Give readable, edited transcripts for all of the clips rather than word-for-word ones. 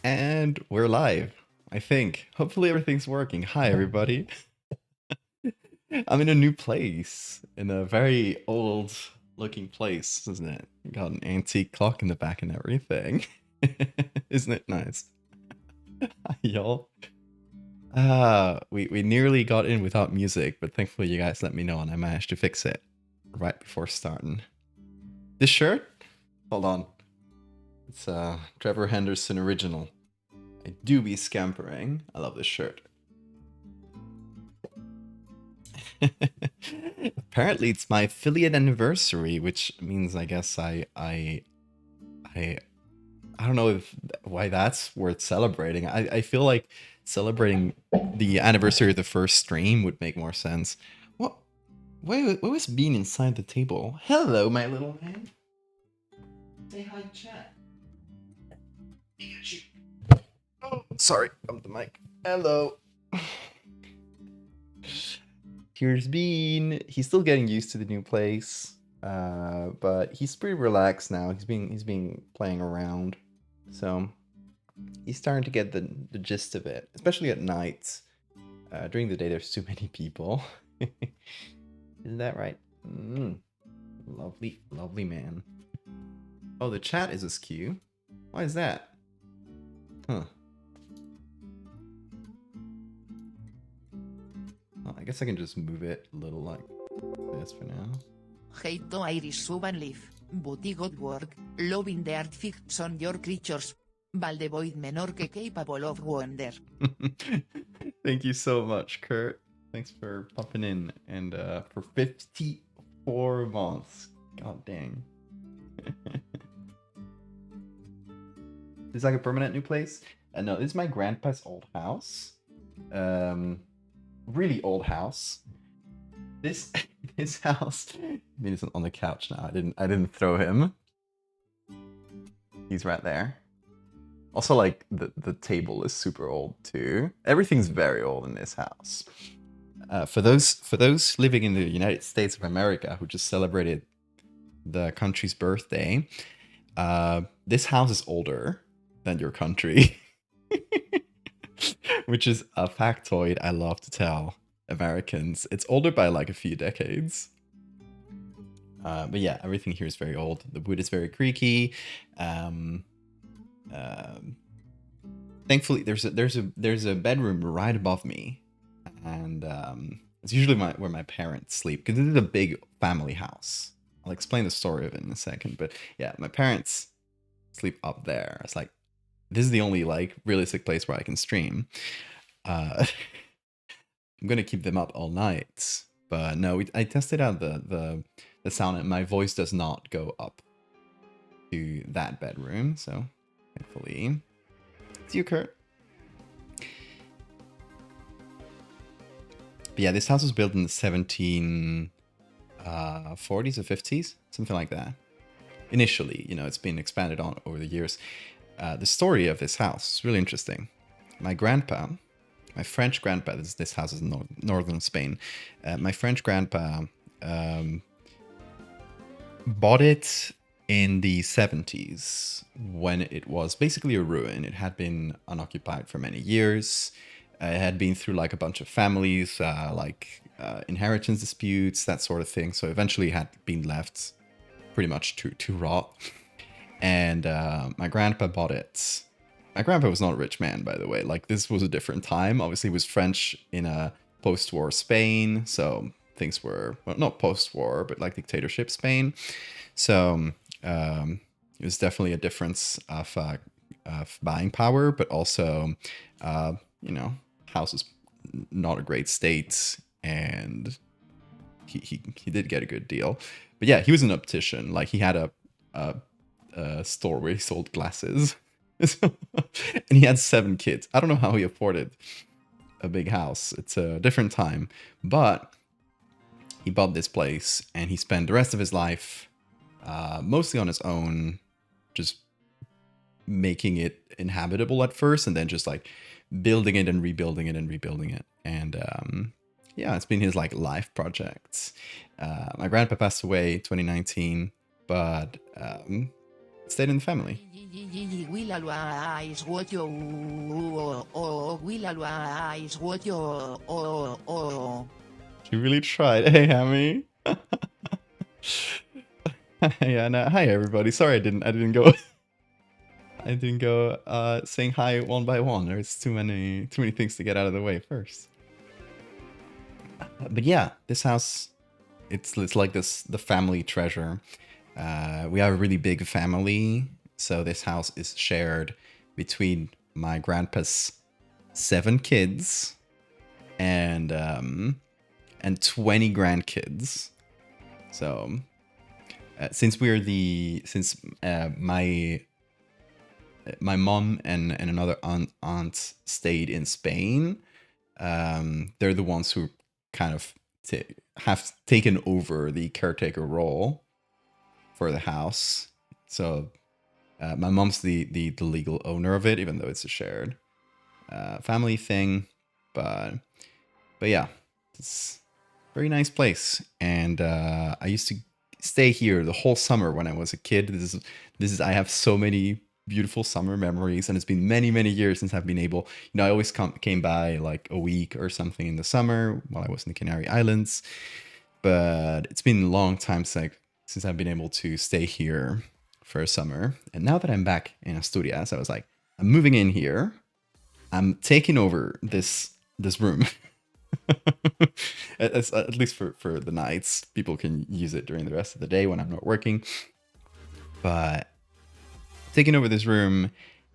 And we're live, I think. Hopefully everything's working. Hi, everybody. I'm in a new place, in a very old looking place, isn't it? Got an antique clock in the back and everything. Isn't it nice? Hi, y'all. We nearly got in without music, but thankfully you guys let me know and I managed to fix it right before starting. This shirt? Hold on. It's Trevor Henderson original. I do be scampering. I love this shirt. Apparently, it's my affiliate anniversary, which means I guess I don't know if why that's worth celebrating. I feel like celebrating the anniversary of the first stream would make more sense. What? What was being inside the table? Hello, my little man. Say hi, chat. Oh, sorry, I'm the mic. Hello. Here's Bean. He's still getting used to the new place, but he's pretty relaxed now. He's been playing around, so he's starting to get the gist of it. Especially at night. During the day, there's too many people. Isn't that right? Lovely, lovely man. Oh, the chat is askew. Why is that? Huh. Oh, I guess I can just move it a little like this for now. Hate to Irish sub and live, but good work, loving the art fiction your creatures. Valdevoid menor que capable of wonder. Thank you so much, Kurt. Thanks for popping in and for 54 months. God dang. Is like a permanent new place? No, this is my grandpa's old house. Really old house. This house. I mean, he's on the couch now. I didn't throw him. He's right there. Also, like the table is super old too. Everything's very old in this house. For those living in the United States of America who just celebrated the country's birthday, this house is older than your country. Which is a factoid I love to tell Americans. It's older by like a few decades. But yeah, everything here is very old. The wood is very creaky. Thankfully, there's a bedroom right above me, and it's usually where my parents sleep because this is a big family house. I'll explain the story of it in a second, but yeah, my parents sleep up there. It's like this is the only like realistic place where I can stream. I'm gonna keep them up all night, but no, I tested out the sound, and my voice does not go up to that bedroom. So thankfully, it's you, Kurt. But yeah, this house was built in the 1740s or 50s, something like that. Initially, you know, it's been expanded on over the years. The story of this house is really interesting. My grandpa, my French grandpa, this house is in northern Spain. My French grandpa bought it in the 70s when it was basically a ruin. It had been unoccupied for many years. It had been through like a bunch of families, inheritance disputes, that sort of thing. So eventually it had been left pretty much to rot. And my grandpa bought it. My grandpa was not a rich man, by the way. Like, this was a different time. Obviously, he was French in a post-war Spain, so things were, well, not post-war, but like dictatorship Spain. So it was definitely a difference of buying power, but also, you know, house is not a great state, and he did get a good deal. But yeah, he was an optician. Like, he had a store where he sold glasses. And he had 7 kids. I don't know how he afforded a big house. It's a different time. But he bought this place and he spent the rest of his life mostly on his own, just making it inhabitable at first and then just like building it and rebuilding it and rebuilding it. And yeah, it's been his like life project. My grandpa passed away 2019, but stayed in the family. Will always what you will always what you. She really tried. Hey, Hammy. Yeah, no, hi everybody. Sorry, I didn't go. I didn't go saying hi one by one. There's too many things to get out of the way first. But yeah, this house, it's like the family treasure. We have a really big family, so this house is shared between my grandpa's 7 kids and 20 grandkids. So since my mom and another aunt stayed in Spain, they're the ones who kind of have taken over the caretaker role for the house. So my mom's the legal owner of it, even though it's a shared family thing. But yeah, it's a very nice place, and I used to stay here the whole summer when I was a kid. This is I have so many beautiful summer memories, and it's been many years since I've been able. I always came by like a week or something in the summer while I was in the Canary Islands, but it's been a long time since I've been able to stay here for a summer. And now that I'm back in Asturias, I was like, I'm moving in here. I'm taking over this room. at least for the nights. People can use it during the rest of the day when I'm not working. But taking over this room,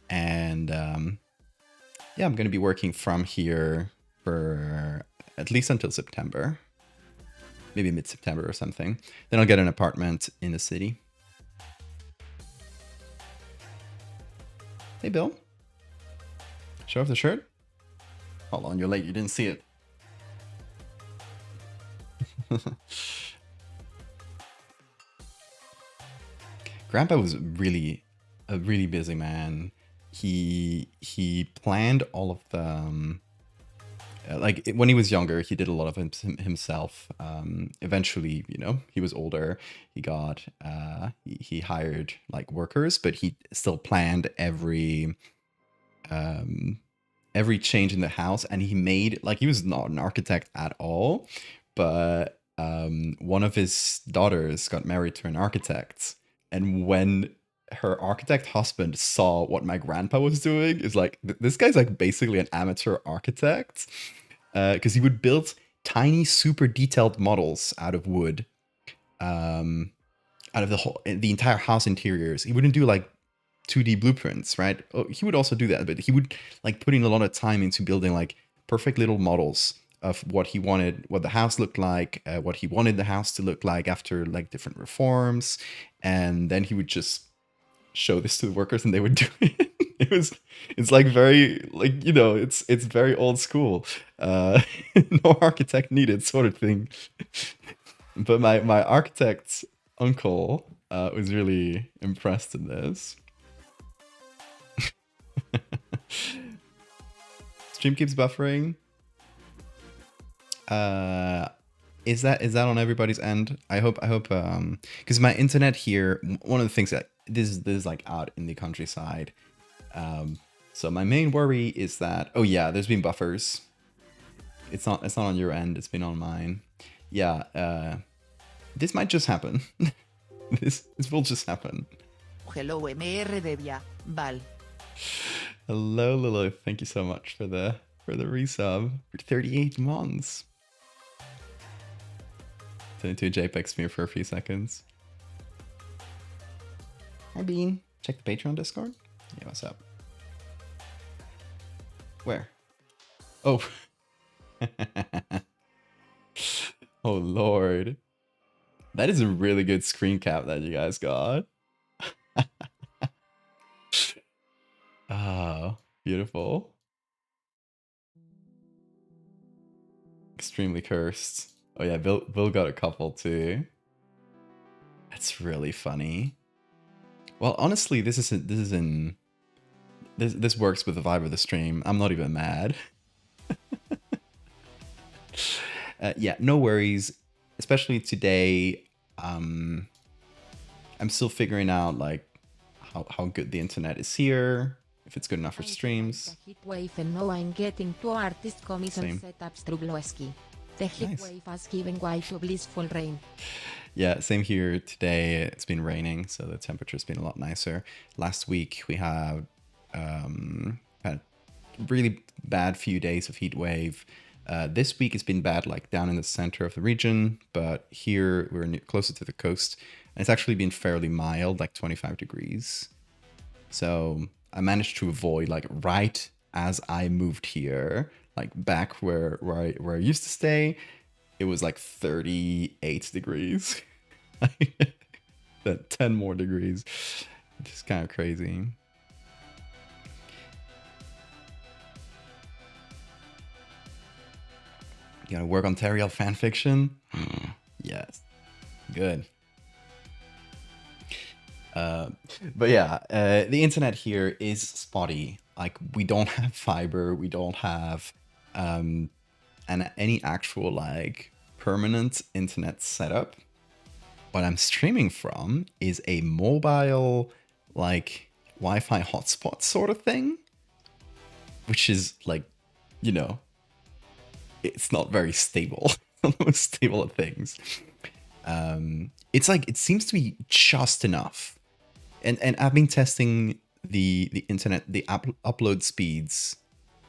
and yeah, I'm going to be working from here for at least until September. Maybe mid-September or something. Then I'll get an apartment in the city. Hey, Bill. Show off the shirt? Hold on, you're late. You didn't see it. Grandpa was a really busy man. He planned all of the like when he was younger, he did a lot of himself. Eventually, he was older. He got he hired like workers, but he still planned every change in the house, and he made like he was not an architect at all, but one of his daughters got married to an architect, and when her architect husband saw what my grandpa was doing, is like this guy's like basically an amateur architect, because he would build tiny super detailed models out of wood, out of the entire house interiors. He wouldn't do like 2D blueprints, right? Oh, he would also do that, but he would like put in a lot of time into building like perfect little models of what he wanted, what the house looked like, what he wanted the house to look like after like different reforms, and then he would just show this to the workers, and they would do it. It's like very like it's very old school, no architect needed sort of thing. But my architect's uncle was really impressed in this. Stream keeps buffering. Is that on everybody's end? I hope because my internet here, one of the things that this is like out in the countryside. So my main worry is that, oh yeah, there's been buffers. It's not on your end, it's been on mine. Yeah, this might just happen. this will just happen. Hello MR Devia, Val. Hello Lilith, thank you so much for the resub for 38 months. Turn into a JPEG smear for a few seconds. Hi Bean, check the Patreon Discord. Yeah, what's up? Where? Oh. Oh Lord. That is a really good screen cap that you guys got. Oh, beautiful. Extremely cursed. Oh yeah, Bill got a couple too. That's really funny. Well, honestly, this works with the vibe of the stream. I'm not even mad. Yeah, no worries. Especially today, I'm still figuring out like how good the internet is here, if it's good enough for I'm like streams. the heat wave and now I'm getting to artist commission Same. setups Trubloski. The heat Nice. wave has given way to blissful rain. Yeah, same here today. It's been raining, so the temperature's been a lot nicer. Last week we had really bad few days of heat wave. This week it's been bad, like down in the center of the region, but here we're closer to the coast, and it's actually been fairly mild, like 25 degrees. So I managed to avoid, like right as I moved here, like back where I used to stay, it was like 38 degrees. That 10 more degrees. Just kind of crazy. You gotta work on Teriel fanfiction? Yes. Good. But yeah, the internet here is spotty. Like, we don't have fiber, we don't have any actual, like, permanent internet setup. What I'm streaming from is a mobile, like, Wi-Fi hotspot sort of thing, which is, like, you know, it's not very stable. Not the most stable of things. It's like, it seems to be just enough. And I've been testing the internet, the upload speeds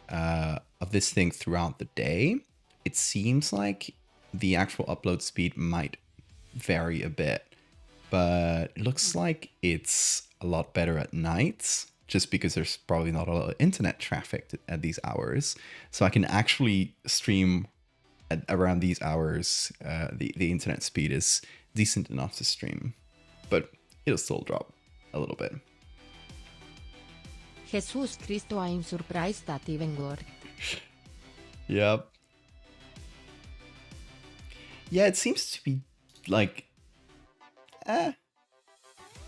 of this thing throughout the day. It seems like the actual upload speed might vary a bit, but it looks like it's a lot better at night, just because there's probably not a lot of internet traffic at these hours. So I can actually stream at around these hours. The internet speed is decent enough to stream, but it'll still drop a little bit. Jesus Cristo, I'm surprised that even worked. Yep. Yeah, it seems to be like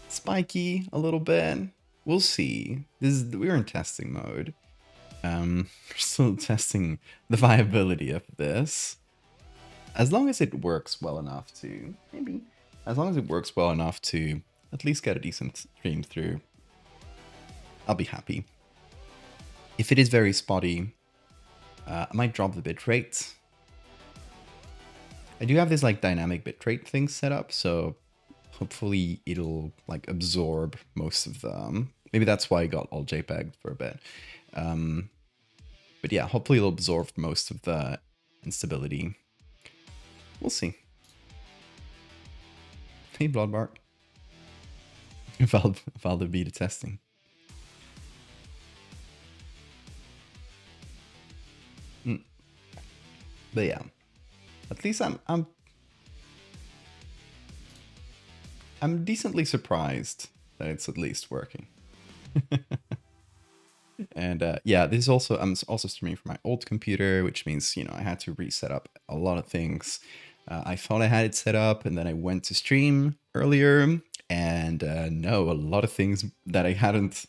spiky a little bit. We'll see. We're in testing mode. We're still testing the viability of this. As long as it works well enough to at least get a decent stream through, I'll be happy. If it is very spotty, I might drop the bitrate. I do have this like dynamic bitrate thing set up, so hopefully it'll like absorb most of them. Maybe that's why I got all JPEG for a bit. But yeah, hopefully it'll absorb most of the instability. We'll see. Hey, Bloodbark. Valve beta testing. But yeah, at least I'm decently surprised that it's at least working. And yeah, this is also, I'm also streaming from my old computer, which means, you know, I had to reset up a lot of things. I thought I had it set up, and then I went to stream earlier, and no, a lot of things that I hadn't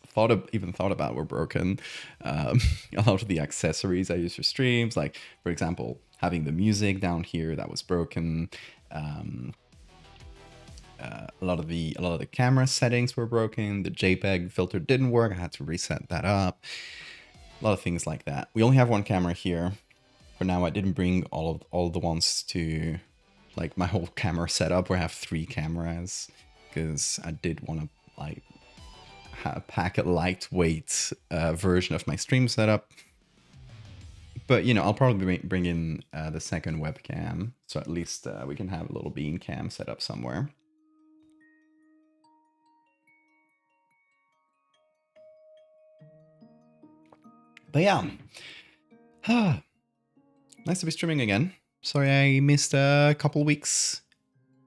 even thought about were broken. A lot of the accessories I use for streams, like for example, having the music down here, that was broken. A lot of the camera settings were broken. The JPEG filter didn't work. I had to reset that up. A lot of things like that. We only have one camera here. For now, I didn't bring all the ones to like my whole camera setup where I have 3 cameras, because I did want to like pack a lightweight version of my stream setup. But you know, I'll probably bring in the second webcam, so at least we can have a little beam cam set up somewhere. But yeah, nice to be streaming again. Sorry I missed a couple weeks.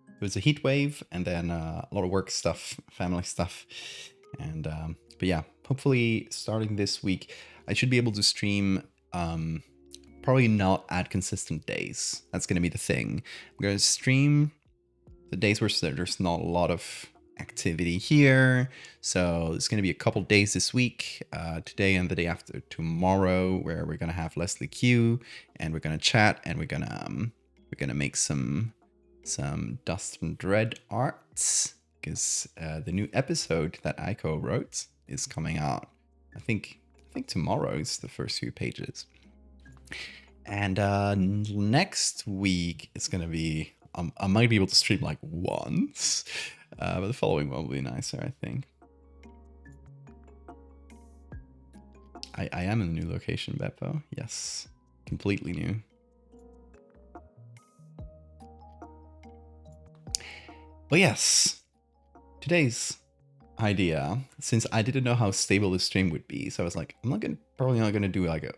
It was a heat wave, and then a lot of work stuff, family stuff. And but yeah, hopefully starting this week, I should be able to stream, probably not at consistent days. That's going to be the thing. I'm going to stream the days where there's not a lot of activity here. So it's going to be a couple days this week, today and the day after tomorrow, where we're going to have Leslie Q, and we're going to chat, and we're going to make some Dust and Dread arts. because the new episode that I co-wrote is coming out. I think tomorrow is the first few pages. And next week it's gonna be I might be able to stream like once, but the following one will be nicer, I think. I am in the new location, Beppo. Yes, completely new. But yes, today's idea, since I didn't know how stable the stream would be, so I was like, probably not gonna do like a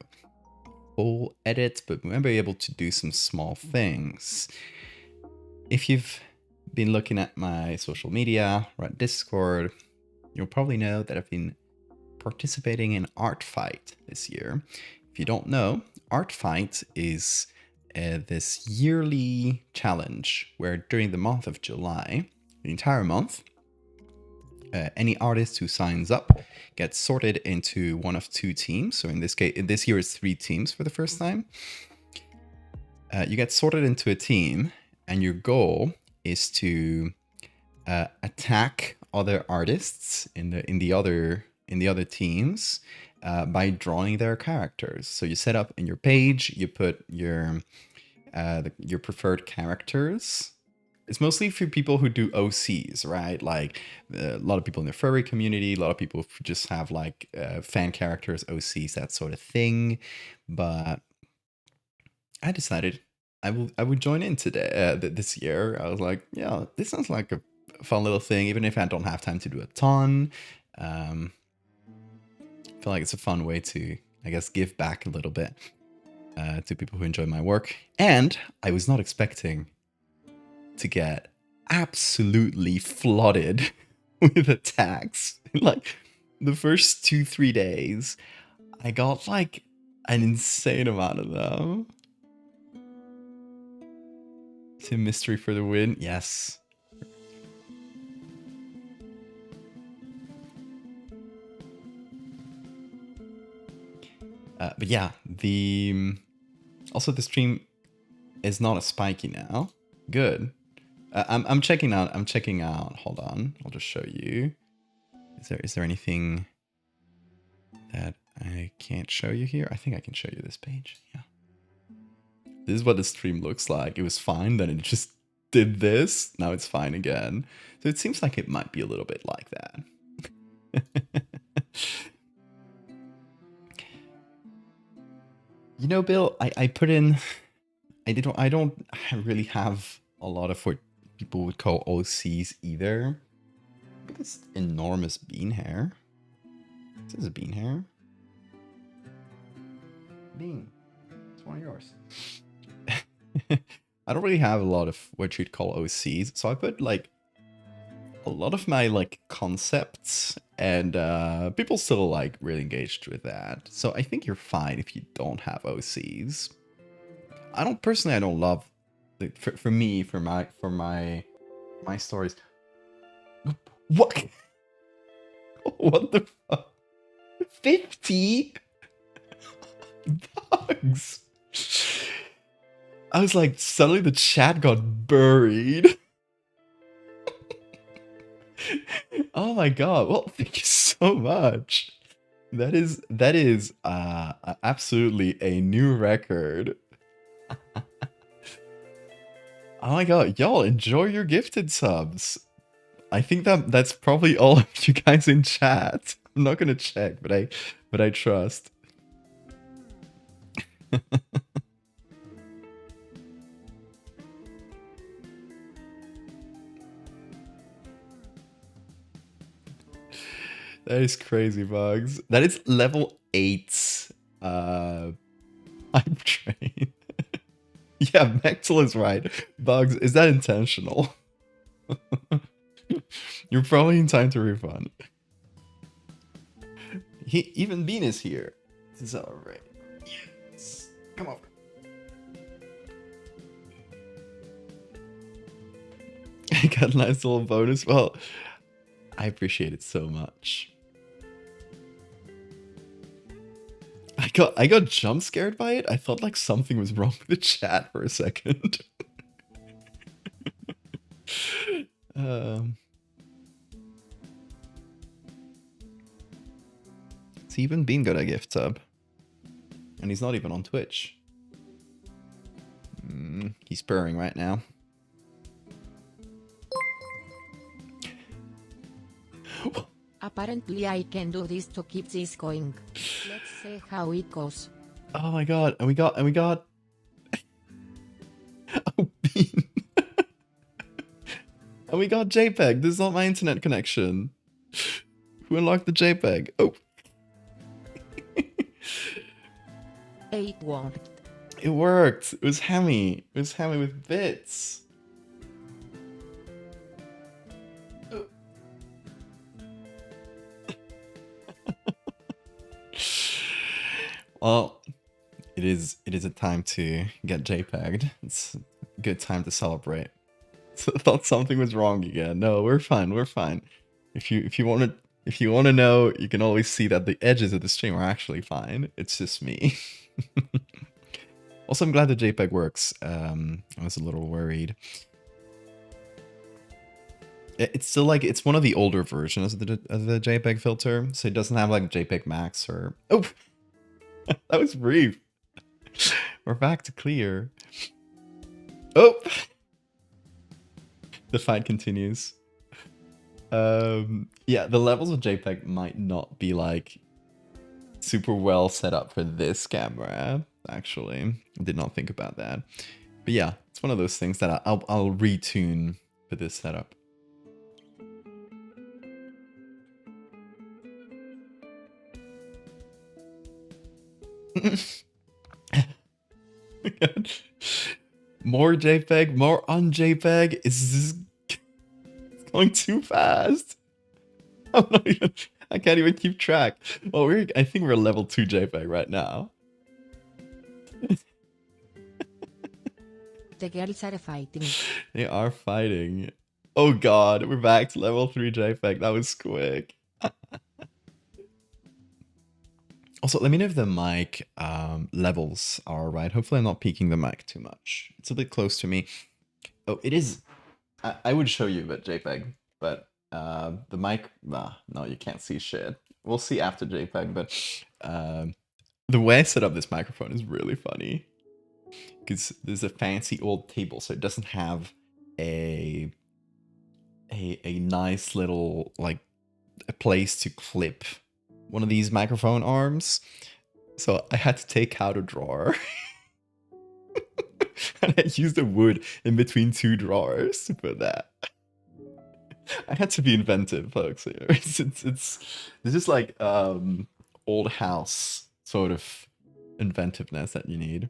full edit, but we might be able to do some small things. If you've been looking at my social media or at Discord, you'll probably know that I've been participating in Arfight this year. If you don't know, Arfight is this yearly challenge where during the month of July, the entire month, any artist who signs up gets sorted into one of two teams. So in this case, this year is 3 teams for the first time. You get sorted into a team, and your goal is to attack other artists in the other teams by drawing their characters. So you set up in your page, you put your preferred characters. It's mostly for people who do OCs, right? Like a lot of people in the furry community, a lot of people who just have like fan characters, OCs, that sort of thing. But I decided I would join in today this year. I was like, yeah, this sounds like a fun little thing, even if I don't have time to do a ton. I feel like it's a fun way to, I guess, give back a little bit to people who enjoy my work. And I was not expecting to get absolutely flooded with attacks. Like the first 2-3 days, I got like an insane amount of them. Team Mystery for the win. Yes. But yeah, also the stream is not as spiky now. Good. I'm checking out. Hold on, I'll just show you. Is there anything that I can't show you here? I think I can show you this page. Yeah. This is what the stream looks like. It was fine, then it just did this. Now it's fine again. So it seems like it might be a little bit like that. You know, Bill, I put in. I don't really have a lot of what people would call OCs either. Look at this enormous bean hair. This is a bean hair. Bean. It's one of yours. I don't really have a lot of what you'd call OCs, so I put like a lot of my like concepts, and people still like really engaged with that. So I think you're fine if you don't have OCs. I don't love, like, for my stories. What? What the fuck? 50 bugs. I was like, suddenly the chat got buried. Oh my god. Well, thank you so much. That is absolutely a new record. Oh my god, y'all enjoy your gifted subs. I think that's probably all of you guys in chat. I'm not gonna check, but I trust. That is crazy, Bugs. That is level 8 hype train. Yeah, Mechtel is right. Bugs, is that intentional? You're probably in time to refund. Even Bean is here. This is alright. Yes. Come over. I got a nice little bonus. Well, I appreciate it so much. I got jump scared by it. I thought like something was wrong with the chat for a second. even Bean got a gift sub. And he's not even on Twitch. He's purring right now. Apparently I can do this to keep this going. Let's see how it goes. Oh my god, and we got oh, Bean. And we got JPEG. This is not my internet connection. Who unlocked the JPEG? Oh. It worked. It worked. It was Hammy. It was Hammy with bits. Oh. Well, it is a time to get JPEG'd. It's a good time to celebrate. So I thought something was wrong again. No, we're fine. We're fine. If you want to know, you can always see that the edges of the stream are actually fine. It's just me. Also, I'm glad the JPEG works. I was a little worried. It's still like, it's one of the older versions of the JPEG filter, so it doesn't have like JPEG Max or... Oh! That was brief. We're back to clear. Oh! The fight continues. Yeah, the levels of JPEG might not be like super well set up for this camera, actually. I did not think about that. But yeah, it's one of those things that I'll retune for this setup. More JPEG, more un-JPEG. It's going too fast. I can't even keep track. Well, I think we're level 2 JPEG right now. The girls are fighting. They are fighting. Oh god, we're back to level 3 JPEG. That was quick. Also, let me know if the mic levels are right. Hopefully I'm not peaking the mic too much. It's a bit close to me. Oh, it is. I would show you that JPEG, but the mic, no, you can't see shit. We'll see after JPEG, but the way I set up this microphone is really funny. Because there's a fancy old table, so it doesn't have a nice little, like, a place to clip one of these microphone arms. So I had to take out a drawer. And I used the wood in between 2 drawers to put that. I had to be inventive, folks. This is like old house sort of inventiveness that you need.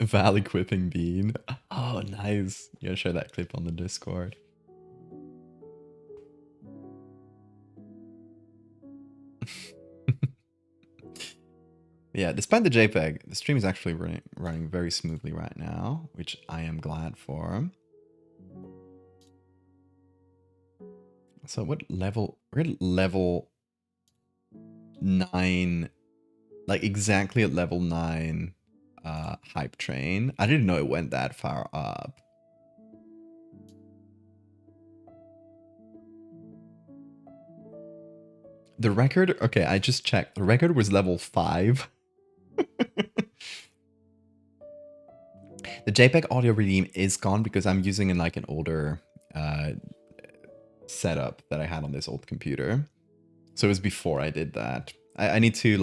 Val equipping Bean. Oh, nice. You gotta share that clip on the Discord. Yeah, despite the JPEG, the stream is actually running very smoothly right now, which I am glad for. So what level? We're at level 9, like exactly at level 9 hype train. I didn't know it went that far up. The record, okay, I just checked. The record was level 5. The JPEG audio redeem is gone because I'm using an older setup that I had on this old computer. So it was before I did that. I need to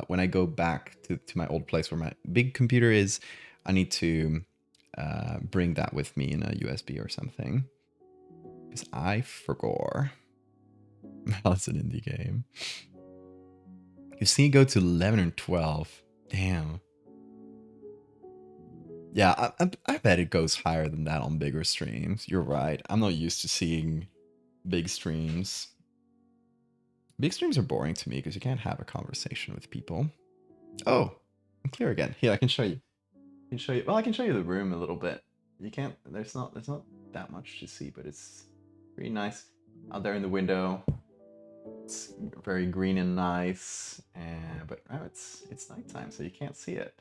when I go back to my old place where my big computer is, I need to bring that with me in a USB or something. Because I forgot. That's an indie game. You've seen it go to 11 and 12. Damn. Yeah, I bet it goes higher than that on bigger streams. You're right. I'm not used to seeing big streams. Big streams are boring to me because you can't have a conversation with people. Oh, I'm clear again. Here, I can show you. I can show you. Well, I can show you the room a little bit. You can't. There's not that much to see, but it's pretty nice out there in the window. It's very green and nice, but oh, it's nighttime, so you can't see it.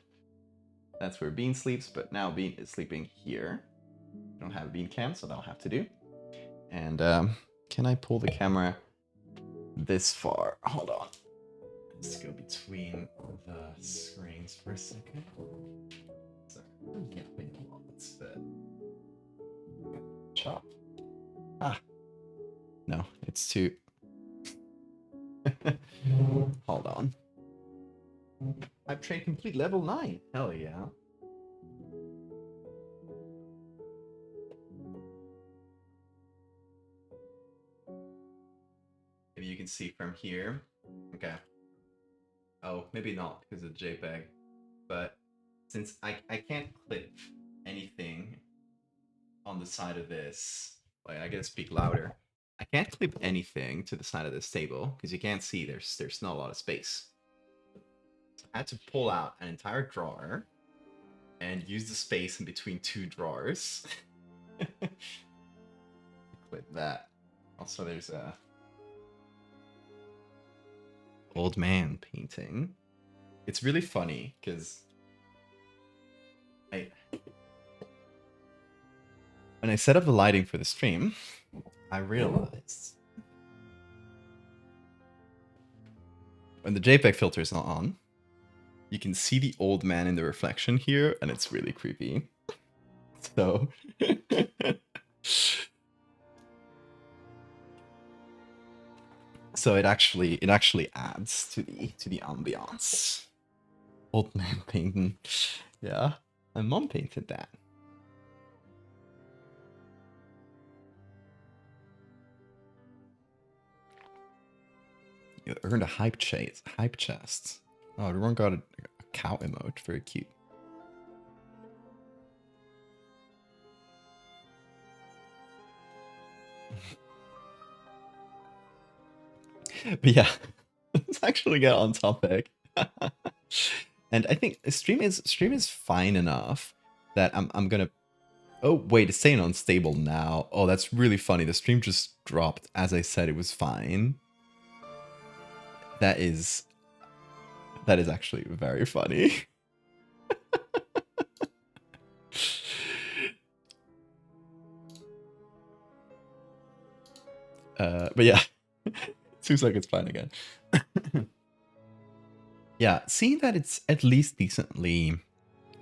That's where Bean sleeps, but now Bean is sleeping here. I don't have a Bean cam, so that'll have to do. And can I pull the camera this far. Hold on. Let's go between the screens for a second. Sorry, I'm yapping a lot. That's the chop. Ah, no, it's too. Hold on. I've trained complete level 9. Hell yeah. Maybe you can see from here. Okay. Oh, maybe not because of JPEG. But since I can't clip anything on the side of this, like I gotta speak louder. I can't clip anything to the side of this table because you can't see there's not a lot of space. So I had to pull out an entire drawer and use the space in between two drawers. Clip that. Also, there's a old man painting. It's really funny because when I set up the lighting for the stream, I realized when the JPEG filter is not on, you can see the old man in the reflection here, and it's really creepy. So so it actually adds to the ambiance. Old man painting. Yeah. My mom painted that. You earned a hype chest. Oh, everyone got a cow emote. Very cute. But yeah, let's actually get on topic. And I think stream is fine enough that I'm gonna. Oh wait, it's saying unstable now. Oh, that's really funny. The stream just dropped as I said it was fine. That is actually very funny. But yeah, seems like it's fine again. Yeah, seeing that it's at least decently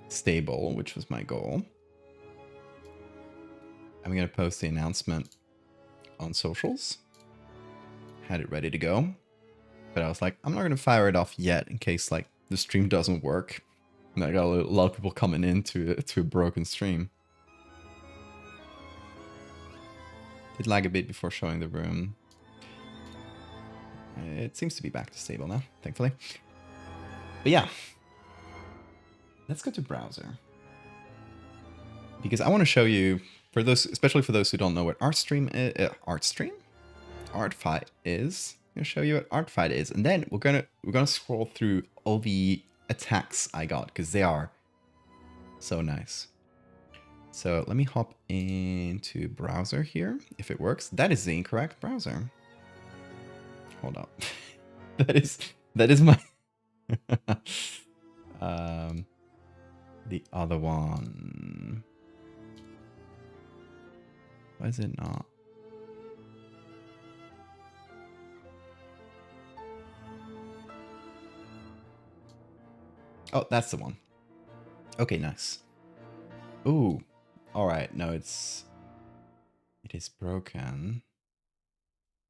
stable, which was my goal. I'm gonna post the announcement on socials. Had it ready to go, but I was like, I'm not gonna fire it off yet in case like the stream doesn't work. And I got a lot of people coming into a broken stream. Did lag a bit before showing the room. It seems to be back to stable now, thankfully. But yeah, let's go to browser. Because I want to show you, for those, especially for those who don't know what Arfight is. I'm gonna show you what Arfight is, and then we're gonna scroll through all the attacks I got because they are so nice. So let me hop into browser here if it works. That is the incorrect browser. Hold up. that is my the other one. Why is it not? Oh, that's the one. Okay, nice. Ooh. All right. No, it is broken.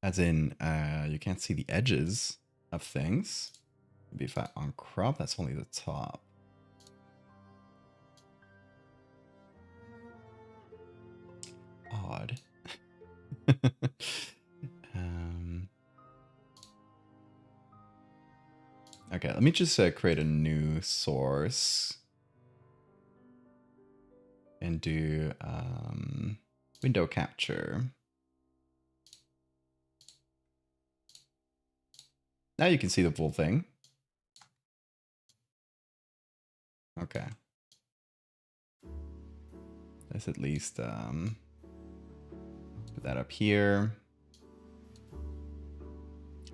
As in, you can't see the edges of things. Maybe if I uncrop, that's only the top. Odd. Okay, let me just create a new source and do window capture. Now you can see the full thing. Okay. Let's at least put that up here.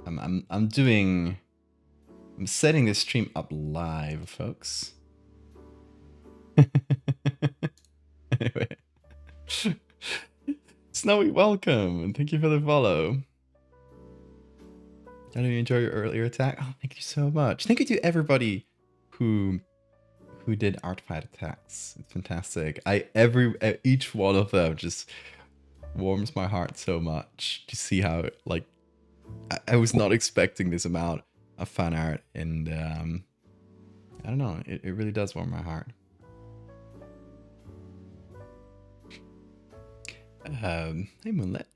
I'm setting this stream up live, folks. Anyway. Snowy, welcome, and thank you for the follow. I don't enjoy your earlier attack. Oh, thank you so much. Thank you to everybody who did Arfight attacks. It's fantastic. Each one of them just warms my heart so much to see how, like, I was not expecting this amount of fan art, and I don't know, it really does warm my heart. Hey Moonlit.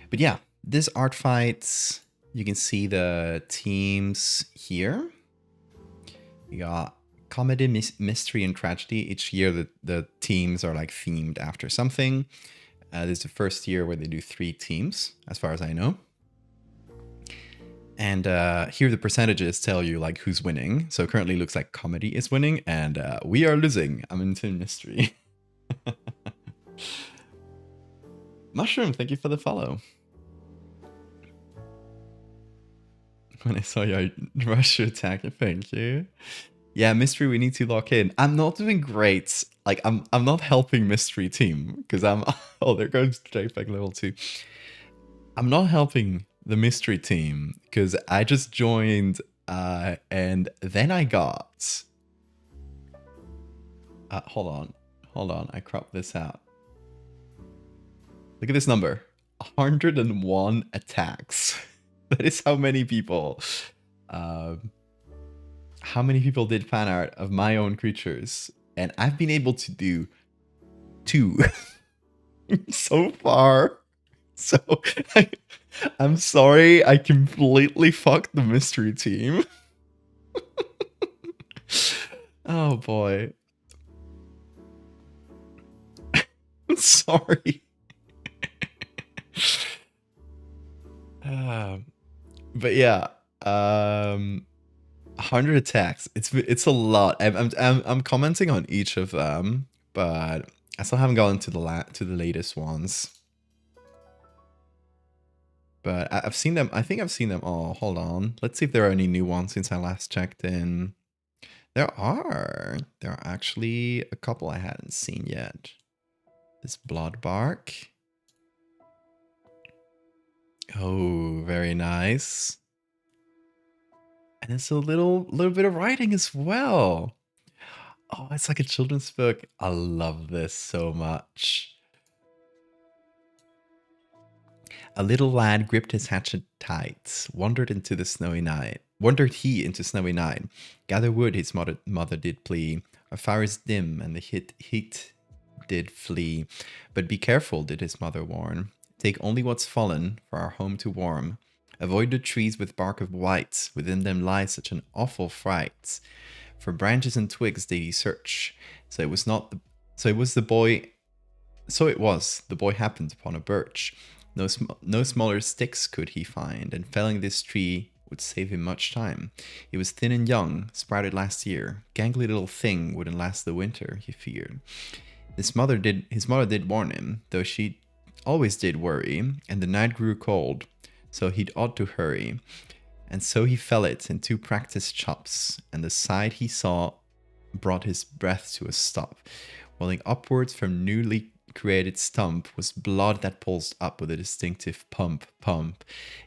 But yeah, this Arfight, you can see the teams here. We got comedy, mystery, and tragedy. Each year the teams are like themed after something. This is the first year where they do 3 teams, as far as I know. And here the percentages tell you like who's winning. So currently looks like comedy is winning, and we are losing. I'm into mystery. Mushroom, thank you for the follow. When I saw your rush attack, thank you. Yeah, mystery, we need to lock in. I'm not doing great. Like, I'm not helping mystery team because I'm... Oh, there goes JPEG level 2. I'm not helping the mystery team because I just joined and then I got... hold on. I cropped this out. Look at this number. 101 attacks. That is how many people... how many people did fan art of my own creatures, and I've been able to do 2 so far. So I'm sorry, I completely fucked the mystery team. Oh boy. I'm sorry. But yeah, 100 attacks. It's a lot. I'm commenting on each of them, but I still haven't gotten to the latest ones. But I've seen them. I think I've seen them all. Hold on. Let's see if there are any new ones since I last checked in. There are actually a couple I hadn't seen yet. This Bloodbark. Oh, very nice. And it's a little bit of writing as well. Oh, it's like a children's book. I love this so much. A little lad gripped his hatchet tight, wandered he into snowy night. Gather wood his mother did plea. Our fire is dim, and the heat did flee. But be careful, did his mother warn. Take only what's fallen for our home to warm. Avoid the trees with bark of white, within them lies such an awful fright. For branches and twigs did he search, the boy happened upon a birch. No smaller sticks could he find, and felling this tree would save him much time. He was thin and young, sprouted last year. Gangly little thing wouldn't last the winter, he feared. His mother did warn him, though she always did worry, and the night grew cold, so he'd ought to hurry. And so he fell it in 2 practiced chops, and the sight he saw brought his breath to a stop. Welling upwards from newly created stump was blood that pulsed up with a distinctive pump.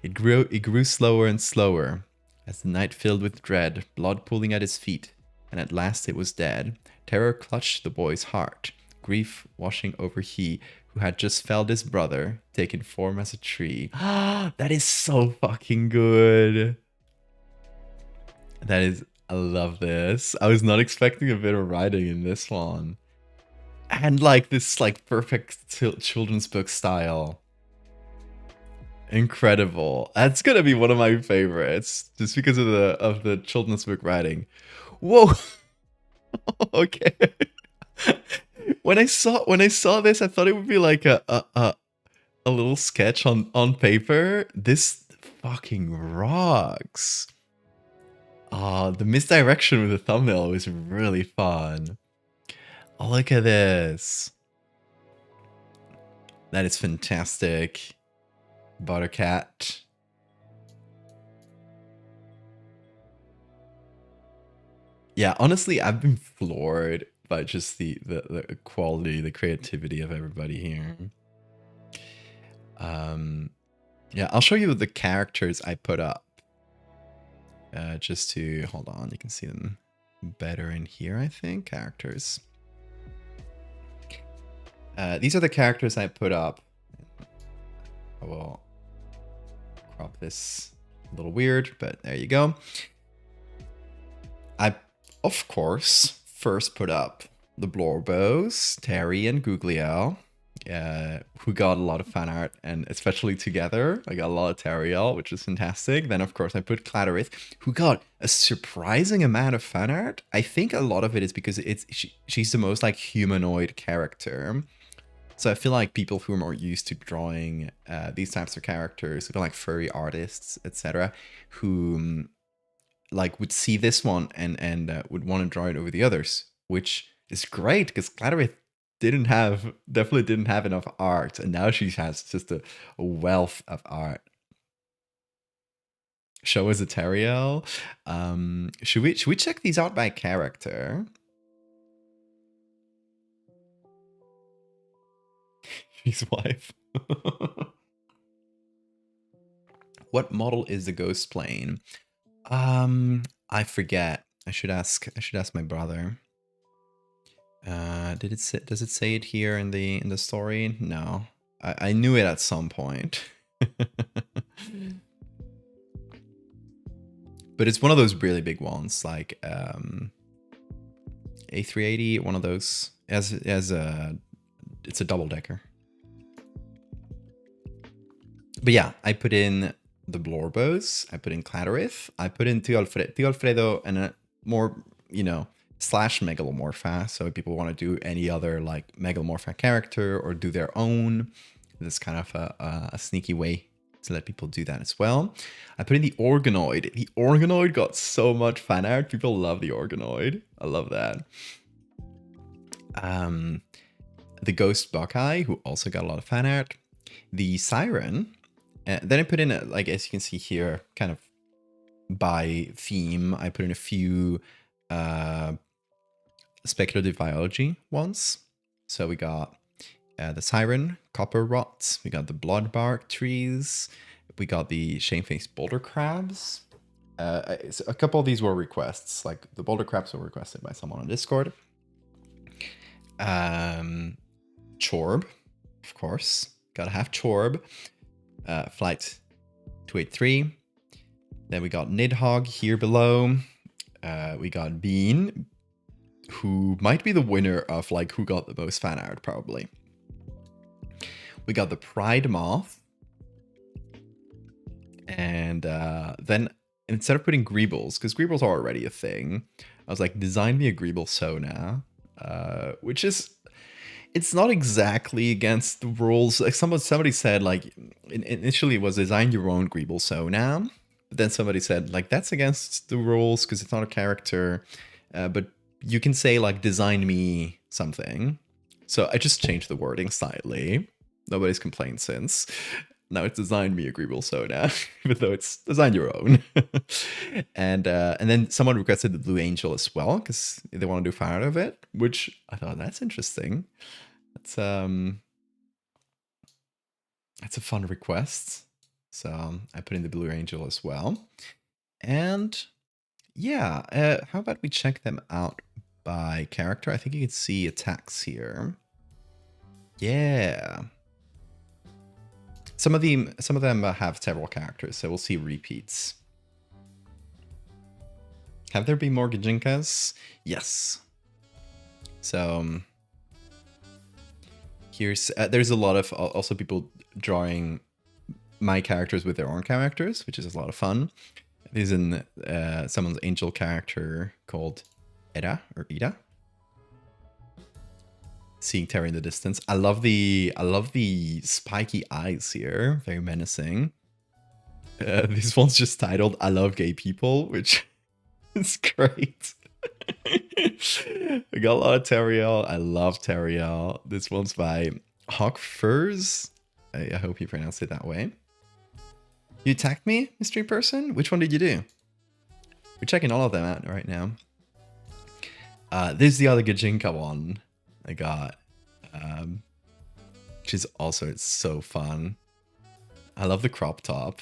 It grew slower and slower, as the night filled with dread, blood pooling at his feet, and at last it was dead. Terror clutched the boy's heart, grief washing over he who had just felled his brother, taken form as a tree. That is so fucking good. I love this. I was not expecting a bit of writing in this one. And like this like perfect children's book style. Incredible. That's gonna be one of my favorites, just because of the children's book writing. Whoa. Okay. When I saw this, I thought it would be like a little sketch on paper. This fucking rocks. The misdirection with the thumbnail was really fun. Oh, look at this. That is fantastic. Buttercat. Yeah, honestly, I've been floored by just the quality, the creativity of everybody here. Yeah, I'll show you the characters I put up. just to, hold on, you can see them better in here, I think. Characters. These are the characters I put up. I will crop this a little weird, but there you go. I, of course, first put up the Blorbos, Terry and Gugliel, who got a lot of fan art, and especially together, I got a lot of Teriel, which is fantastic. Then, of course, I put Clatterith, who got a surprising amount of fan art. I think a lot of it is because she's the most like humanoid character. So I feel like people who are more used to drawing these types of characters, like furry artists, etc., who like would see this one and would want to draw it over the others, which is great because Clatterith definitely didn't have enough art, and now she has just a wealth of art. Show us a Teriel. Should we check these out by character? His wife. What model is the ghost plane? I forget. I should ask my brother. Does it say it here in the story? No. I knew it at some point. But it's one of those really big ones, like A380, one of those. It's a double decker. But yeah, I put in the Blorbos, I put in Clatterith, I put in Tio Alfredo, and a more, slash Megalomorpha. So if people want to do any other like Megalomorpha character or do their own, this kind of a sneaky way to let people do that as well. I put in the Organoid. The Organoid got so much fan art. People love the Organoid. I love that. The Ghost Buckeye, who also got a lot of fan art. The Siren. Then I put in, like, as you can see here, kind of by theme, I put in a few speculative biology ones. So we got the Siren, Copper Rots, we got the Bloodbark trees, we got the Shamefaced Boulder Crabs. A couple of these were requests, like the Boulder Crabs were requested by someone on Discord. Chorb, of course, gotta have Chorb. Flight 283. Then we got Nidhogg here below. We got Bean, who might be the winner of like who got the most fan art, probably. We got the Pride Moth. And then instead of putting Greebles, because Greebles are already a thing, I was like, design me a Greeble Sona, which is, it's not exactly against the rules. Like somebody said, like initially it was design your own Greeble Sona, but then somebody said like that's against the rules because it's not a character. But you can say like design me something. So I just changed the wording slightly. Nobody's complained since. Now it's design me a Greeble Sona, even though it's design your own. And then someone requested the Blue Angel as well because they want to do fan art of it, which I thought that's interesting. That's a fun request. So I put in the Blue Angel as well. And yeah, how about we check them out by character? I think you can see attacks here. Yeah. Some of them have several characters, so we'll see repeats. Have there been more Gajinkas? Yes. So here's there's a lot of also people drawing my characters with their own characters, which is a lot of fun. There's in someone's angel character called Eda or Ida. Seeing Terry in the distance. I love the spiky eyes here. Very menacing. This one's just titled I Love Gay People, which is great. I got a lot of Teriel. I love Teriel. This one's by Hawk Furs. I hope you pronounced it that way. You attacked me, mystery person? Which one did you do? We're checking all of them out right now. This is the other Gajinka one I got. Which is also, it's so fun. I love the crop top.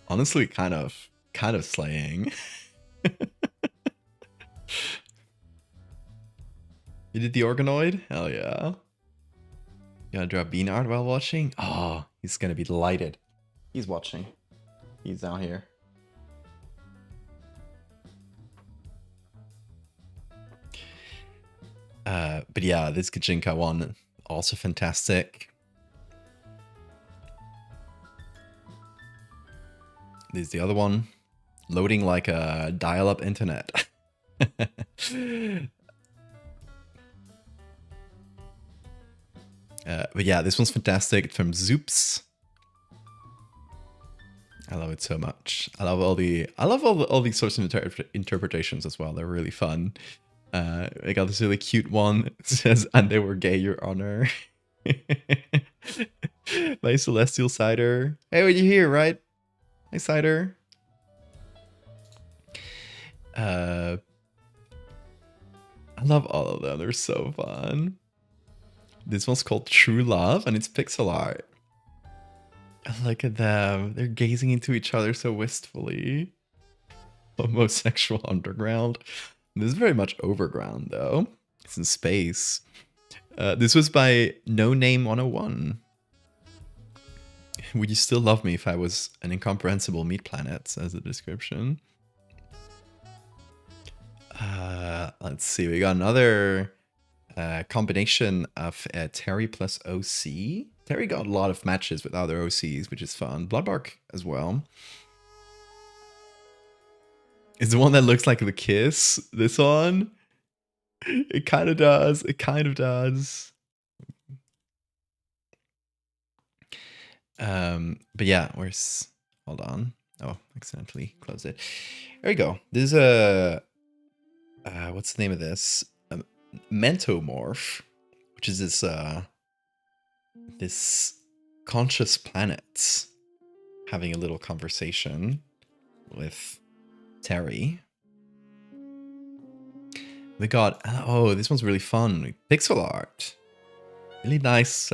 Honestly, kind of kind of slaying. You did the organoid? Hell yeah. You gotta draw bean art while watching? Oh, he's gonna be delighted. He's watching. He's down here. But yeah, this Kajinka one, also fantastic. There's the other one. Loading like a dial-up internet. But yeah, this one's fantastic. It's from Zoops. I love it so much. I love all these sorts of interpretations as well. They're really fun. I got this really cute one. It says, "And they were gay, Your Honor." By Celestial Cider. Hey, what you here, right? Hey, Cider. I love all of them. They're so fun. This one's called True Love, and it's pixel art. Look at them. They're gazing into each other so wistfully. Homosexual underground. This is very much overground, though. It's in space. This was by No Name 101. Would you still love me if I was an incomprehensible meat planet, says the description. Let's see. We got another combination of Terry plus OC. Terry got a lot of matches with other OCs, which is fun. Bloodbark as well. Is the one that looks like the kiss this one? It kind of does. It kind of does. But yeah, where's... Hold on. Oh, accidentally closed it. There we go. This is a... what's the name of this? Mentomorph, which is this this conscious planet having a little conversation with Terry. We got, oh, this one's really fun. Pixel art. Really nice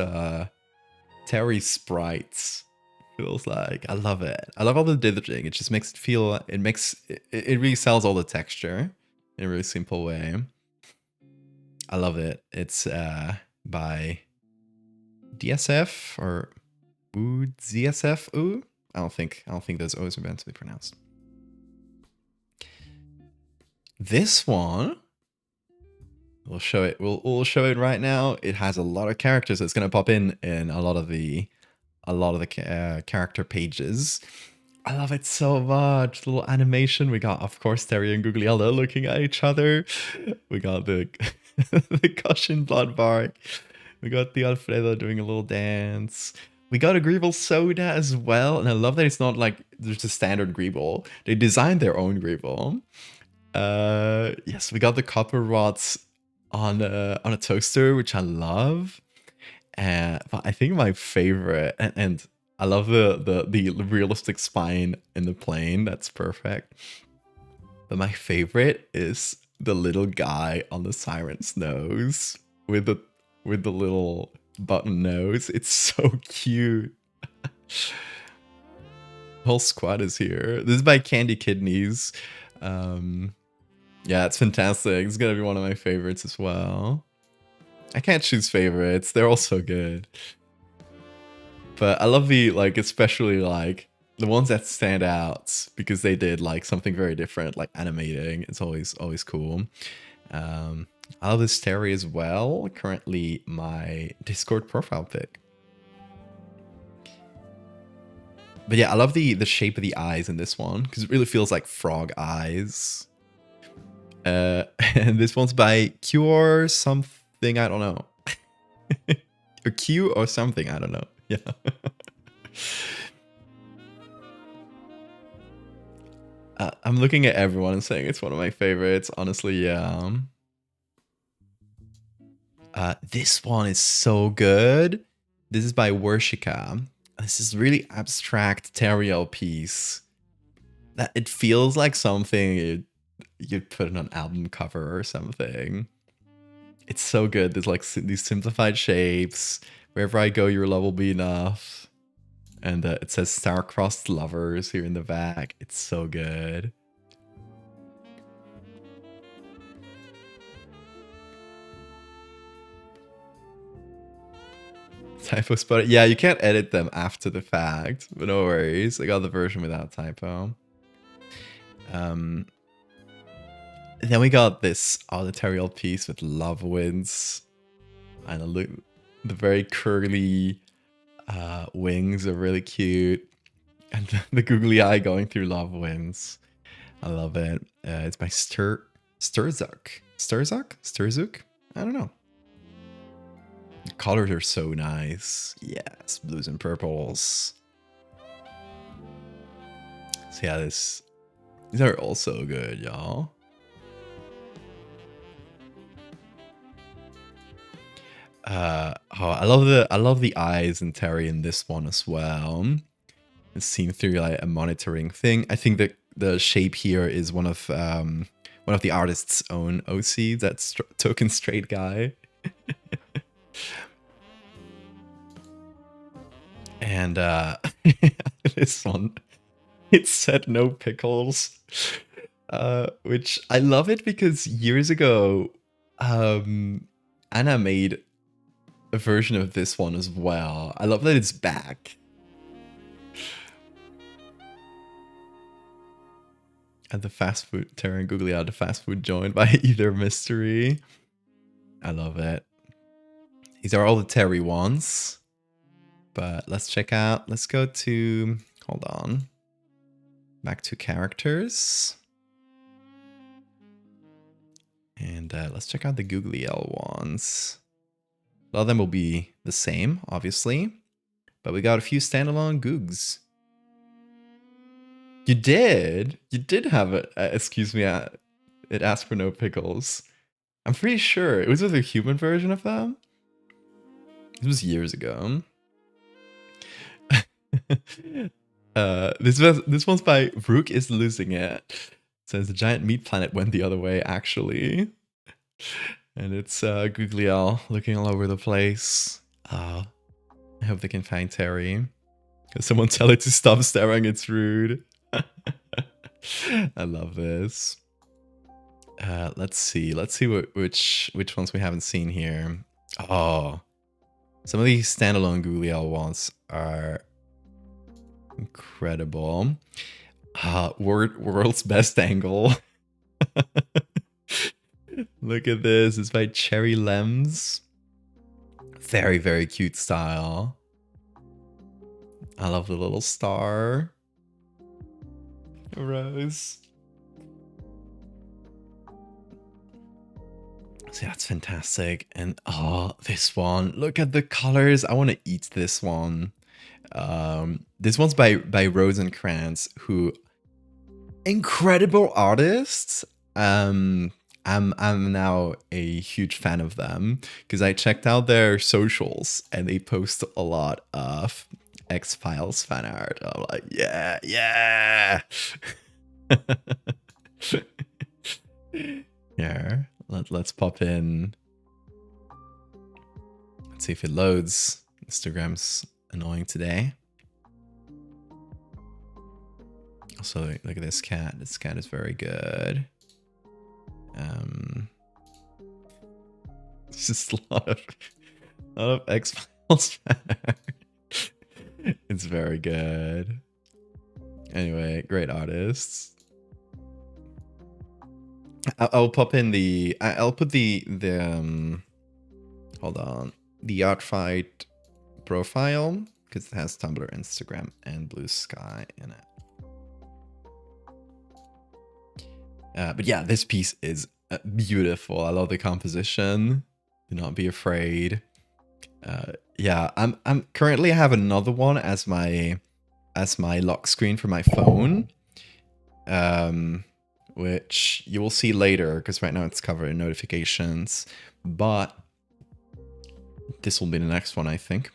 Terry sprites. Feels like, I love it. I love all the dithering. It just makes it feel, it really sells all the texture in a really simple way. I love it. It's by DSF or ZSF. Ooh, I don't think those O's are meant to be pronounced. This one, we'll show it. We'll show it right now. It has a lot of characters that's gonna pop in a lot of the character pages. I love it so much. Little animation. We got, of course, Terry and Guglielmo looking at each other. We got the the Cushion Bloodbark. We got the Alfredo doing a little dance. We got a Greeble Soda as well. And I love that it's not like there's a standard Greeble. They designed their own Greeble. Yes, we got the copper rods on a toaster, which I love. But I think my favorite, and I love the realistic spine in the plane. That's perfect. But my favorite is the little guy on the siren's nose with the little button nose. It's so cute. Whole squad is here. This is by Candy Kidneys. Yeah, it's fantastic. It's gonna be one of my favorites as well. I can't choose favorites. They're all so good. But I love the, like, especially like the ones that stand out because they did like something very different, like animating. It's always cool. I love this Terry as well. Currently my Discord profile pic. But yeah, I love the shape of the eyes in this one because it really feels like frog eyes. And this one's by Q or something, I don't know. Or Q or something, I don't know. Yeah. I'm looking at everyone and saying it's one of my favorites. Honestly, yeah. This one is so good. This is by Worshika. This is really abstract Teriel piece. That it feels like something you'd put in an album cover or something. It's so good. There's like these simplified shapes. Wherever I go, your love will be enough. And it says star-crossed lovers here in the back. It's so good. Typo spot. Yeah, you can't edit them after the fact, but no worries. I got the version without typo. Then we got this auditorial piece with love winds. And look, the very curly wings are really cute. And the googly eye going through love winds. I love it. It's by Sturzuk. Sturzuk? I don't know. The colors are so nice. Yes, blues and purples. So yeah, these are also good, y'all. Oh, I love the eyes in Terry in this one as well. It's seen through like a monitoring thing. I think that the shape here is one of the artist's own OC. That's Token Straight Guy. And this one, it said no pickles, which I love it because years ago, Anna made a version of this one as well. I love that it's back. At the fast food, Terra and Googly out the fast food joint by Either Mystery. I love it. These are all the Terry ones. But let's check out, let's go to, hold on. Back to characters. And let's check out the Googly L ones. A lot of them will be the same, obviously. But we got a few standalone Googs. You did? You did have it. Excuse me, it asked for no pickles. I'm pretty sure it was with a human version of them. It was years ago. This one's by Rook is Losing It. It says the giant meat planet went the other way, actually. And it's Googly Owl looking all over the place. I hope they can find Terry. Can someone tell it to stop staring? It's rude. I love this. Let's see which ones we haven't seen here. Oh, some of these standalone Googly Owl ones are incredible. World's best angle. Look at this. It's by Cherry Lems. Very, very cute style. I love the little star. Rose. So that's fantastic. And oh, this one. Look at the colors. I want to eat this one. This one's by Rosenkrantz, who incredible artists. I'm now a huge fan of them because I checked out their socials and they post a lot of X-Files fan art. I'm like, yeah. Yeah, let's pop in. Let's see if it loads. Instagram's annoying today. Also, look at this cat. This cat is very good. It's just a lot of X-Files. It's very good. Anyway, great artists. I'll pop in the. I'll put the hold on, the Arfight profile because it has Tumblr, Instagram, and Blue Sky in it. But yeah, this piece is beautiful. I love the composition. Do not be afraid. Yeah, I'm currently I have another one as my lock screen for my phone. Which you will see later because right now it's covered in notifications. But this will be the next one, I think.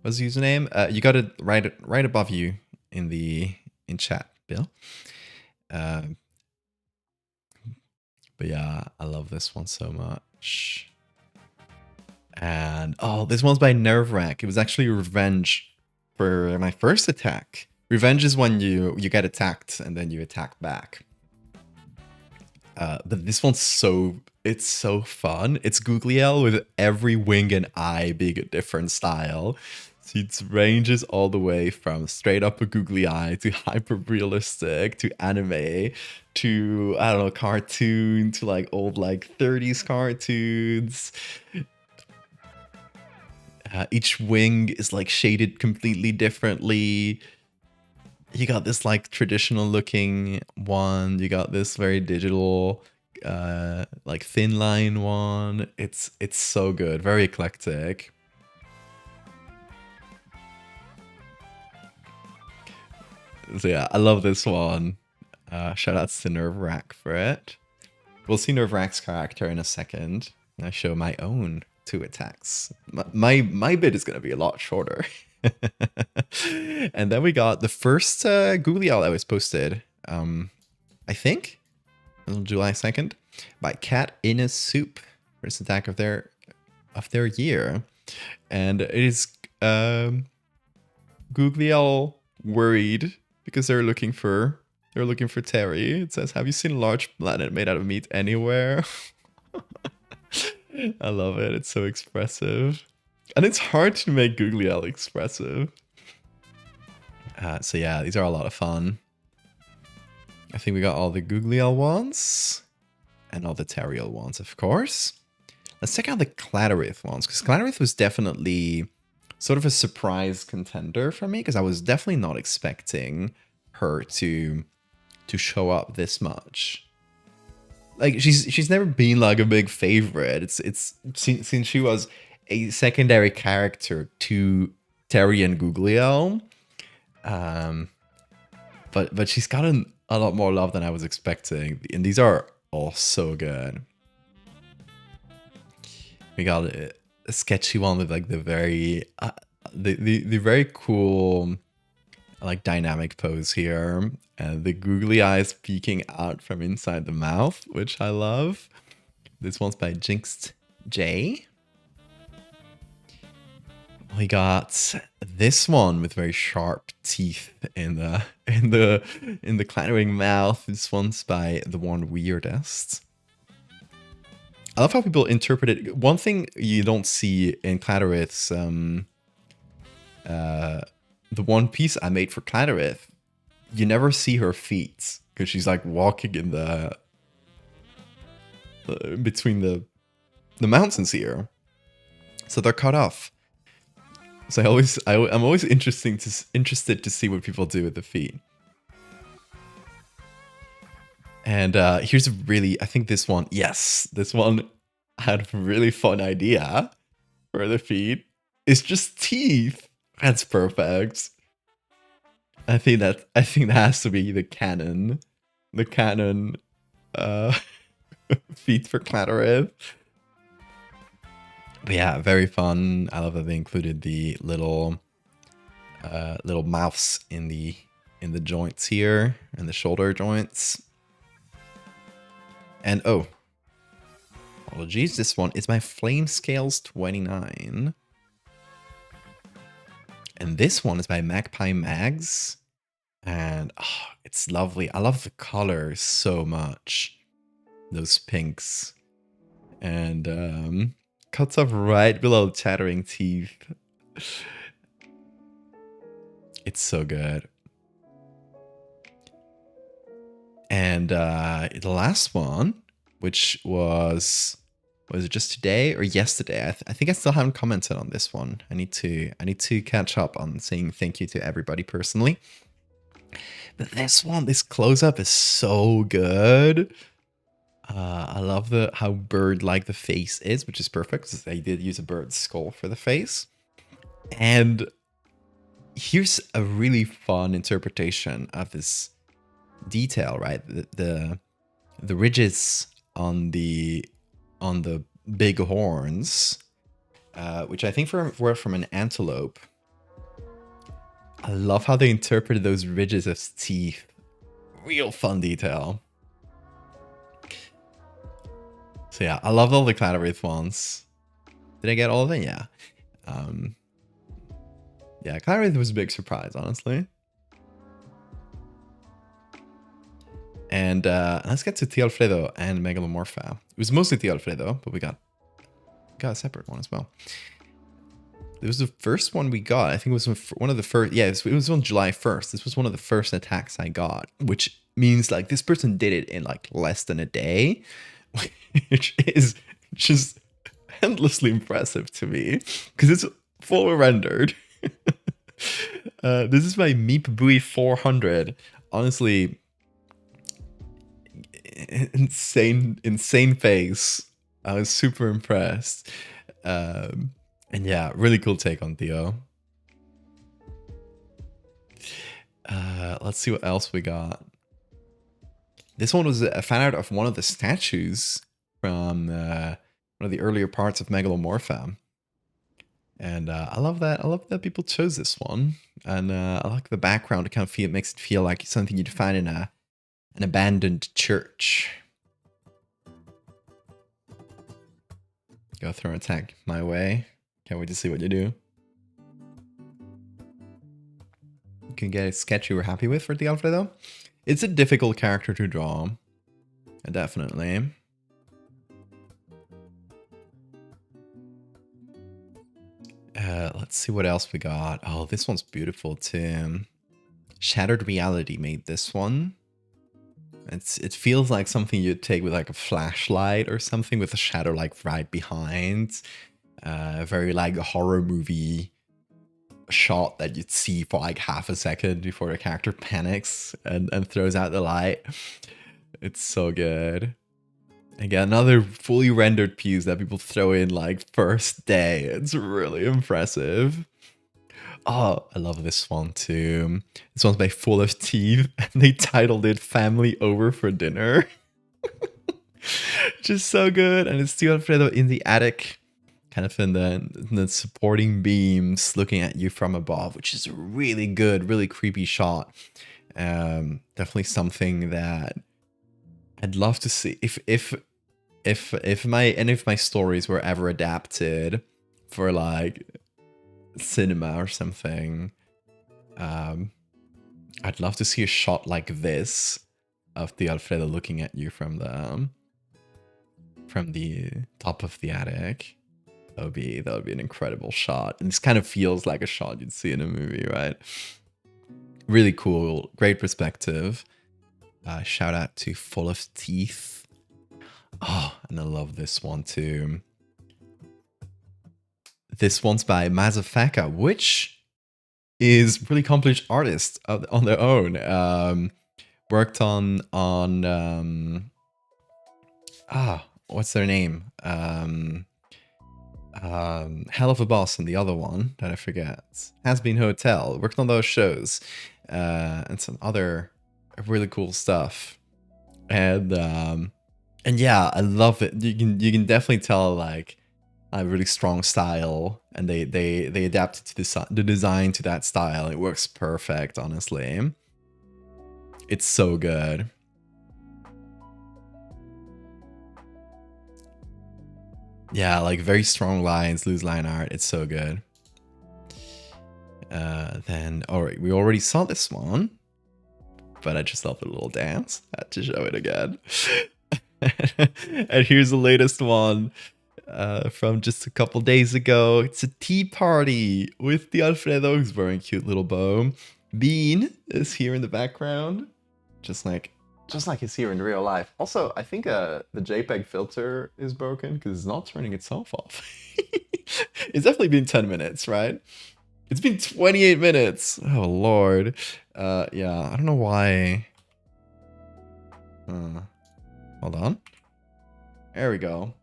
What's the username? You got it right above you in chat, Bill. But yeah, I love this one so much. And oh, this one's by Nerve-Wrack. It was actually revenge for my first attack. Revenge is when you get attacked and then you attack back. But this one's it's so fun. It's Googliel with every wing and eye being a different style. So it ranges all the way from straight up a googly eye to hyper realistic to anime to, I don't know, cartoon to like old like 30s cartoons. Each wing is like shaded completely differently. You got this like traditional looking one. You got this very digital, like thin line one. It's so good, very eclectic. So yeah, I love this one. Shout outs to Nerve-Wrack for it. We'll see Nerve-Wrack's character in a second. I show my own 2 attacks. My bit is gonna be a lot shorter. And then we got the first Googliel that was posted, I think, on July 2nd, by Cat in a Soup. First attack of their year. And it is Googliel worried because they're looking for Terry. It says, "Have you seen a large planet made out of meat anywhere?" I love it. It's so expressive. And it's hard to make Googliel expressive. So yeah, these are a lot of fun. I think we got all the Googliel ones. And all the Teriel ones, of course. Let's check out the Clatterith ones. Because Clatterith was definitely sort of a surprise contender for me. Because I was definitely not expecting her to show up this much. Like, she's never been like a big favorite. It's since she was a secondary character to Terry and Googliel. But she's gotten a lot more love than I was expecting. And these are all so good. We got a sketchy one with like the very very cool like dynamic pose here, and the googly eyes peeking out from inside the mouth, which I love. This one's by Jinxed J. We got this one with very sharp teeth in the clattering mouth. This one's by The One Weirdest. I love how people interpret it. One thing you don't see in Clatterith's, the one piece I made for Clatterith, you never see her feet because she's like walking in the between the mountains here, so they're cut off. So I'm always interested to see what people do with the feet. And here's a really, I think this one had a really fun idea for the feet. It's just teeth. That's perfect. I think that has to be the canon feet for Clatterith. But yeah, very fun. I love that they included the little mouths in the joints here and the shoulder joints. And oh, apologies, this one is my Flame Scales 29. And this one is by Magpie Mags. And oh, it's lovely. I love the color so much. Those pinks. And cuts off right below chattering teeth. It's so good. And the last one, which was it just today or yesterday? I think I still haven't commented on this one. I need to catch up on saying thank you to everybody personally. But this one, this close-up is so good. I love how bird-like the face is, which is perfect because they did use a bird's skull for the face. And here's a really fun interpretation of this detail, right? The ridges on the big horns, which I think were from an antelope. I love how they interpreted those ridges as teeth. Real fun detail. So yeah, I love all the Clatterith ones. Did I get all of it? Yeah. Yeah, Clarith was a big surprise, honestly. And let's get to Tio Alfredo and Megalomorpha. It was mostly Tio Alfredo, but we got a separate one as well. It was the first one we got. I think it was one of the first. Yeah, it was on July 1st. This was one of the first attacks I got, which means like this person did it in like less than a day, which is just endlessly impressive to me because it's full rendered. This is my Meep Bui 400. Honestly, insane face. I was super impressed. And yeah, really cool take on Theo. Let's see what else we got. This one was a fan art of one of the statues from one of the earlier parts of Megalomorpha. And I love that. I love that people chose this one. And I like the background. It kind of makes it feel like something you'd find in an abandoned church. Go throw an attack my way. Can't wait to see what you do. You can get a sketch you were happy with for the Alfredo. It's a difficult character to draw. Definitely. Let's see what else we got. Oh, this one's beautiful too. Shattered Reality made this one. It feels like something you'd take with like a flashlight or something with a shadow like right behind. Very like a horror movie shot that you'd see for like half a second before the character panics and throws out the light. It's so good. Again, another fully rendered piece that people throw in like first day. It's really impressive. Oh, I love this one too. This one's by Full of Teeth, and they titled it Family Over for Dinner. Just so good. And it's Tio Alfredo in the attic, kind of in the supporting beams looking at you from above, which is a really good, really creepy shot. Definitely something that I'd love to see. If my stories were ever adapted for like cinema or something, I'd love to see a shot like this of the Alfredo looking at you from the top of the attic. That would be an incredible shot. And this kind of feels like a shot you'd see in a movie, right? Really cool, great perspective. Shout out to Full of Teeth. Oh, and I love this one too. This one's by Mazafaka, which is really accomplished artists on their own. Worked on what's their name? Hell of a Boss and the other one that I forget. Has Been Hotel. Worked on those shows. And some other really cool stuff. And yeah, I love it. You can definitely tell like a really strong style, and they adapted to the design to that style. It works perfect, honestly. It's so good. Yeah, like very strong lines, loose line art. It's so good. Then, all right, we already saw this one, but I just love the little dance. I had to show it again. And here's the latest one from just a couple days ago. It's a tea party with the Alfredo, who's wearing a cute little bow. Bean is here in the background, just like he's here in real life. Also, I think the JPEG filter is broken because it's not turning itself off. It's definitely been 10 minutes, right? It's been 28 minutes. Oh, Lord. Yeah, I don't know why. Hold on. There we go.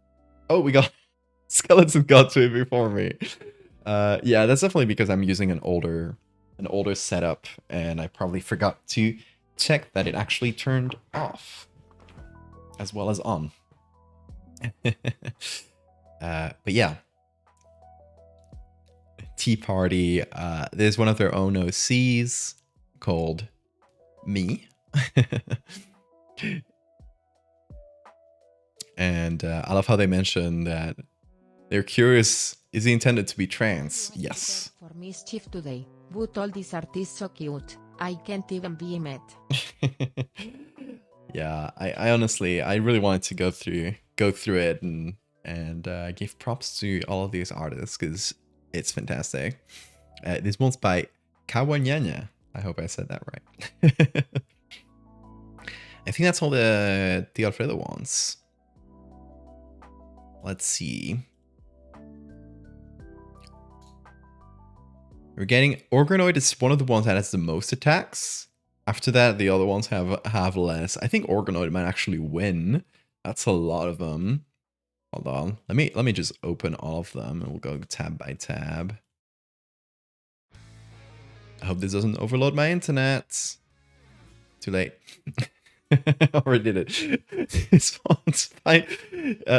Oh, we got... Skeleton got to it before me. Yeah, that's definitely because I'm using an older setup, and I probably forgot to check that it actually turned off as well as on. But yeah, tea party. There's one of their own OCs called Me. And I love how they mention that They're curious. Is he intended to be trans? You are Yes. prepared for mischief today, but all these are so cute. I can't even be met. Yeah, I honestly, I really wanted to go through it and give props to all of these artists because it's fantastic. This one's by Kawanyanya. I hope I said that right. I think that's all the Alfredo ones. Let's see. We're getting Organoid is one of the ones that has the most attacks. After that, the other ones have less. I think Organoid might actually win. That's a lot of them. Hold on. Let me just open all of them and we'll go tab by tab. I hope this doesn't overload my internet. Too late. Already did it. This one's fine.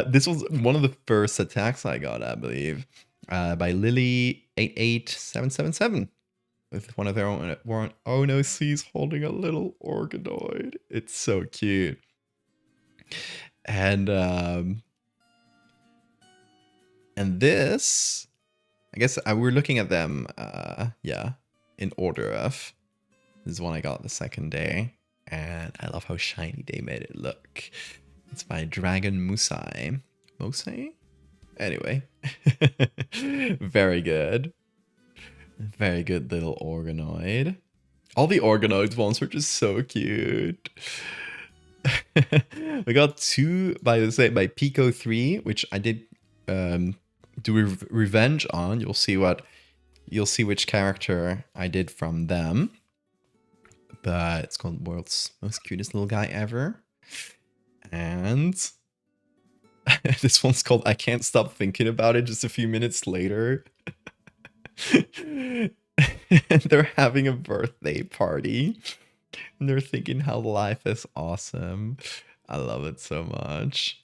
This was one of the first attacks I got, I believe, by Lily88777 with one of their own OCs holding a little organoid. It's so cute. And this, I guess we're looking at them, yeah, in order of. This is one I got the second day. And I love how shiny they made it look. It's by Dragon Musai. Musai? Anyway. Very good. Very good little organoid. All the organoids ones were just so cute. We got two by Pico 3, which I did do revenge on. You'll see which character I did from them. But it's called World's Most Cutest Little Guy Ever. And this one's called I Can't Stop Thinking About It just a few minutes later. And they're having a birthday party. And they're thinking how life is awesome. I love it so much.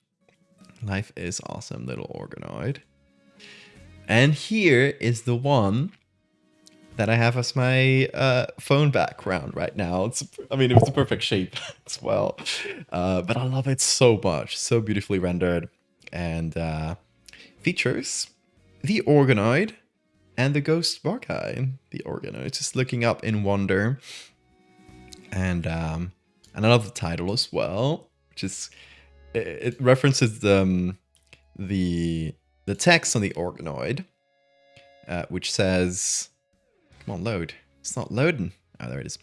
Life is awesome, little organoid. And here is the one that I have as my phone background right now. It's a perfect shape as well. But I love it so much. So beautifully rendered. And features the organoid and the ghost bar guy. The organoid just looking up in wonder. And I love the title as well, which is it references the text on the organoid, which says, come on, load. It's not loading. Oh, there it is.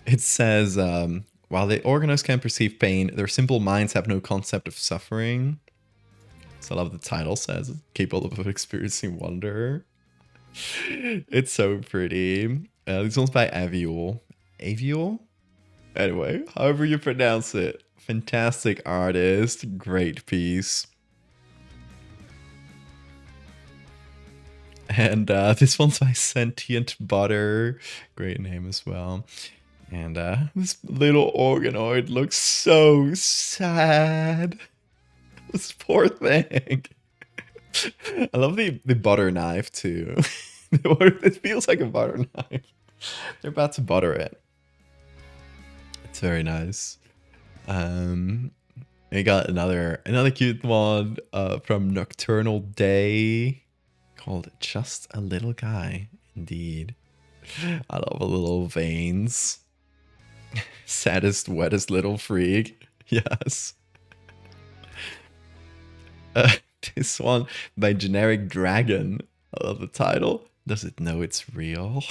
It says, while the organoids can perceive pain, their simple minds have no concept of suffering. So I love the title says, capable of experiencing wonder. It's so pretty. This one's by Aviol. Aviol? Anyway, however you pronounce it. Fantastic artist. Great piece. And this one's by Sentient Butter. Great name as well. And this little organoid looks so sad. This poor thing. I love the butter knife too. It feels like a butter knife. They're about to butter it. It's very nice. We got another cute one from Nocturnal Day called Just a Little Guy. Indeed. I love a little veins. Saddest, wettest little freak. Yes. This one by Generic Dragon. I love the title. Does it know it's real?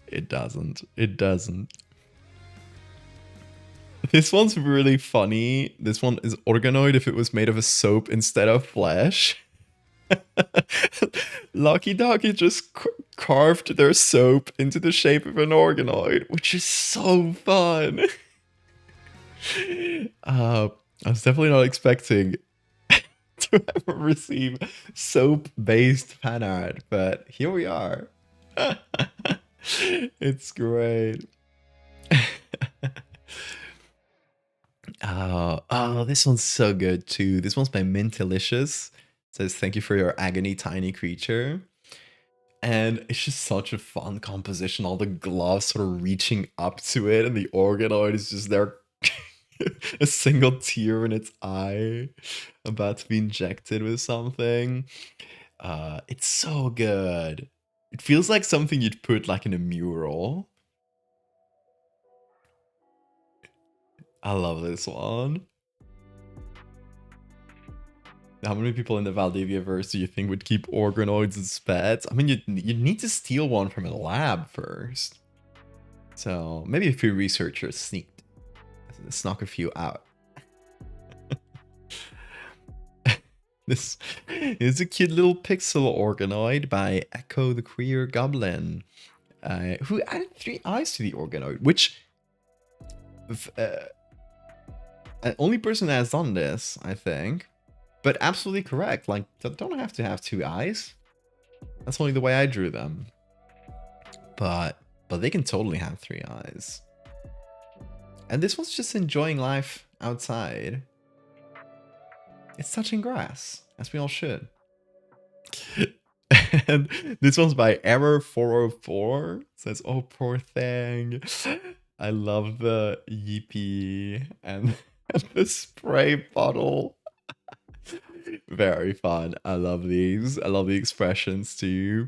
It doesn't. It doesn't. This one's really funny. This one is organoid if it was made of a soap instead of flesh. Lucky Doggy just carved their soap into the shape of an organoid, which is so fun. I was definitely not expecting to ever receive soap-based fan art, but here we are. It's great. Oh, this one's so good too. This one's by Mintilicious. It says, thank you for your agony, tiny creature. And it's just such a fun composition. All the gloves sort of reaching up to it, and the organoid is just there a single tear in its eye, about to be injected with something. It's so good. It feels like something you'd put like in a mural. I love this one. How many people in the Valdivia verse do you think would keep organoids as pets? I mean, you'd need to steal one from a lab first. So maybe a few researchers snuck a few out. This is a cute little pixel organoid by Echo the Queer Goblin, who added 3 eyes to the organoid, which only person that has done this, I think. But absolutely correct. Like, they don't have to have 2 eyes. That's only the way I drew them. But they can totally have 3 eyes. And this one's just enjoying life outside. It's touching grass, as we all should. And this one's by Error404. It says, "Oh, poor thing." I love the yippee and the spray bottle. Very fun. I love these. I love the expressions too.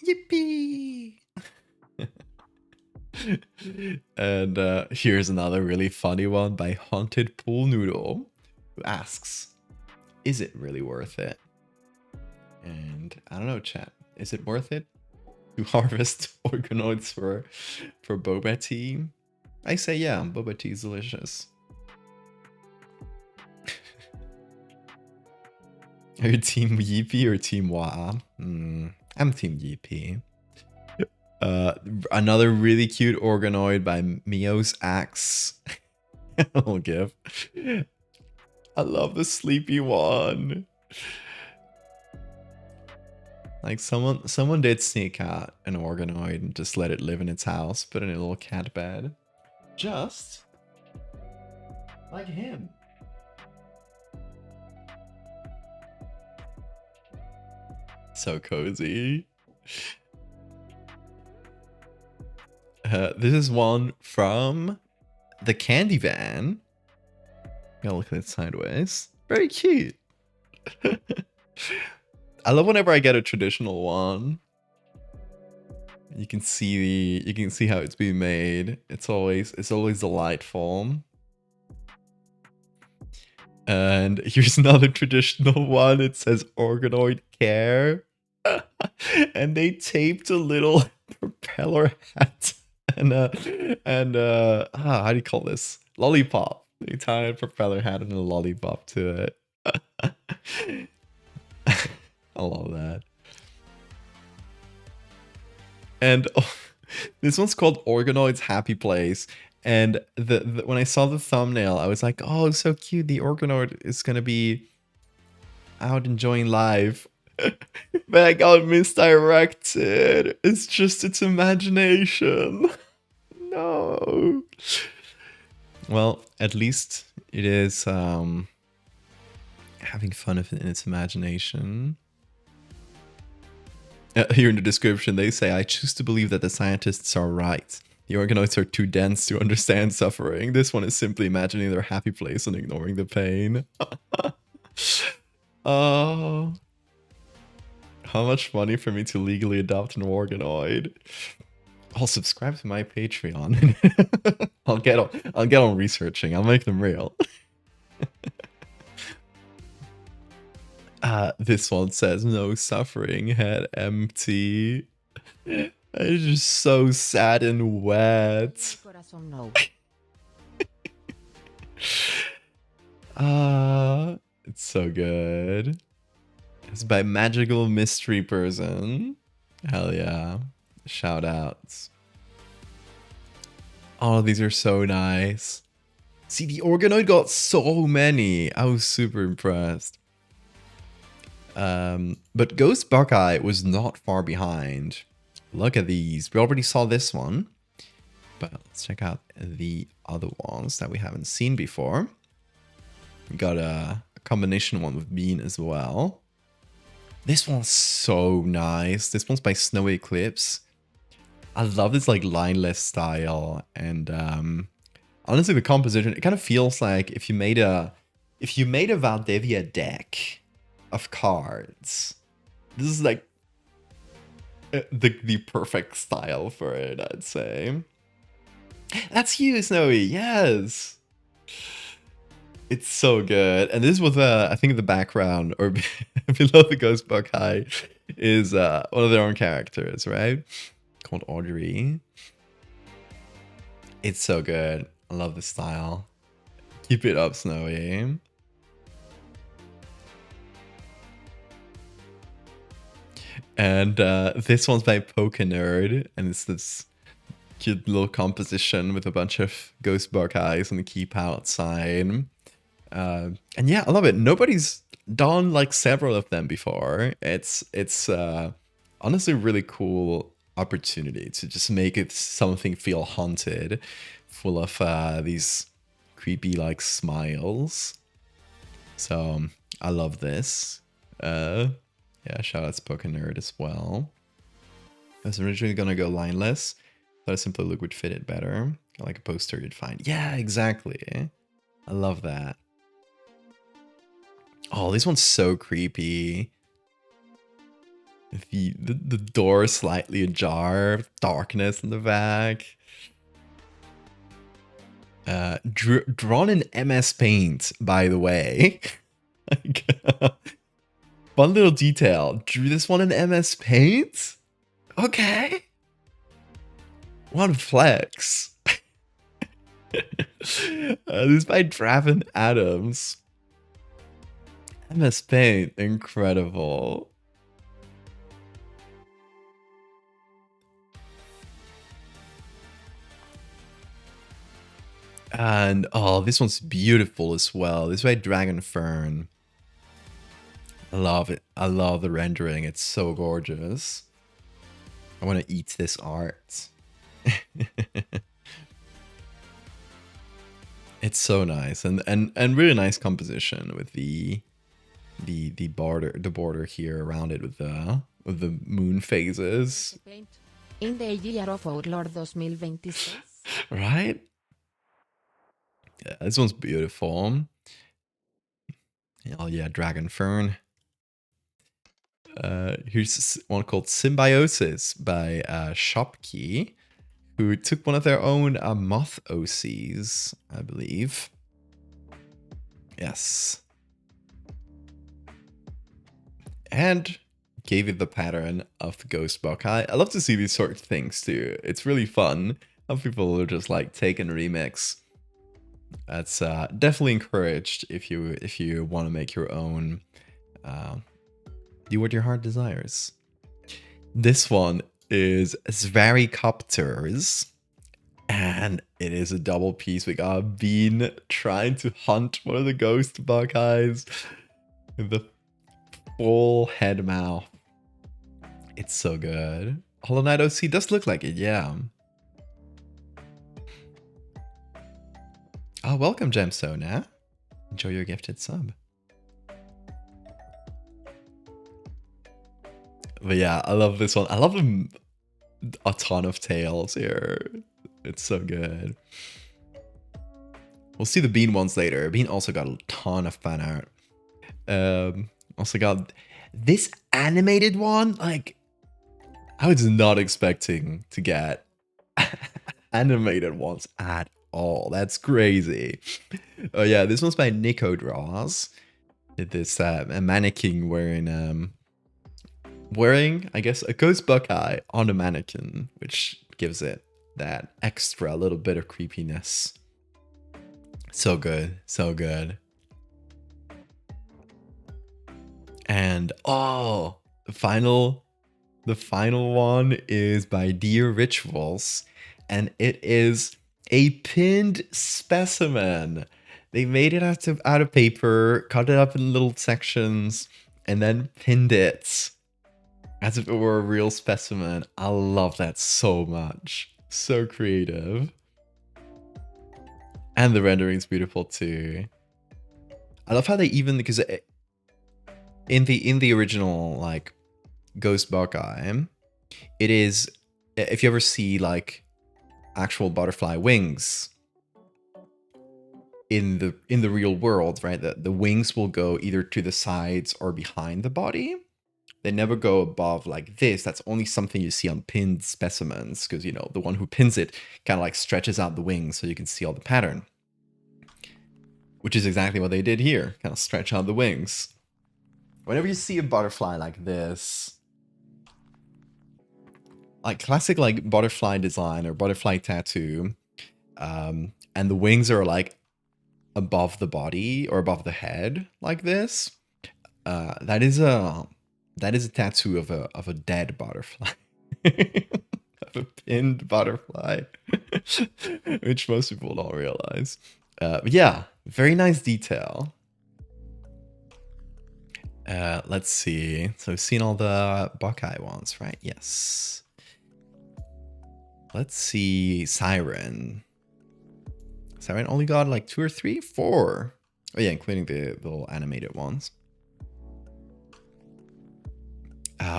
Yippee! And here's another really funny one by Haunted Pool Noodle, who asks, "Is it really worth it?" And I don't know, chat. Is it worth it to harvest organoids for boba tea? I say yeah. Boba tea is delicious. Are you team Yeepy or team Wa? I'm team Yeepy. Another really cute organoid by Mio's Axe. I'll give. I love the sleepy one. Like someone did sneak out an organoid and just let it live in its house, put it in a little cat bed. Just like him. So cozy. This is one from the Candy Van. Gotta look at it sideways. Very cute. I love whenever I get a traditional one. You can see how it's being made. It's always delightful. And here's another traditional one. It says organoid care. And they taped a little propeller hat and how do you call this? Lollipop. They tied a propeller hat and a lollipop to it. I love that. And this one's called Organoid's Happy Place. And when I saw the thumbnail, I was like, oh, so cute. The organoid is going to be out enjoying life. But I got misdirected. It's just its imagination. No. Well, at least it is having fun in its imagination. Here in the description, they say, "I choose to believe that the scientists are right. The organoids are too dense to understand suffering. This one is simply imagining their happy place and ignoring the pain." Oh. How much money for me to legally adopt an organoid? I'll subscribe to my Patreon. I'll get on researching. I'll make them real. This one says no suffering, head empty. It's just so sad and wet. It's so good. It's by Magical Mystery Person. Hell yeah. Shout outs. Oh, these are so nice. See, the organoid got so many. I was super impressed. But Ghost Buckeye was not far behind. Look at these. We already saw this one. But let's check out the other ones that we haven't seen before. We got a combination one with Bean as well. This one's so nice. This one's by Snow Eclipse. I love this like lineless style and honestly, the composition, it kind of feels like if you made a Valdivia deck of cards, this is like the perfect style for it, I'd say. That's you, Snowy. Yes. It's so good. And this was, I think, in the background or below the Ghost Buckeye is one of their own characters, right? Called Audrey. It's so good. I love the style. Keep it up, Snowy. And this one's by Pokenerd, and it's this cute little composition with a bunch of Ghost Buckeyes and the keep outside. And yeah, I love it. Nobody's done like several of them before. It's honestly a really cool opportunity to just make it something feel haunted, full of these creepy like smiles. So I love this. Yeah, shout out to Pokenerd as well. I was originally gonna go lineless, but a simpler look would fit it better. Like a poster you'd find. Yeah, exactly. I love that. Oh, this one's so creepy. The door slightly ajar, darkness in the back. Drawn in MS Paint, by the way. Like, fun little detail. Drew this one in MS Paint? Okay. One flex. This is by Draven Adams. MS Paint, incredible. And oh, this one's beautiful as well. This is by Dragon Fern. I love it. I love the rendering. It's so gorgeous. I want to eat this art. It's so nice and really nice composition with the border here around it with the moon phases. In the year of our Lord 2026. Right? Yeah, this one's beautiful. Oh yeah, Dragon Fern. Here's one called Symbiosis by Shopkey, who took one of their own moth OCs, I believe. Yes. And gave it the pattern of the Ghost Buckeye. I love to see these sort of things too. It's really fun how people are just like take and remix. That's definitely encouraged if you want to make your own. Do what your heart desires. This one is Svaricopters, and it is a double piece. We got a bean trying to hunt one of the Ghost Buckeyes with the full head mouth. It's so good. Hollow Knight OC does look like it, yeah. Oh, welcome, Gemstone. Enjoy your gifted sub. But yeah, I love this one. I love a ton of tails here. It's so good. We'll see the Bean ones later. Bean also got a ton of fan art. Also got this animated one. Like, I was not expecting to get animated ones at all. That's crazy. Oh yeah, this one's by Nico Draws. Did this a mannequin wearing, I guess, a Ghost Buckeye on a mannequin, which gives it that extra little bit of creepiness. So good, so good. And oh, the final one is by Dear Rituals, and it is a pinned specimen. They made it out of paper, cut it up in little sections, and then pinned it as if it were a real specimen. I love that so much. So creative. And the rendering's beautiful too. I love how they even, because in the original like Ghost Buckeye, it is, if you ever see like actual butterfly wings, in the real world, right? The wings will go either to the sides or behind the body. They never go above like this. That's only something you see on pinned specimens, because you know the one who pins it kind of like stretches out the wings so you can see all the pattern. Which is exactly what they did here, kind of stretch out the wings. Whenever you see a butterfly like this, like classic like butterfly design or butterfly tattoo, and the wings are like above the body or above the head like this, that is a tattoo of a dead butterfly. Of a pinned butterfly. Which most people don't realize. But yeah, very nice detail. Let's see. So we've seen all the Buckeye ones, right? Yes. Let's see Siren. Siren only got like 2 or 3? 4. Oh yeah, including the little animated ones.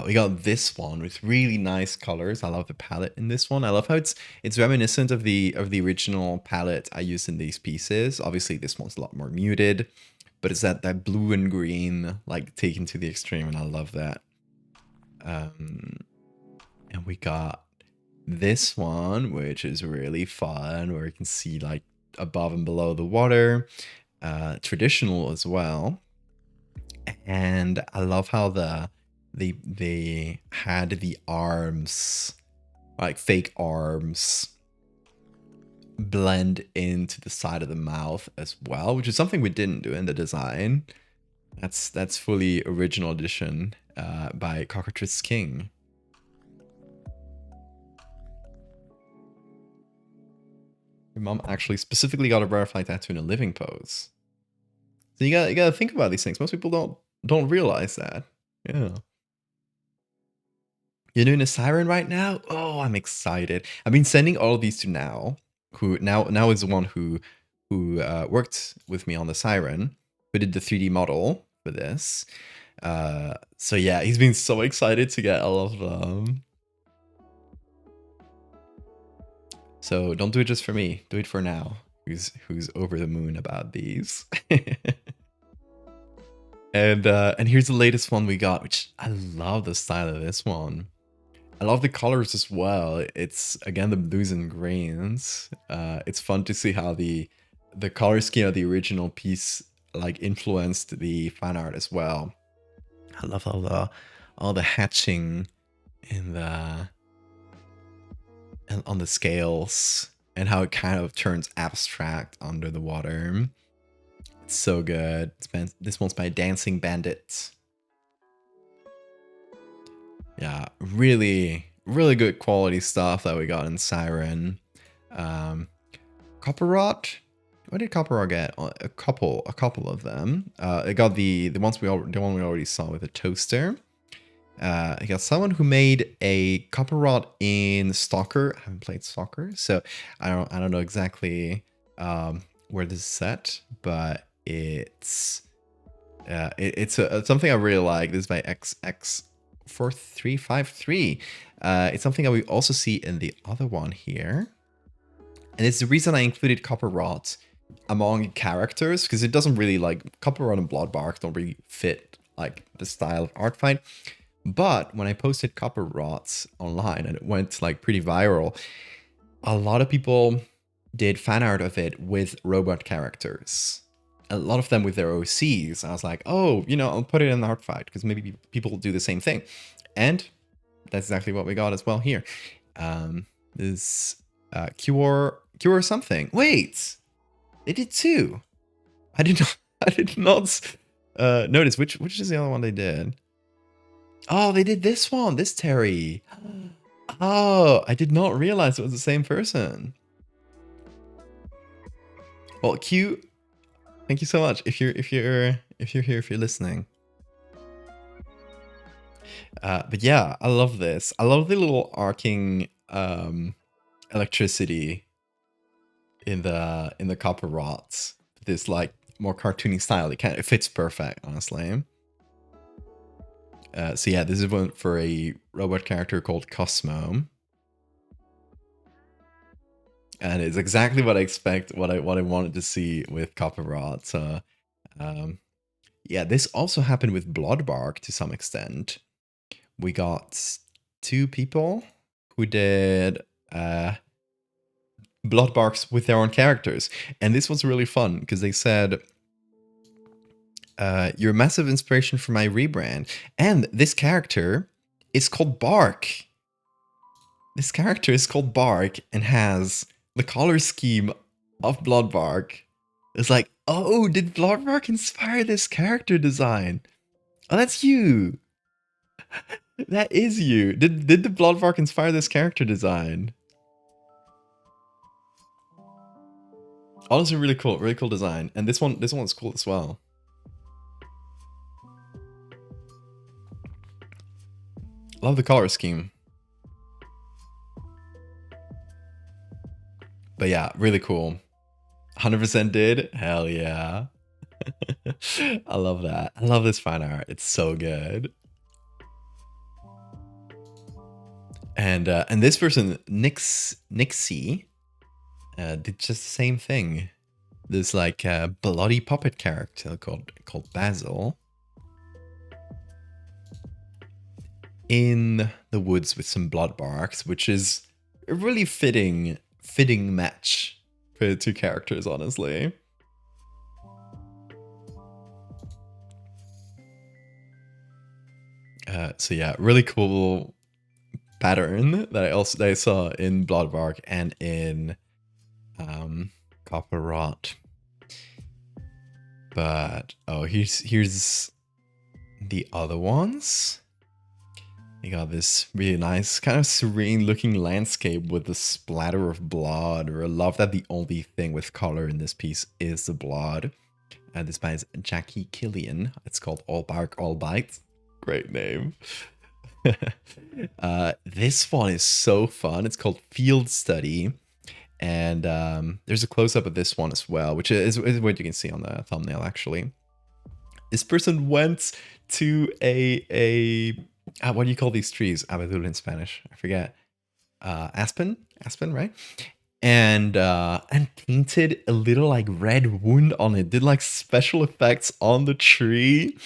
We got this one with really nice colors. I love the palette in this one. I love how it's reminiscent of the original palette I used in these pieces. Obviously, this one's a lot more muted, but it's that blue and green like taken to the extreme, and I love that. And we got this one, which is really fun, where you can see like above and below the water. Traditional as well, and I love how they had the arms, like fake arms, blend into the side of the mouth as well, which is something we didn't do in the design. That's fully original edition by Cockatrice King. Your mom actually specifically got a butterfly tattoo in a living pose. So you gotta think about these things. Most people don't realize that. Yeah. You're doing a Siren right now? Oh, I'm excited. I've been sending all of these to Now, who now is the one who worked with me on the Siren, who did the 3D model for this. So yeah, he's been so excited to get all of them. So don't do it just for me. Do it for Now, who's over the moon about these. And here's the latest one we got, which I love the style of this one. I love the colors as well. It's again the blues and greens. It's fun to see how the color scheme of the original piece like influenced the fan art as well. I love all the hatching in the and on the scales, and how it kind of turns abstract under the water. It's so good. This one's by Dancing Bandit. Yeah, really, really good quality stuff that we got in Siren. Copper Rod. What did Copper Rod get? A couple of them. It got the one we already saw with the toaster. I got someone who made a Copper Rod in Stalker. I haven't played Stalker, so I don't know exactly where this is set, but it's something I really like. This is by XX4353. It's something that we also see in the other one here. And it's the reason I included Copper Rod among characters, because it doesn't really like Copper Rod and Bloodbark don't really fit like the style of Arfight. But when I posted Copper Rods online and it went like pretty viral, a lot of people did fan art of it with robot characters. A lot of them with their OCs. I was like, oh, I'll put it in Arfight because maybe people do the same thing. And that's exactly what we got as well here. This Cure something. Wait, they did two. I did not notice which is the other one they did. Oh, they did this one, this Terry. Oh, I did not realize it was the same person. Well, Q, thank you so much. If you're here, if you're listening. But yeah, I love this. I love the little arcing electricity in the Copper Rods. This like more cartoony style. It fits perfect, honestly. So yeah, this is one for a robot character called Cosmo. And it's exactly what I expect, what I wanted to see with Copper Rod. So yeah, this also happened with Bloodbark to some extent. We got 2 people who did Bloodbarks with their own characters. And this was really fun because they said, you're a massive inspiration for my rebrand. And this character is called Bark. This character is called Bark and has the color scheme of Bloodbark. It's like, oh, did Bloodbark inspire this character design? Oh, that's you. That is you. Did the Bloodbark inspire this character design? Honestly, really cool design. And this one's cool as well. Love the color scheme. But yeah, really cool. 100% did. Hell yeah. I love that. I love this fan art. It's so good. And this person, Nixie, did just the same thing. There's like a bloody puppet character called Basil in the woods with some blood barks, which is a really fitting match for the 2 characters, honestly. So yeah, really cool pattern that I saw in Bloodbark and in Copper Rot. But oh, here's the other ones. You got this really nice, kind of serene looking landscape with the splatter of blood. I love that the only thing with color in this piece is the blood. And this by Jackie Killian. It's called All Bark, All Bite. Great name. This one is so fun. It's called Field Study. And there's a close-up of this one as well, which is what you can see on the thumbnail, actually. This person went to a what do you call these trees? Abedul in Spanish. I forget. Aspen, right? And painted a little like red wound on it. Did like special effects on the tree,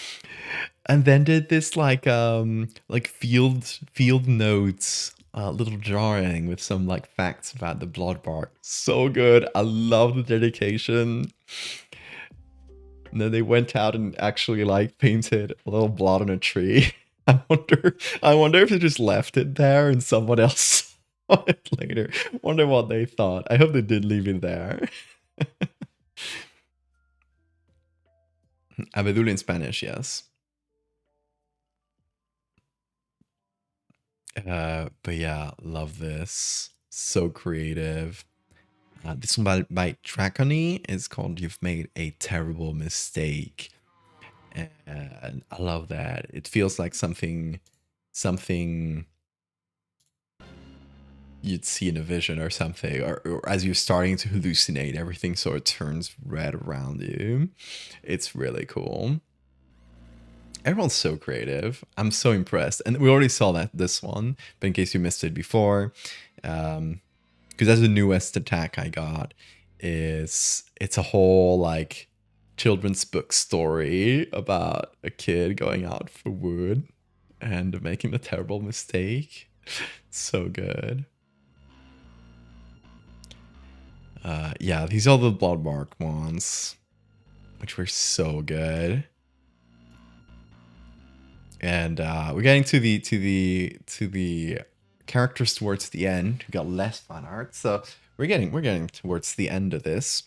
and then did this like field notes, little drawing with some like facts about the bloodbark. So good. I love the dedication. And then they went out and actually like painted a little blood on a tree. I wonder if they just left it there and someone else saw it later. Wonder what they thought. I hope they did leave it there. Abedul in Spanish, yes. But yeah, love this. So creative. This one by Dracony is called You've Made a Terrible Mistake. And I love that. It feels like something you'd see in a vision or something, or as you're starting to hallucinate, everything sort of turns red around you. It's really cool. Everyone's so creative. I'm so impressed. And we already saw this one, but in case you missed it before, because that's the newest attack I got, it's a whole like children's book story about a kid going out for wood and making a terrible mistake. So good. Yeah, these are the Bloodmark ones, which were so good. And we're getting to the characters towards the end. We got less fan art, so we're getting towards the end of this.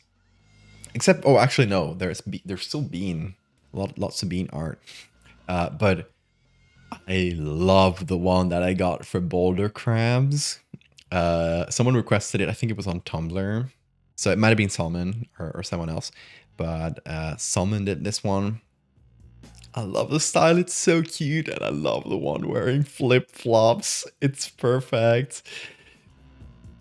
Except, oh, actually no, there's still Bean, lots of Bean art. But I love the one that I got for Boulder Crabs. Someone requested it. I think it was on Tumblr, so it might have been Salmon or someone else. But Salmon did this one. I love the style. It's so cute, and I love the one wearing flip-flops. It's perfect.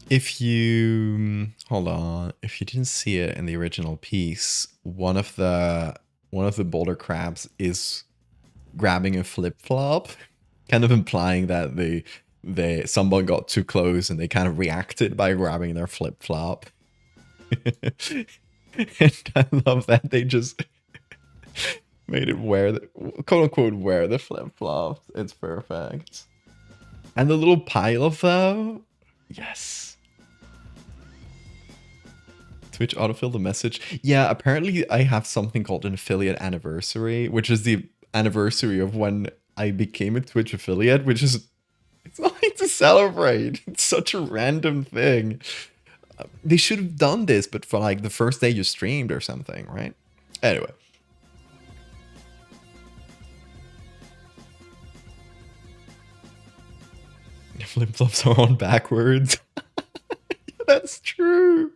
If you hold on, if you didn't see it in the original piece, one of the Boulder Crabs is grabbing a flip-flop, kind of implying that the someone got too close and they kind of reacted by grabbing their flip flop. And I love that they just made it wear the quote unquote wear the flip flops. It's perfect. And the little pile though, yes. Twitch autofill the message. Yeah, apparently I have something called an affiliate anniversary, which is the anniversary of when I became a Twitch affiliate, which is, it's nothing to celebrate. It's such a random thing. They should have done this, but for like the first day you streamed or something, right? Anyway. Flip-flops are on backwards. That's true.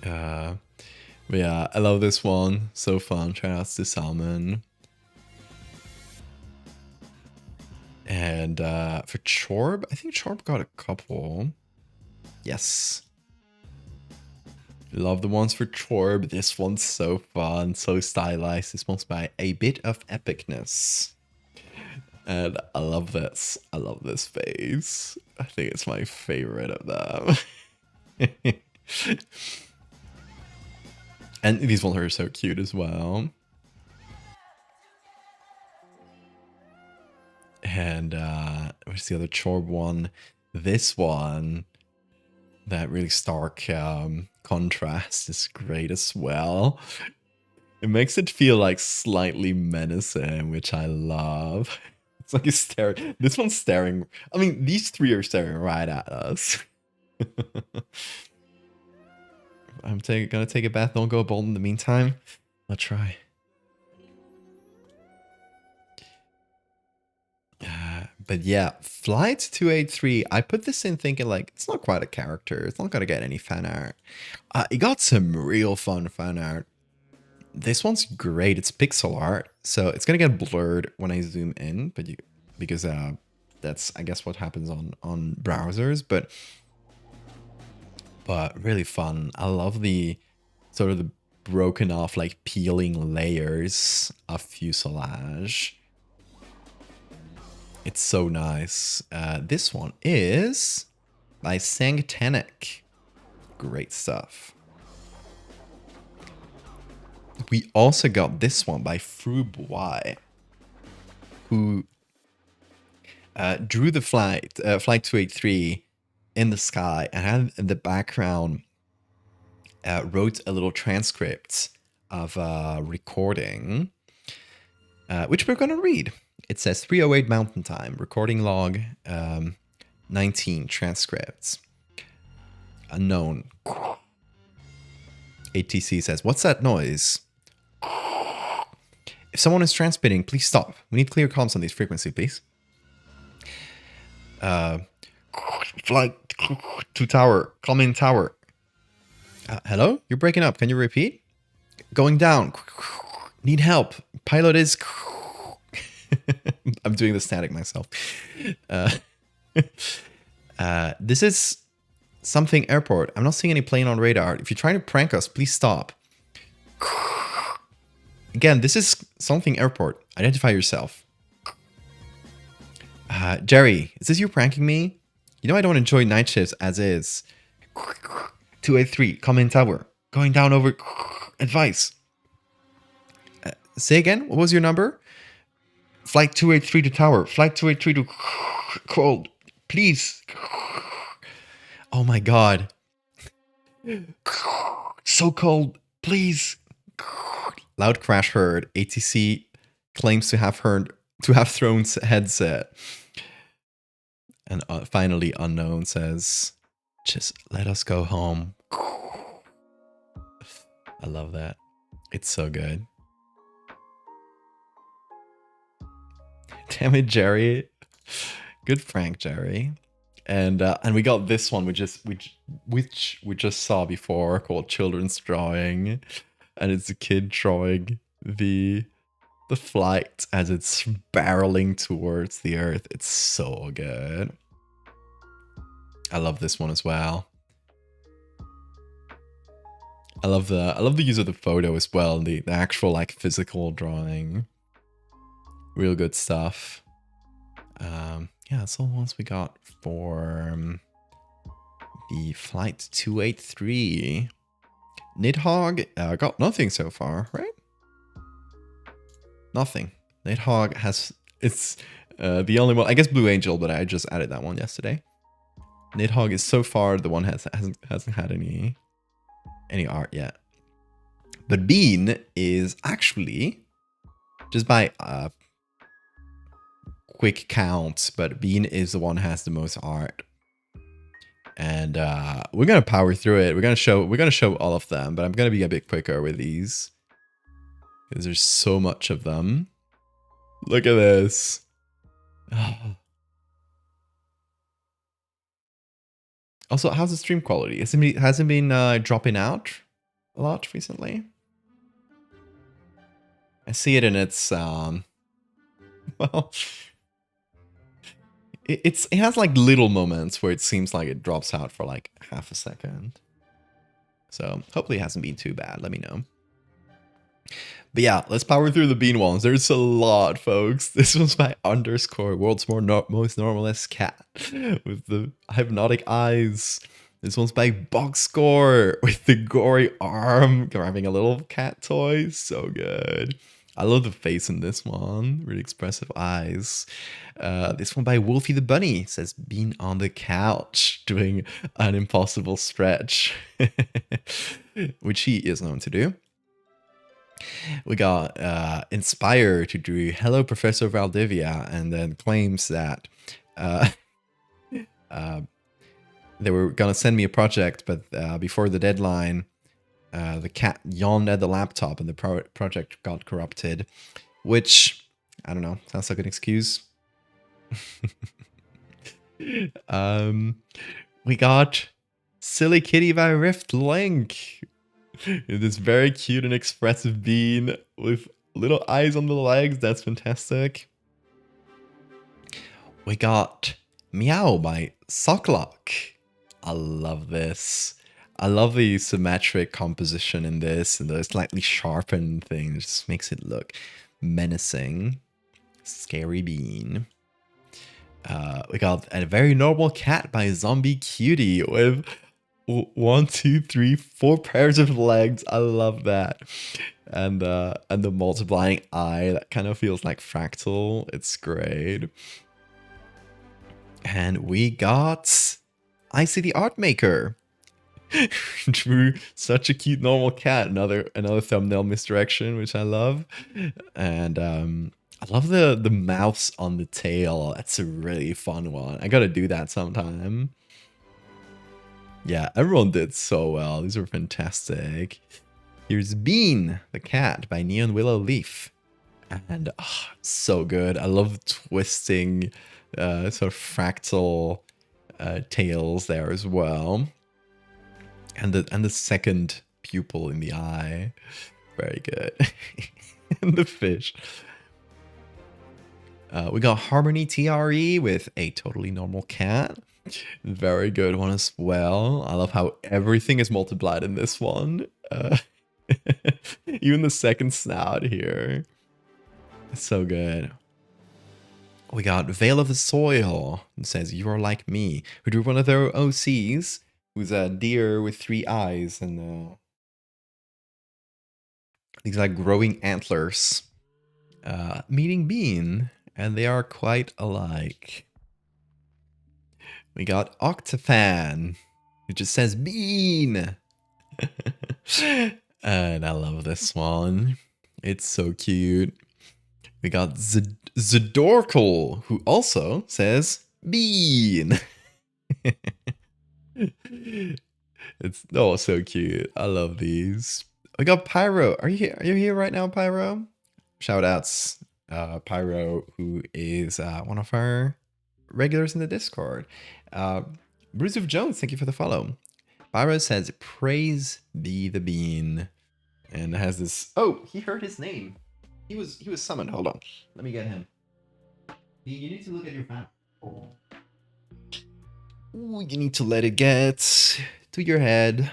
But yeah, I love this one. So fun. Shout outs to Salmon. And for Chorb, I think Chorb got a couple. Yes. Love the ones for Chorb. This one's so fun, so stylized. This one's by A Bit of Epicness. And I love this. I love this face. I think it's my favorite of them. And these ones are so cute as well. And what's the other Chorb one? This one, that really stark contrast is great as well. It makes it feel like slightly menacing, which I love. It's like he's staring. This one's staring. I mean, these three are staring right at us. I'm gonna take a bath. Don't go bold in the meantime. I'll try. But yeah, Flight 283. I put this in thinking like it's not quite a character. It's not gonna get any fan art. It got some real fun fan art. This one's great. It's pixel art, so it's gonna get blurred when I zoom in, but because that's I guess what happens on browsers, but really fun. I love the sort of the broken off like peeling layers of fuselage. It's so nice. This one is by Sangtanic. Great stuff. We also got this one by Frubois, who drew the Flight 283 in the sky and had in the background wrote a little transcript of a recording, which we're going to read. It says 308 Mountain Time, recording log 19 transcripts. Unknown. ATC says, what's that noise? If someone is transmitting, please stop. We need clear comms on this frequency, please. Flight to tower. Come in tower. Hello? You're breaking up. Can you repeat? Going down. Need help. Pilot is... I'm doing the static myself. This is something airport. I'm not seeing any plane on radar. If you're trying to prank us, please stop. Again, this is something airport. Identify yourself. Jerry, is this you pranking me? You know I don't enjoy night shifts as is. 283, come in tower. Going down over... Advice. Say again, what was your number? Flight 283 to tower. Flight 283 to cold. Please. Oh my god. So cold. Please. Loud crash heard. ATC claims to have thrown headset. And finally Unknown says, just let us go home. I love that. It's so good. Damn it, Jerry. Good prank, Jerry. And we got this one, which we just saw before, called Children's Drawing. And it's a kid drawing the flight as it's barreling towards the Earth. It's so good. I love this one as well. I love the use of the photo as well, the actual like physical drawing. Real good stuff. Yeah, that's all the ones we got for the Flight 283. Nidhogg got nothing so far, right? Nothing. Nidhogg has... It's the only one... I guess Blue Angel, but I just added that one yesterday. Nidhogg is so far the one hasn't had any art yet. But Bean is actually, just by quick count, but Bean is the one that has the most art. And we're gonna power through it. We're gonna show all of them, but I'm gonna be a bit quicker with these because there's so much of them. Look at this. Also, how's the stream quality? Hasn't been dropping out a lot recently. I see it in its well, it has like little moments where it seems like it drops out for like half a second. So hopefully it hasn't been too bad. Let me know. But yeah, let's power through the Bean ones. There's a lot, folks. This one's by Underscore, world's most normalist cat with the hypnotic eyes. This one's by Boxscore with the gory arm grabbing a little cat toy. So good. I love the face in this one. Really expressive eyes. This one by Wolfie the Bunny says, Bean on the couch doing an impossible stretch, which he is known to do. We got Inspire to do Hello Professor Valdivia, and then claims that they were gonna send me a project, but before the deadline, the cat yawned at the laptop and the project got corrupted, which, I don't know, sounds like an excuse. We got Silly Kitty by Rift Link. This very cute and expressive bean with little eyes on the legs. That's fantastic. We got Meow by Socklock. I love this. I love the symmetric composition in this, and the slightly sharpened thing. It just makes it look menacing. Scary bean. We got a very normal cat by Zombie Cutie with 1, 2, 3, 4 pairs of legs. I love that. And the multiplying eye that kind of feels like fractal. It's great. And we got Icy the Art Maker. Drew such a cute normal cat. Another thumbnail misdirection, which I love. And I love the mouse on the tail. That's a really fun one. I gotta do that sometime. Yeah, everyone did so well. These were fantastic. Here's Bean, the cat by Neon Willow Leaf. And so good. I love twisting sort of fractal tails there as well. And the second pupil in the eye. Very good. And the fish. We got Harmony TRE with a totally normal cat. Very good one as well. I love how everything is multiplied in this one. Even the second snout here. It's so good. We got Veil of the Soil. It says, you are like me. We drew one of their OCs, who's a deer with 3 eyes and these like growing antlers. Meeting Bean, and they are quite alike. We got Octafan, who just says Bean. And I love this one. It's so cute. We got Zedorkle, who also says Bean. It's so cute. I love these. We got Pyro. Are you here? Are you here right now, Pyro? Shout outs, Pyro, who is one of our regulars in the Discord. Bruce of Jones, thank you for the follow. Pyro says, praise be the bean. And has this, oh, he heard his name. He was summoned. Hold on. Let me get him. You need to look at your map. Oh. Ooh, you need to let it get to your head.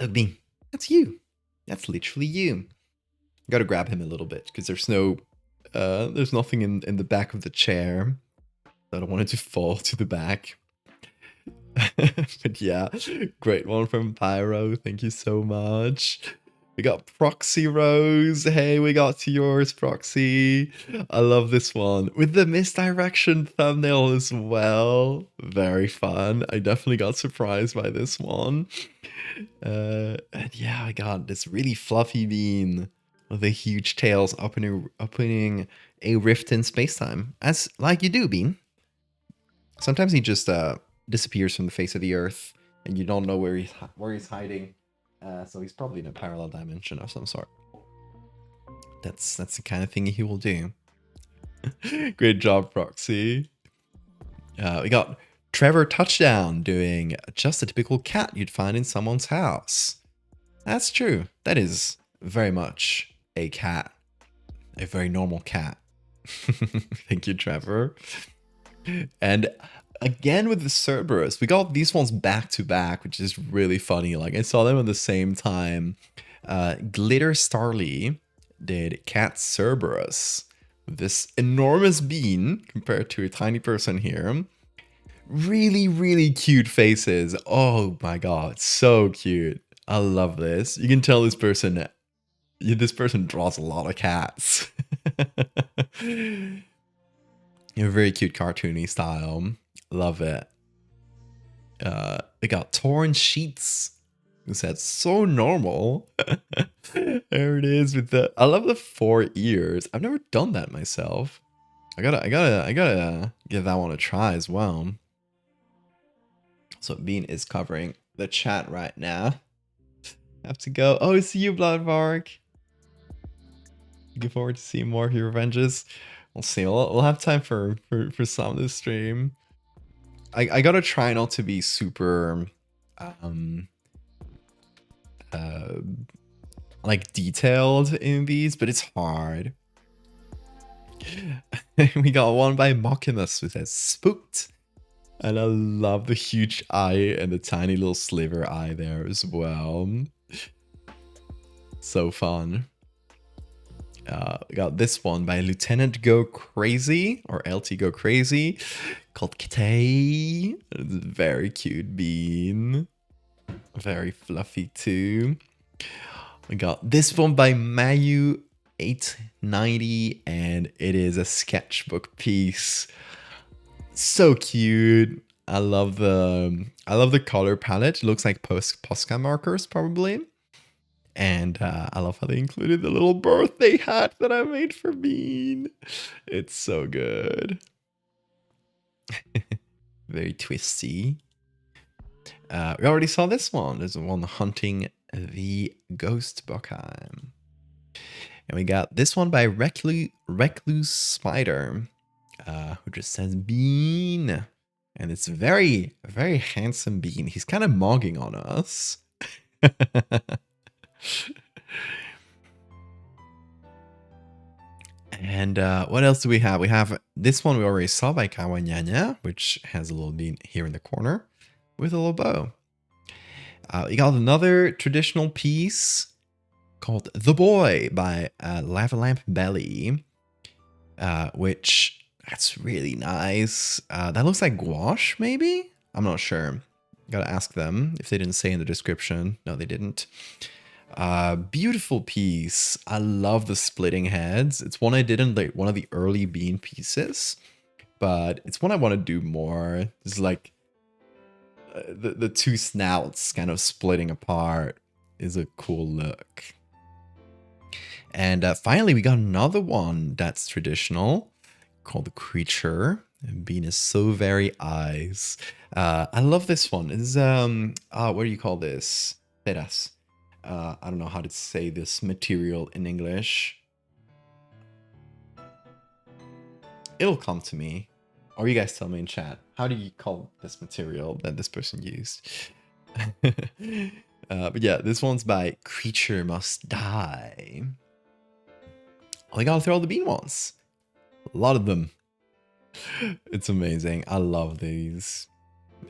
Look, Bean. That's you. That's literally you. Got to grab him a little bit because there's nothing in the back of the chair. I don't want it to fall to the back. But yeah, great one from Pyro. Thank you so much. We got Proxy Rose. Hey, we got to yours, Proxy. I love this one. With the misdirection thumbnail as well. Very fun. I definitely got surprised by this one. And yeah, I got this really fluffy bean with the huge tails opening a rift in spacetime. As like you do, Bean. Sometimes he just disappears from the face of the earth and you don't know where he's hiding. So he's probably in a parallel dimension of some sort. That's the kind of thing he will do. Great job, Proxy. We got Trevor Touchdown doing just a typical cat you'd find in someone's house. That's true. That is very much a cat. A very normal cat. Thank you, Trevor. And again with the Cerberus, we got these ones back to back, which is really funny. Like I saw them at the same time. Glitter Starly did Cat Cerberus with this enormous bean compared to a tiny person here. Really, really cute faces. Oh my god, so cute. I love this. You can tell this person draws a lot of cats. A very cute cartoony style. Love it. We got Torn Sheets. Who said so normal. There it is with the. I love the 4 ears. I've never done that myself. I gotta give that one a try as well. So Bean is covering the chat right now. Have to go. Oh, see you, Bloodbark. Looking forward to seeing more of your revenges. We'll see. We'll have time for some of this stream. I gotta try not to be super like detailed in these, but it's hard. We got one by Mockimus which says spooked. And I love the huge eye and the tiny little sliver eye there as well. So fun. We got this one by Lieutenant Go Crazy, or LT Go Crazy, called Kitay. Very cute bean. Very fluffy too. We got this one by Mayu 890, and it is a sketchbook piece. So cute. I love the color palette. It looks like Posca markers probably. And I love how they included the little birthday hat that I made for Bean. It's so good. Very twisty. We already saw this one. There's one hunting the Ghost Bockheim. And we got this one by Recluse Spider, who just says Bean. And it's very, very handsome Bean. He's kind of mogging on us. And what else do we have? We have this one we already saw by Kawanyanya, which has a little bean here in the corner with a little bow. We got another traditional piece called The Boy by Lava Lamp Belly, which that's really nice. That looks like gouache, maybe? I'm not sure. Gotta ask them if they didn't say in the description. No, they didn't. Beautiful piece. I love the splitting heads. It's one I did in like one of the early Bean pieces, but it's one I want to do more. It's like the two snouts kind of splitting apart is a cool look. And finally, we got another one that's traditional called the Creature. And Bean is so very eyes. I love this one. It's what do you call this? Teras. I don't know how to say this material in English. It'll come to me. Or you guys tell me in chat. How do you call this material that this person used? But yeah, this one's by Creature Must Die. I gotta throw all the Bean ones. A lot of them. It's amazing. I love these.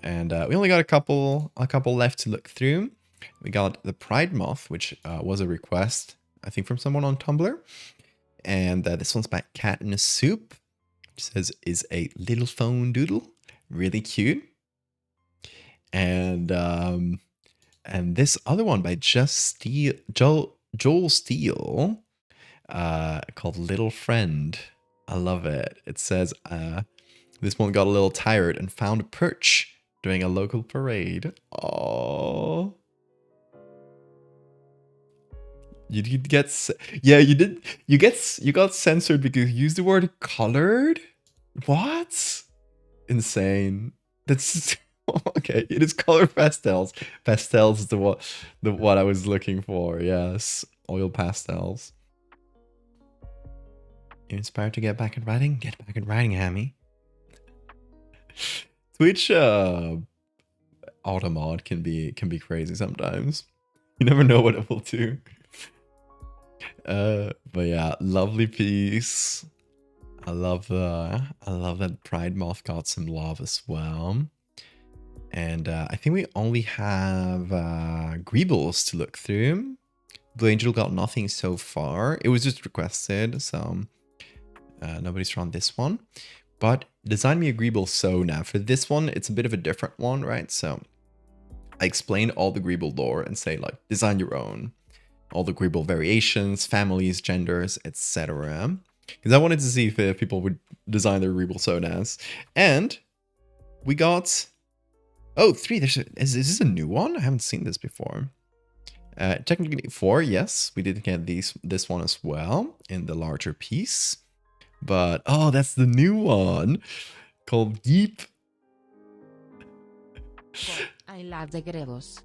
And we only got a couple left to look through. We got the Pride Moth, which was a request I think from someone on Tumblr. And this one's by Cat in a Soup. It says, is a little phone doodle. Really cute. And this other one by Joel Steele, called Little Friend. I love it. It says, this one got a little tired and found a perch during a local parade. Oh, you did get, yeah, you did. You got censored because you used the word colored. What? Insane. That's okay. It is color pastels. Pastels is the what I was looking for. Yes, oil pastels. You inspired to get back in writing? Get back in writing, Hammy. Twitch automod can be crazy sometimes. You never know what it will do. But yeah, lovely piece. I love that Pride Moth got some love as well. And I think we only have Greebles to look through. Blue Angel got nothing so far. It was just requested, so nobody's drawn this one. But design me a Greeble so now. For this one, it's a bit of a different one, right? So I explain all the Greeble lore and say, like, design your own. All the Greeble variations, families, genders, etc. Because I wanted to see if people would design their Greeble Sonas. And we got... Oh, 3. Is this a new one? I haven't seen this before. Technically 4, yes. We did get this one as well in the larger piece. But, oh, that's the new one called Yeep. I love the Grebos.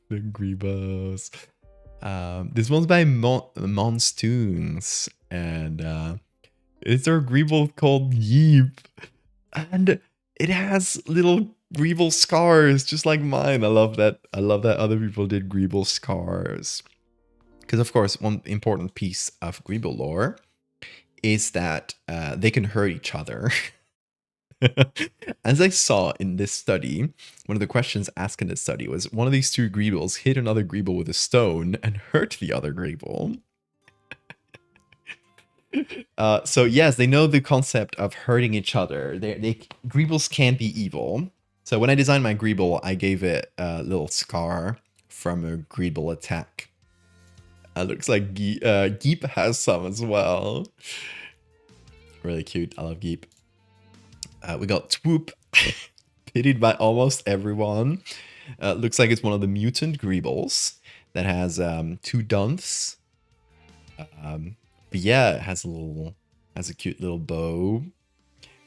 The Grebos. This one's by Monstoons. And it's our Greeble called Yeep. And it has little Greeble scars, just like mine. I love that. I love that other people did Greeble scars. Because, of course, one important piece of Greeble lore is that they can hurt each other. As I saw in this study, one of the questions asked in this study was, one of these two Greebles hit another Greeble with a stone and hurt the other Greeble. So yes, they know the concept of hurting each other. Greebles can be evil. So when I designed my Greeble, I gave it a little scar from a Greeble attack. Looks like Geep has some as well. Really cute. I love Geep. We got Swoop, pitied by almost everyone. Looks like it's one of the mutant Greebles that has 2 dunths. But yeah, it has a cute little bow.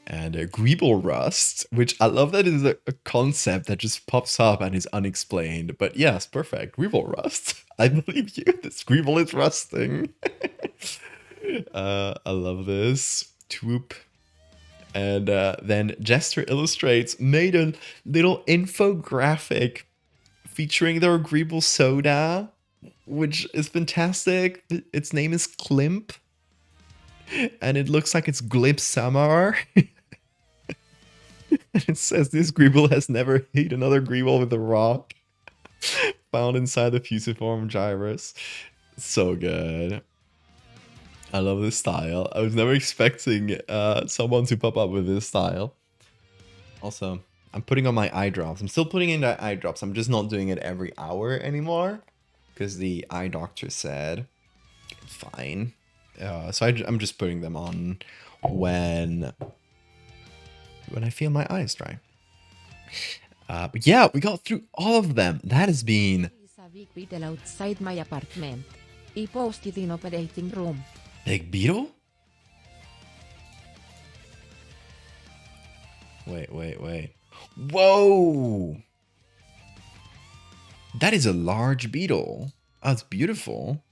And a Greeble Rust, which I love that is a concept that just pops up and is unexplained. But yes, perfect. Greeble Rust. I believe you. This Greeble is rusting. I love this. Swoop. And then Jester Illustrates made a little infographic featuring their Greeble Soda, which is fantastic. Its name is Klimp. And it looks like it's Glib Summer. And it says this Greeble has never hit another Greeble with a rock. Found inside the fusiform gyrus. So good. I love this style. I was never expecting someone to pop up with this style. Also, I'm putting on my eye drops. I'm still putting in the eye drops. I'm just not doing it every hour anymore. Because the eye doctor said, fine. So I'm just putting them on when I feel my eyes dry. But yeah, we got through all of them. That has been... There's a big beetle outside my apartment. I posted in operating room. Big beetle? Wait. Whoa! That is a large beetle. Oh, it's beautiful.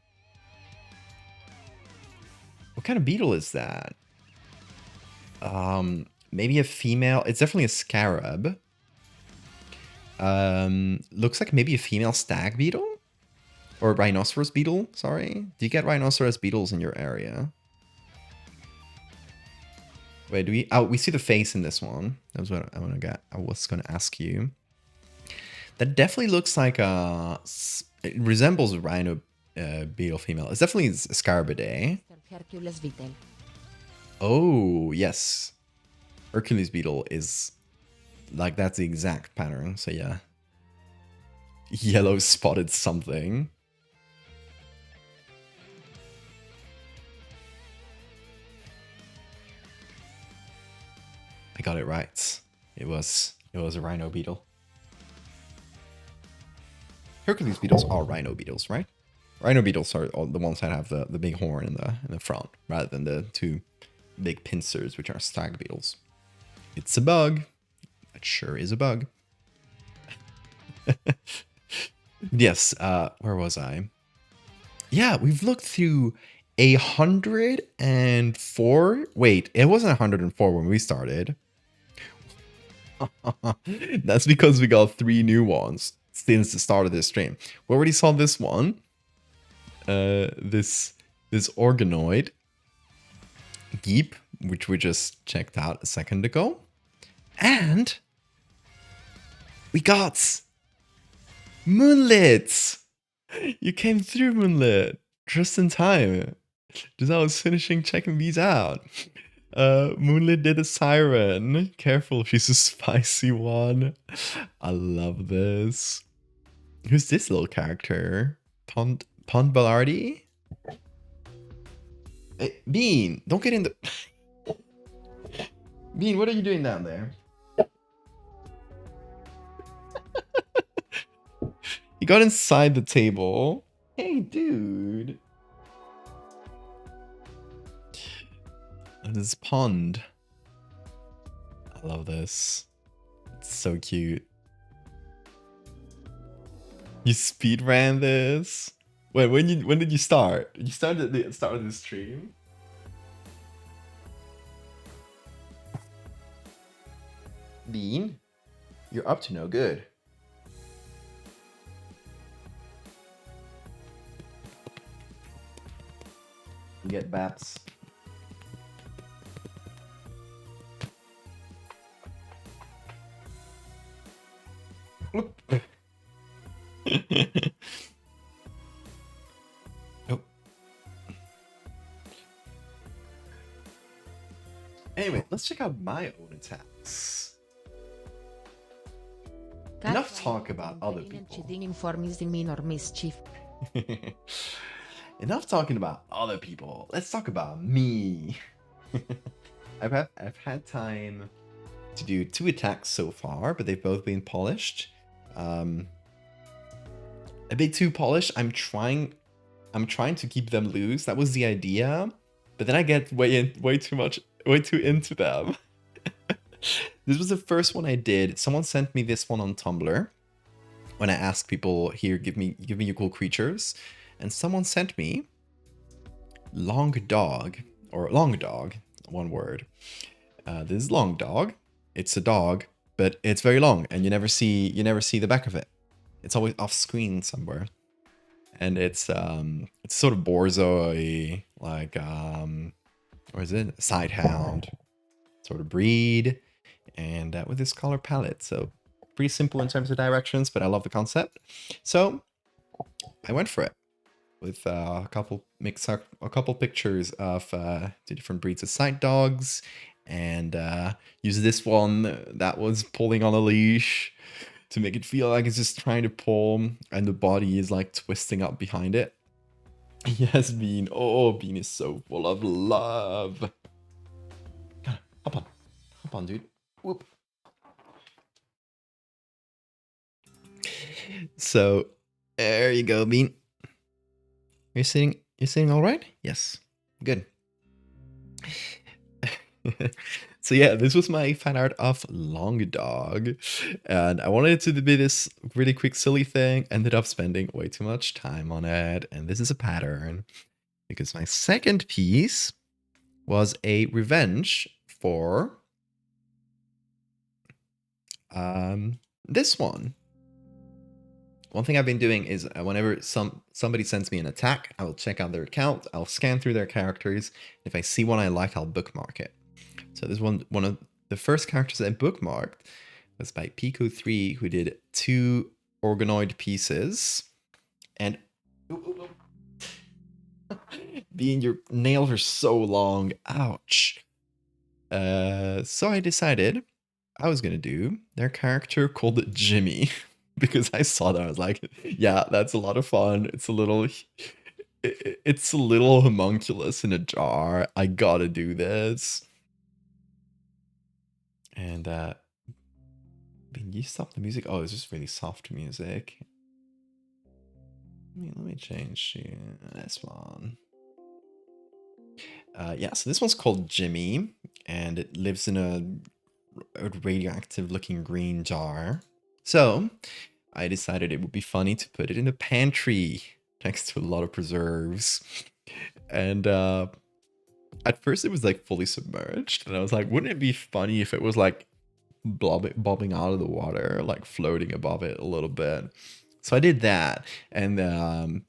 What kind of beetle is that? Maybe a female. It's definitely a scarab. Looks like maybe a female stag beetle? Or rhinoceros beetle, sorry. Do you get rhinoceros beetles in your area? Wait, do we... Oh, we see the face in this one. That was what I was gonna ask you. That definitely looks like a... It resembles a rhino beetle female. It's definitely Scarabaday. Hercules Vitel. Oh, yes. Hercules beetle is like, that's the exact pattern. So yeah. Yellow spotted something. I got it right. It was a rhino beetle. Hercules beetles are rhino beetles, right? Rhino beetles are the ones that have the big horn in the front, rather than the two big pincers, which are stag beetles. It's a bug. It sure is a bug. Yes, where was I? Yeah, we've looked through 104. Wait, it wasn't 104 when we started. That's because we got 3 new ones since the start of this stream. We already saw this one. This organoid Geep, which we just checked out a second ago. And we got Moonlit. You came through, Moonlit, just in time. Just I was finishing checking these out. Moonlit did a siren. Careful, she's a spicy one. I love this. Who's this little character? Pond Ballardi? Hey, Bean, don't get in the... Bean, what are you doing down there? He got inside the table. Hey, dude. And this pond. I love this. It's so cute. You speed ran this? Wait, when did you start? You started at the start of the stream? Bean, you're up to no good. Get baps. Nope. Anyway, let's check out my own attacks. Enough talk about other people. Mischief. Enough talking about other people. Let's talk about me. I've had time to do 2 attacks so far, but they've both been polished. A bit too polished. I'm trying to keep them loose. That was the idea, but then I get way too into them. This was the first one I did. Someone sent me this one on Tumblr when I asked people, here, give me your cool creatures. And someone sent me Long Dog, one word. This is Long Dog. It's a dog, but it's very long, and you never see the back of it. It's always off screen somewhere. And it's sort of Borzoi, like or is it Sidehound sort of breed, and with this color palette. So pretty simple in terms of directions, but I love the concept. So I went for it with a couple pictures of 2 different breeds of sight dogs, and use this one that was pulling on a leash to make it feel like it's just trying to pull, and the body is like twisting up behind it. Yes, Bean. Oh, Bean is so full of love. Hop on, dude. Whoop. So there you go, Bean. You're sitting all right? Yes. Good. So yeah, this was my fan art of Long Dog, and I wanted it to be this really quick silly thing. Ended up spending way too much time on it, and this is a pattern because my second piece was a revenge for this one. One thing I've been doing is whenever somebody sends me an attack, I will check out their account, I'll scan through their characters. If I see one I like, I'll bookmark it. So this one of the first characters I bookmarked was by Pico3, who did 2 organoid pieces. And Being your nails are so long. Ouch. So I decided I was gonna do their character called Jimmy because I saw that I was like, yeah, that's a lot of fun. It's a little homunculus in a jar. I gotta do this. And can you stop the music? Oh, it's just really soft music. Let me change to this one. Yeah, so this one's called Jimmy, and it lives in a radioactive looking green jar. So I decided it would be funny to put it in a pantry next to a lot of preserves. And at first it was like fully submerged, and I was like, wouldn't it be funny if it was like bobbing out of the water, like floating above it a little bit? So I did that, and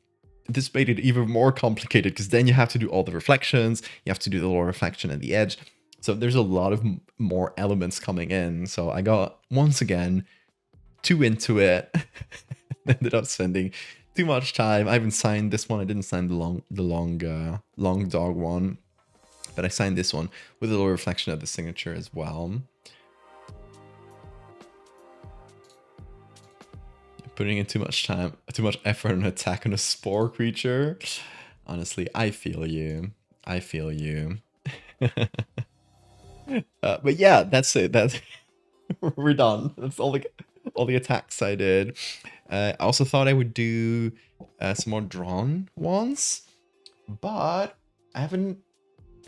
this made it even more complicated because then you have to do all the reflections, you have to do the little reflection at the edge. So there's a lot of more elements coming in. So I got, once again, too into it. Ended up spending too much time. I haven't signed this one. I didn't sign the long dog one, but I signed this one with a little reflection of the signature as well. Putting in too much time, too much effort on attack on a spore creature. Honestly, I feel you. I feel you. But yeah, that's it. That's we're done. That's all the attacks I did. I also thought I would do some more drawn ones, but I haven't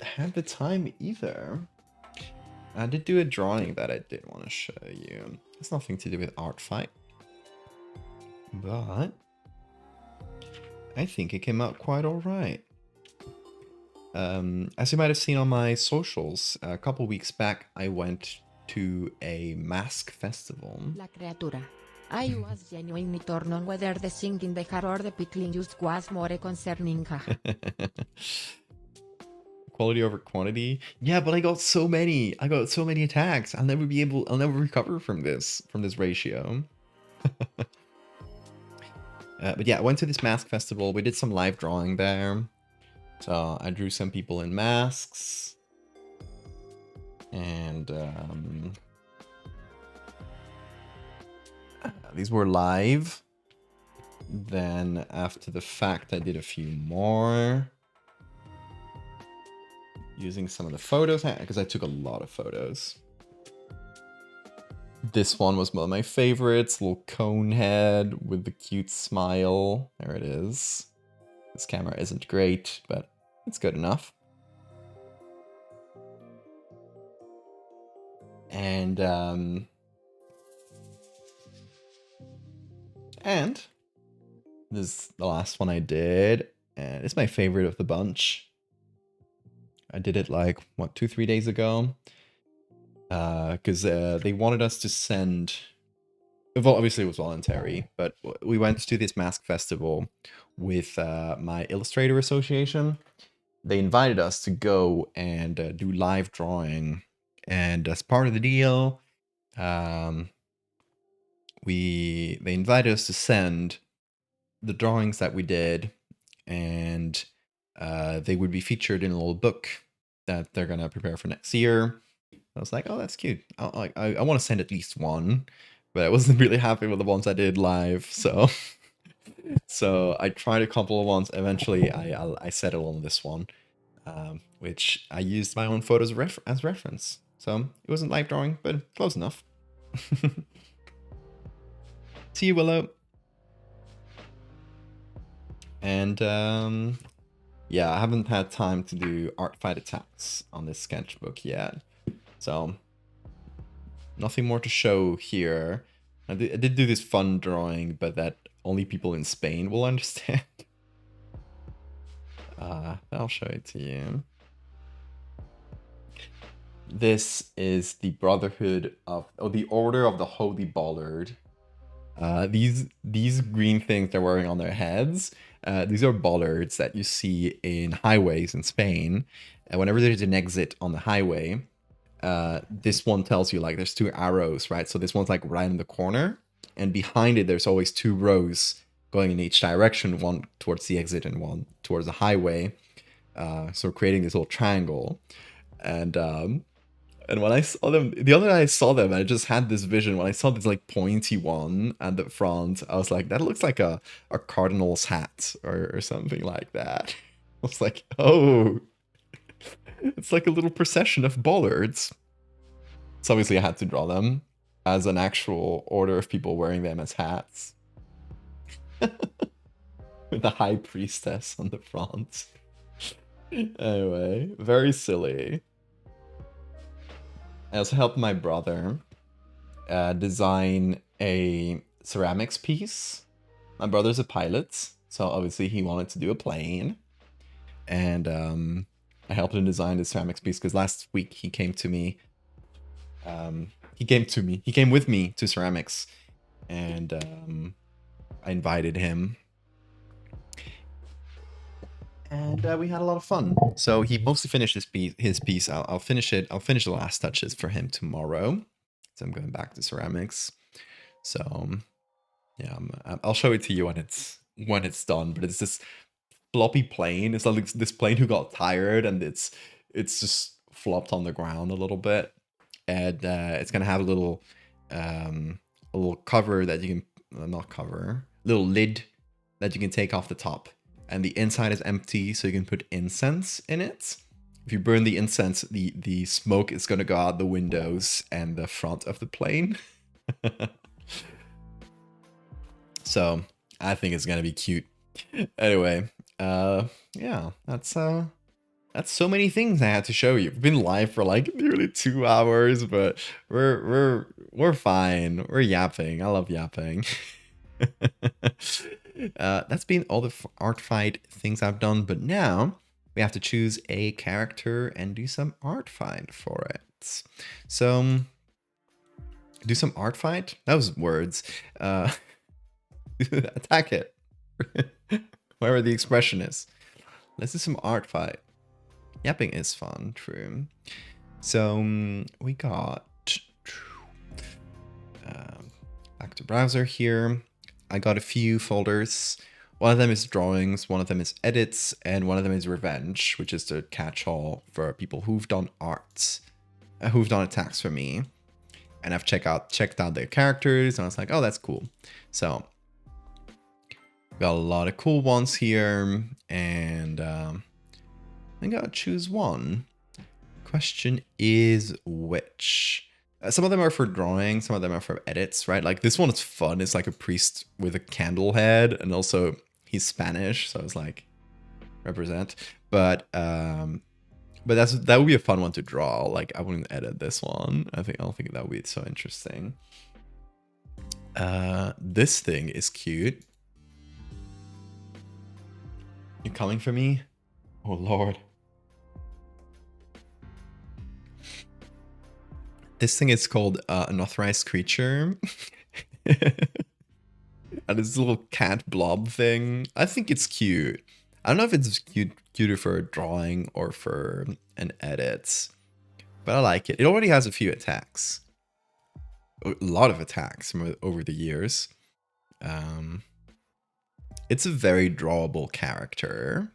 had the time either. I did do a drawing that I did want to show you. It's nothing to do with Arfight, but I think it came out quite all right. As you might have seen on my socials, a couple weeks back, I went to a mask festival. La criatura. I was genuinely torn on whether the thing in the jar or the pickling juice was more concerning. Quality over quantity. Yeah, but I got so many attacks. I'll never recover from this ratio. But yeah, I went to this mask festival. We did some live drawing there. So I drew some people in masks. And these were live. Then after the fact, I did a few more. Using some of the photos, because I took a lot of photos. This one was one of my favorites. Little cone head with the cute smile. There it is. This camera isn't great, but it's good enough. And this is the last one I did, and it's my favorite of the bunch. I did it like, what, 2-3 days ago? Because they wanted us to send... Well, obviously it was voluntary, but we went to this mask festival with my illustrator association. They invited us to go and do live drawing. And as part of the deal, they invited us to send the drawings that we did, and they would be featured in a little book that they're gonna prepare for next year. I was like, oh, that's cute. I want to send at least one, but I wasn't really happy with the ones I did live, so so I tried a couple of ones. Eventually, I settled on this one, which I used my own photos as reference. So it wasn't live drawing, but close enough. See you, Willow. And yeah, I haven't had time to do Arfight attacks on this sketchbook yet, so nothing more to show here. I did do this fun drawing, but that only people in Spain will understand. I'll show it to you. This is the Brotherhood of, the Order of the Holy Bollard. These green things they're wearing on their heads, these are bollards that you see in highways in Spain. Whenever there's an exit on the highway, this one tells you like there's 2 arrows, right? So this one's like right in the corner, and behind it there's always 2 rows going in each direction, one towards the exit and one towards the highway. So creating this little triangle. And when I saw them, the other night I saw them, I just had this vision. When I saw this like pointy one at the front, I was like, that looks like a cardinal's hat or something like that. I was like, oh, it's like a little procession of bollards. So obviously I had to draw them as an actual order of people wearing them as hats. With the high priestess on the front. Anyway, very silly. I also helped my brother design a ceramics piece. My brother's a pilot, so obviously he wanted to do a plane. And I helped him design the ceramics piece because last week he came to me. He came with me to ceramics, and I invited him. And we had a lot of fun. So he mostly finished his piece. I'll finish it. I'll finish the last touches for him tomorrow. So I'm going back to ceramics. So yeah, I'll show it to you when it's done. But it's this floppy plane. It's like this plane who got tired, and it's just flopped on the ground a little bit. And it's gonna have a little cover that you can not cover, little lid that you can take off the top. And the inside is empty, so you can put incense in it. If you burn the incense, the smoke is going to go out the windows and the front of the plane. So I think it's going to be cute. Anyway, yeah, that's so many things I had to show you. We've been live for like nearly 2 hours, but we're fine. We're yapping. I love yapping. That's been all the Arfight things I've done, but now we have to choose a character and do some Arfight for it. So, do some Arfight? That was words. Attack it. Wherever the expression is. Let's do some Arfight. Yapping is fun, true. So, we got... back to browser here. I got a few folders. One of them is drawings, one of them is edits, and one of them is revenge, which is the catch-all for people who've done art, who've done attacks for me. And I've checked out their characters, and I was like, oh, that's cool. So, got a lot of cool ones here, and I gotta choose one. Question is which? Some of them are for drawing, some of them are for edits, right? Like this one is fun. It's like a priest with a candle head, and also he's Spanish, so it's like represent. But that would be a fun one to draw. Like I wouldn't edit this one. I don't think that would be so interesting. This thing is cute. You coming for me? Oh Lord. This thing is called Unauthorized Creature. And this little cat blob thing. I think it's cute. I don't know if it's cuter for a drawing or for an edit. But I like it. It already has a few attacks. A lot of attacks from over the years. It's a very drawable character.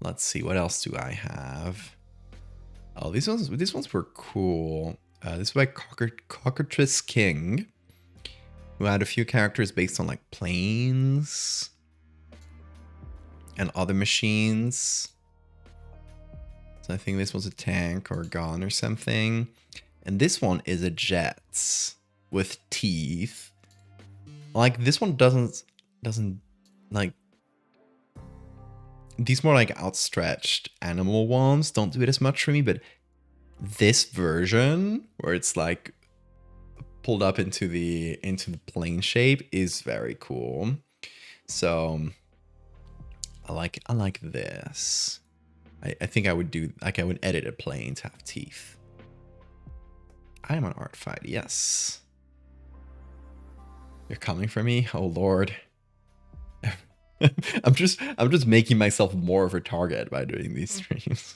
Let's see, what else do I have? Oh, these ones were cool. This is by Cockatrice King, who had a few characters based on like planes and other machines. So I think this was a tank or a gun or something. And this one is a jet with teeth. Like this one doesn't like, these more like outstretched animal ones don't do it as much for me, but this version where it's like pulled up into the plane shape is very cool. So I like this. I think I would do like I would edit a plane to have teeth. I am on Arfight, yes. You're coming for me? Oh Lord. I'm just making myself more of a target by doing these streams.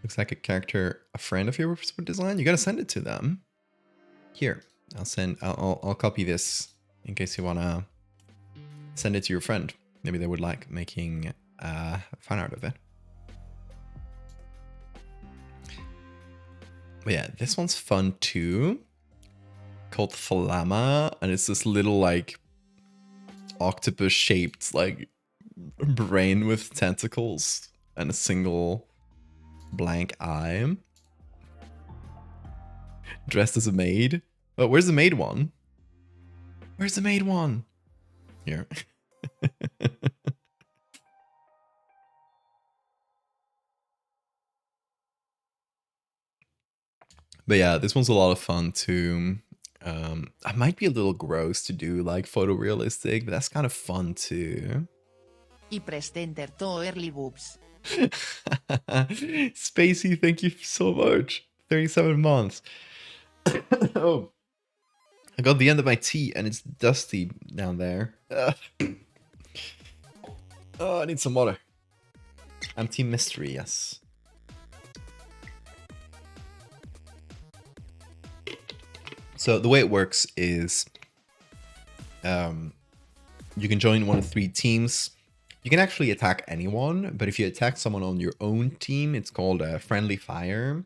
Looks like a character a friend of yours would design. You gotta send it to them. Here, I'll copy this in case you wanna send it to your friend. Maybe they would like making fan art of it. But yeah, this one's fun too. Called Thalama, and it's this little like octopus shaped like brain with tentacles and a single blank eye. Dressed as a maid. Oh, where's the maid one? Where's the maid one? Here. But yeah, this one's a lot of fun too. I might be a little gross to do like photorealistic, but that's kind of fun too. Y presenter to early boobs. Spacey, thank you so much. 37 months. Oh, I got the end of my tea and it's dusty down there. Oh, I need some water. I'm Team Mystery, yes. So the way it works is you can join one of 3 teams. You can actually attack anyone, but if you attack someone on your own team, it's called a friendly fire.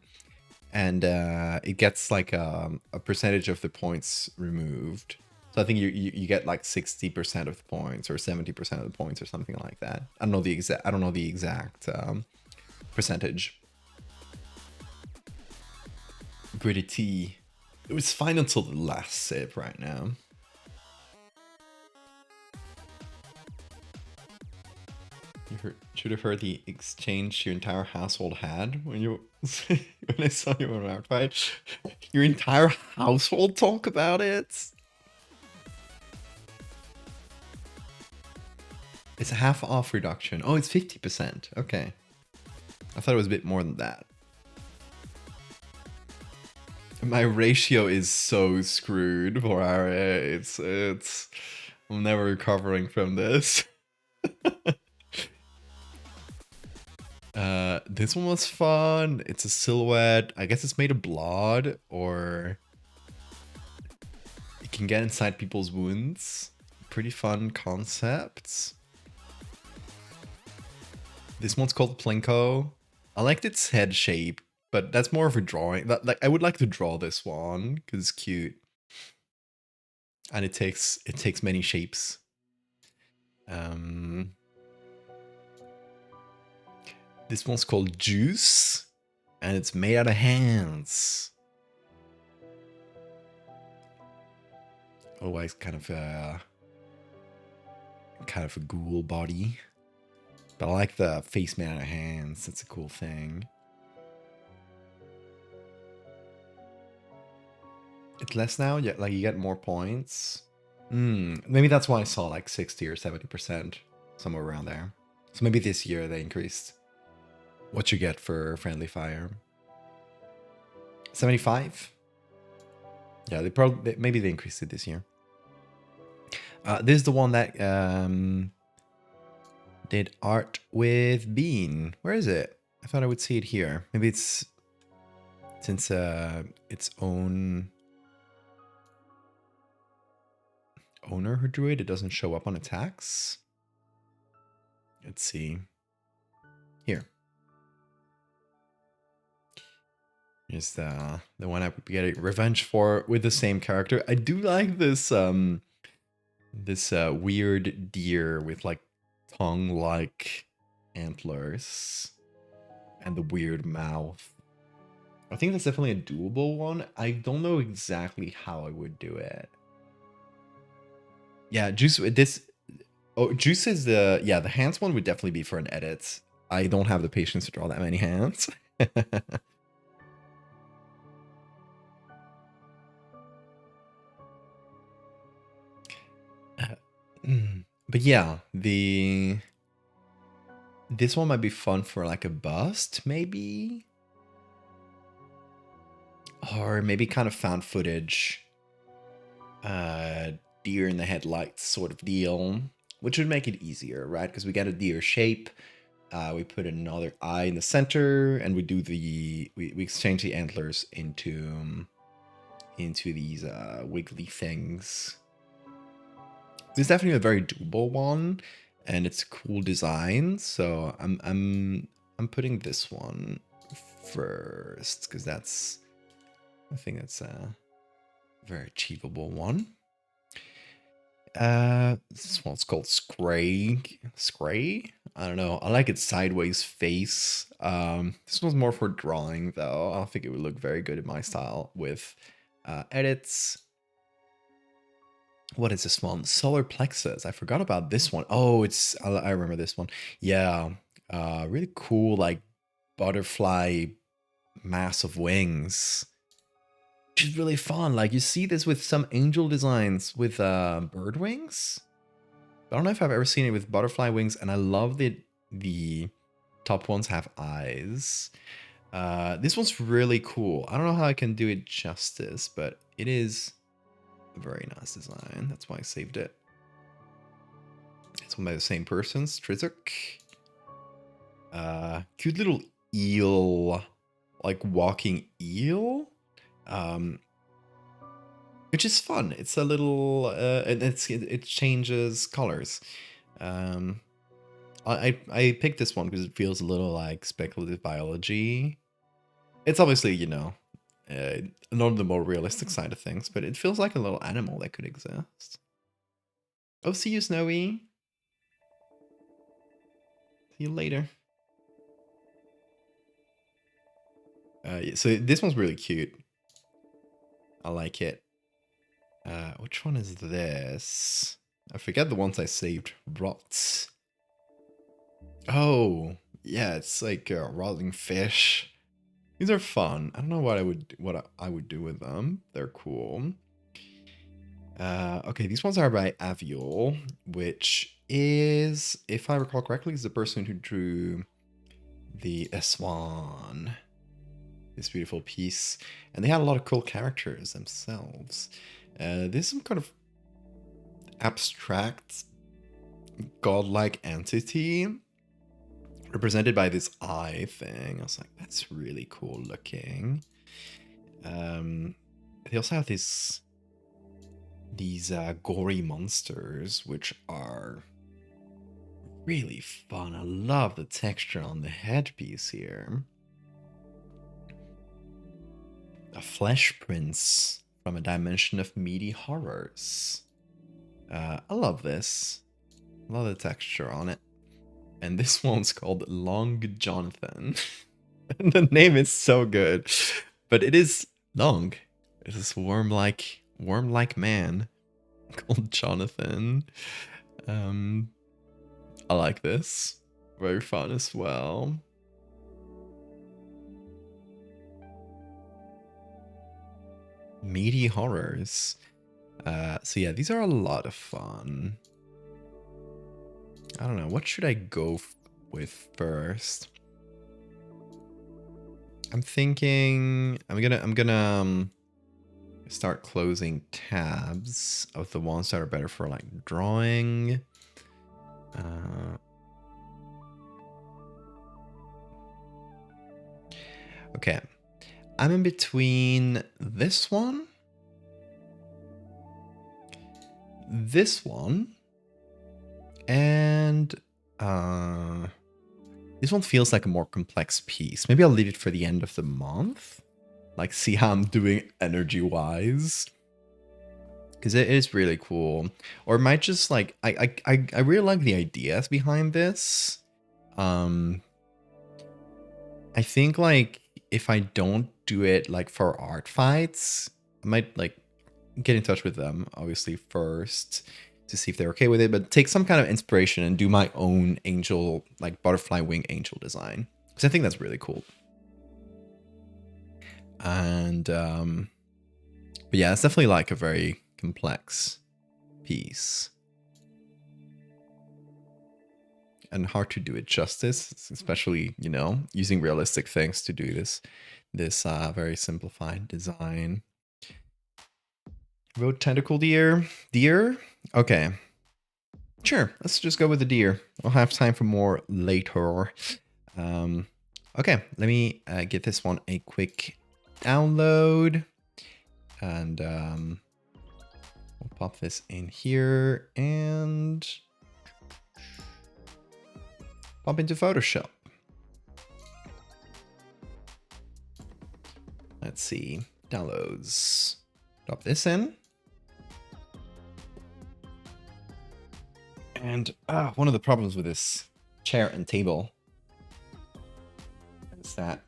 And it gets like a percentage of the points removed. So I think you get like 60% of the points or 70% of the points or something like that. I don't know the exact percentage. Gritty tea. It was fine until the last sip right now. Should have heard the exchange your entire household had when you when I saw you on Arfight. Your entire household talk about it. It's a half off reduction. Oh, it's 50%. Okay. I thought it was a bit more than that. My ratio is so screwed for our it's I'm never recovering from this. This one was fun. It's a silhouette. I guess it's made of blood, or it can get inside people's wounds. Pretty fun concepts. This one's called Plinko. I liked its head shape, but that's more of a drawing. Like I would like to draw this one because it's cute, and it takes many shapes. This one's called Juice, and it's made out of hands. Otherwise, kind of a ghoul body. But I like the face made out of hands. That's a cool thing. It's less now. Yeah, like you get more points. Maybe that's why I saw like 60 or 70%, somewhere around there. So maybe this year they increased what you get for friendly fire. 75? Yeah, maybe they increased it this year. This is the one that did art with Bean. Where is it? I thought I would see it here. Maybe it's since its own owner who drew it, it doesn't show up on attacks. Let's see. Here. Here's the one I would be getting revenge for with the same character. I do like this this weird deer with like tongue-like antlers and the weird mouth. I think that's definitely a doable one. I don't know exactly how I would do it. Yeah, Juice is the hands one would definitely be for an edit. I don't have the patience to draw that many hands. But yeah, this one might be fun for like a bust, maybe, or maybe kind of found footage, deer in the headlights sort of deal, which would make it easier, right? Because we get a deer shape, we put another eye in the center, and we do we exchange the antlers into into these wiggly things. This is definitely a very doable one, and it's a cool design. So I'm putting this one first because I think that's a very achievable one. This one's called Scray. I don't know. I like its sideways face. This one's more for drawing though. I don't think it would look very good in my style with edits. What is this one? Solar Plexus. I forgot about this one. Oh, I remember this one. Yeah. Really cool, like butterfly mass of wings. Which is really fun. Like you see this with some angel designs with bird wings. I don't know if I've ever seen it with butterfly wings, and I love that the top ones have eyes. This one's really cool. I don't know how I can do it justice, but it is a very nice design. That's why I saved it. It's one by the same person, Strizuk. Cute little eel, like walking eel. Which is fun. It's a little, it changes colors. I picked this one because it feels a little like speculative biology. It's obviously, you know, not the more realistic side of things, but it feels like a little animal that could exist. Oh, see you, Snowy. See you later. Yeah, so this one's really cute. I like it. Which one is this? I forget the ones I saved. Rots. Oh, yeah, it's like a rotting fish. These are fun. I don't know what I would do with them. They're cool. Okay, these ones are by Aviol, which is, if I recall correctly, is the person who drew the Swan. This beautiful piece. And they had a lot of cool characters themselves. This is some kind of abstract godlike entity represented by this eye thing. I was like, that's really cool looking. They also have these gory monsters, which are really fun. I love the texture on the headpiece here. A flesh prince from a dimension of meaty horrors. I love this. I love the texture on it. And this one's called Long Jonathan. The name is so good. But it is long. It's this worm-like man called Jonathan. I like this. Very fun as well. Meaty horrors. So yeah, these are a lot of fun. I don't know, what should I go with first? I'm thinking I'm gonna start closing tabs of the ones that are better for like drawing. Okay, I'm in between this one, and this one feels like a more complex piece. Maybe I'll leave it for the end of the month. Like, see how I'm doing energy-wise. Because it is really cool. Or it might just, like... I really like the ideas behind this. I think, like, if I don't do it, like, for Arfight, I might, like, get in touch with them, obviously, first, to see if they're okay with it, but take some kind of inspiration and do my own angel, like butterfly wing angel design, because I think that's really cool. And but yeah, it's definitely like a very complex piece and hard to do it justice, especially, you know, using realistic things to do this very simplified design. Road tentacle deer. Okay. Sure, let's just go with the deer. I'll have time for more later. Okay, let me give this one a quick download. And we'll pop this in here and pop into Photoshop. Let's see, downloads. Drop this in. And one of the problems with this chair and table is that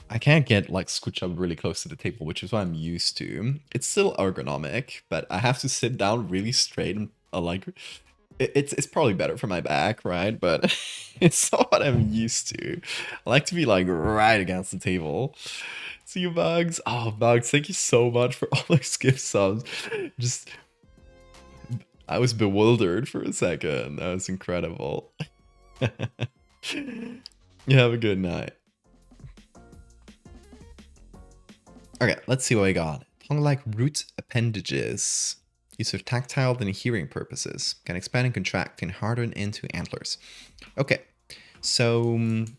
I can't get like scooch up really close to the table, which is what I'm used to. It's still ergonomic, but I have to sit down really straight and like it's probably better for my back, right? But it's not what I'm used to. I like to be like right against the table. See you, Bugs. Oh, Bugs, thank you so much for all those gift subs. Just I was bewildered for a second. That was incredible. You have a good night. Okay, let's see what I got. Tongue-like root appendages. Used for tactile and hearing purposes. Can expand and contract and harden into antlers. Okay, so I'm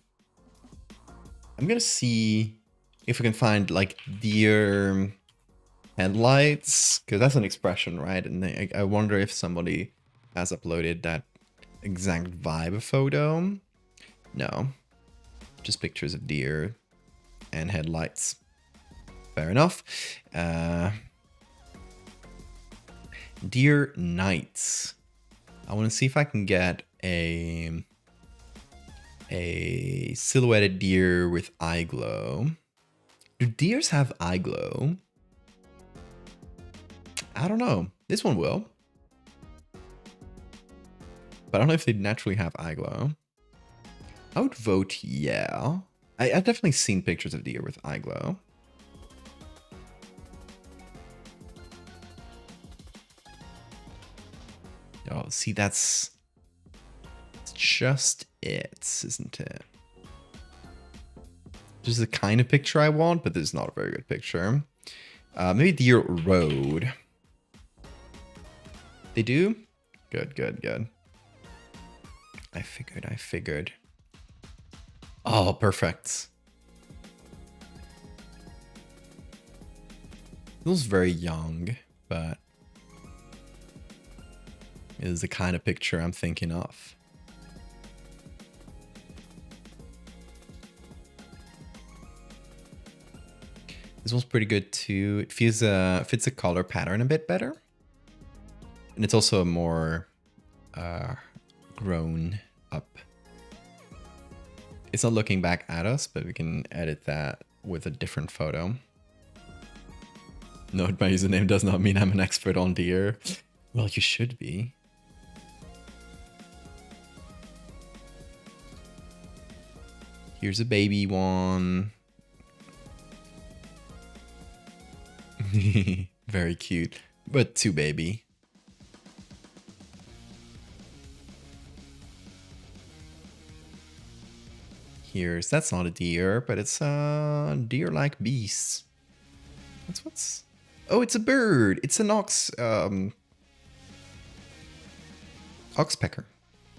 gonna see if we can find like deer headlights, because that's an expression, right? And I wonder if somebody has uploaded that exact vibe photo. No, just pictures of deer and headlights. Fair enough. Deer nights. I want to see if I can get a silhouetted deer with eye glow. Do deers have eye glow? I don't know. This one will. But I don't know if they naturally have eye glow. I would vote yeah. I've definitely seen pictures of deer with eye glow. Oh, see, that's just it, isn't it? This is the kind of picture I want, but this is not a very good picture. Maybe deer road. They do? Good, good, good. I figured. Oh, perfect. Feels very young, but it is the kind of picture I'm thinking of. This one's pretty good too. It feels fits the color pattern a bit better. And it's also more grown up. It's not looking back at us, but we can edit that with a different photo. Note my username does not mean I'm an expert on deer. Well, you should be. Here's a baby one. Very cute, but too baby. That's not a deer, but it's a deer-like beast. What's... Oh, it's a bird. It's an oxpecker.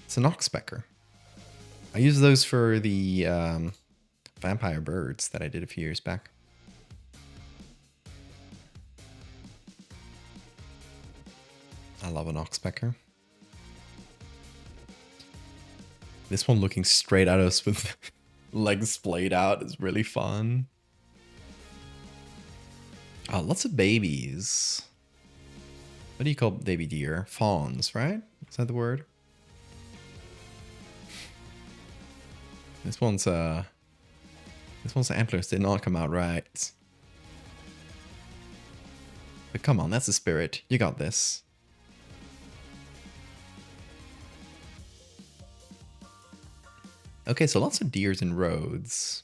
It's an oxpecker. I use those for the vampire birds that I did a few years back. I love an oxpecker. This one looking straight at us with legs splayed out is really fun. Oh, lots of babies. What do you call baby deer? Fawns, right? Is that the word? This one's antlers did not come out right. But come on, that's the spirit. You got this. Okay, so lots of deers and roads.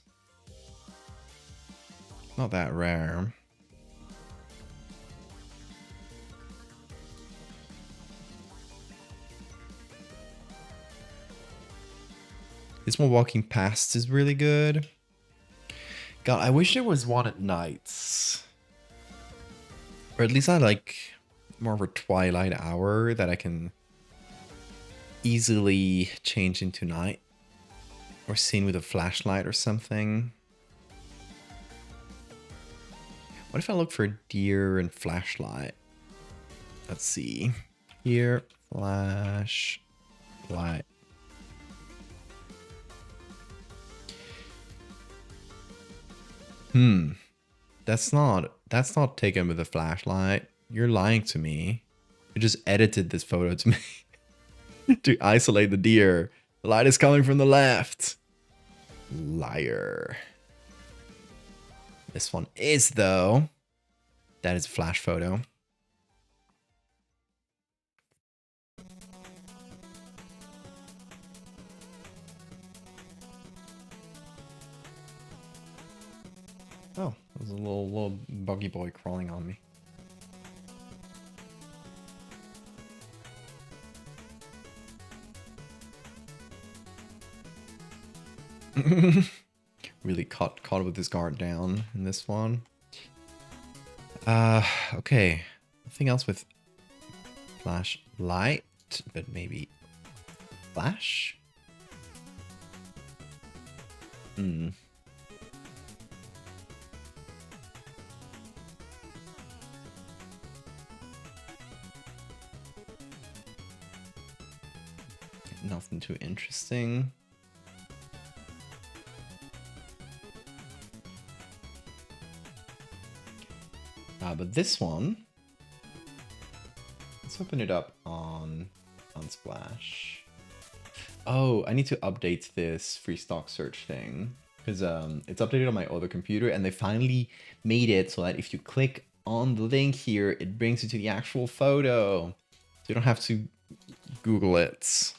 Not that rare. This one walking past is really good. God, I wish there was one at nights. Or at least I like more of a twilight hour that I can easily change into night. Or seen with a flashlight or something. What if I look for deer and flashlight? Let's see. Here, flashlight. That's not taken with a flashlight. You're lying to me. You just edited this photo to me to isolate the deer. The light is coming from the left. Liar. This one is though. That is a flash photo. Oh, there's a little buggy boy crawling on me. Really caught with his guard down in this one. Okay. Nothing else with flashlight, but maybe flash? Nothing too interesting. But this one, let's open it up on Unsplash. Oh, I need to update this free stock search thing because it's updated on my other computer, and they finally made it so that if you click on the link here, it brings you to the actual photo. So you don't have to Google it,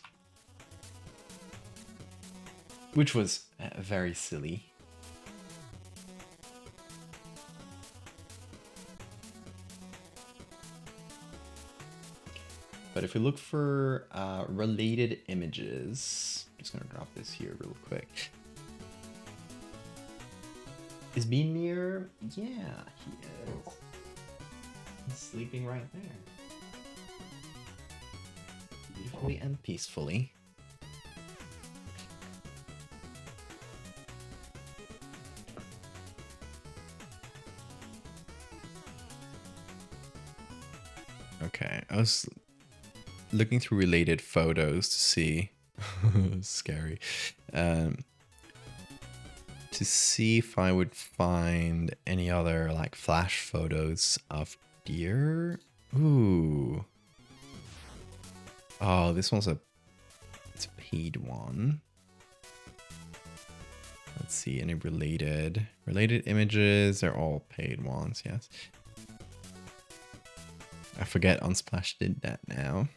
which was very silly. But if we look for related images, I'm just gonna drop this here real quick. Is Bean near? Yeah, he is. He's sleeping right there. Beautifully and peacefully. Okay, I was looking through related photos to see scary to see if I would find any other like flash photos of deer. Ooh, oh, this one's it's a paid one. Let's see, any related images. They're all paid ones. Yes, I forget Unsplash did that now,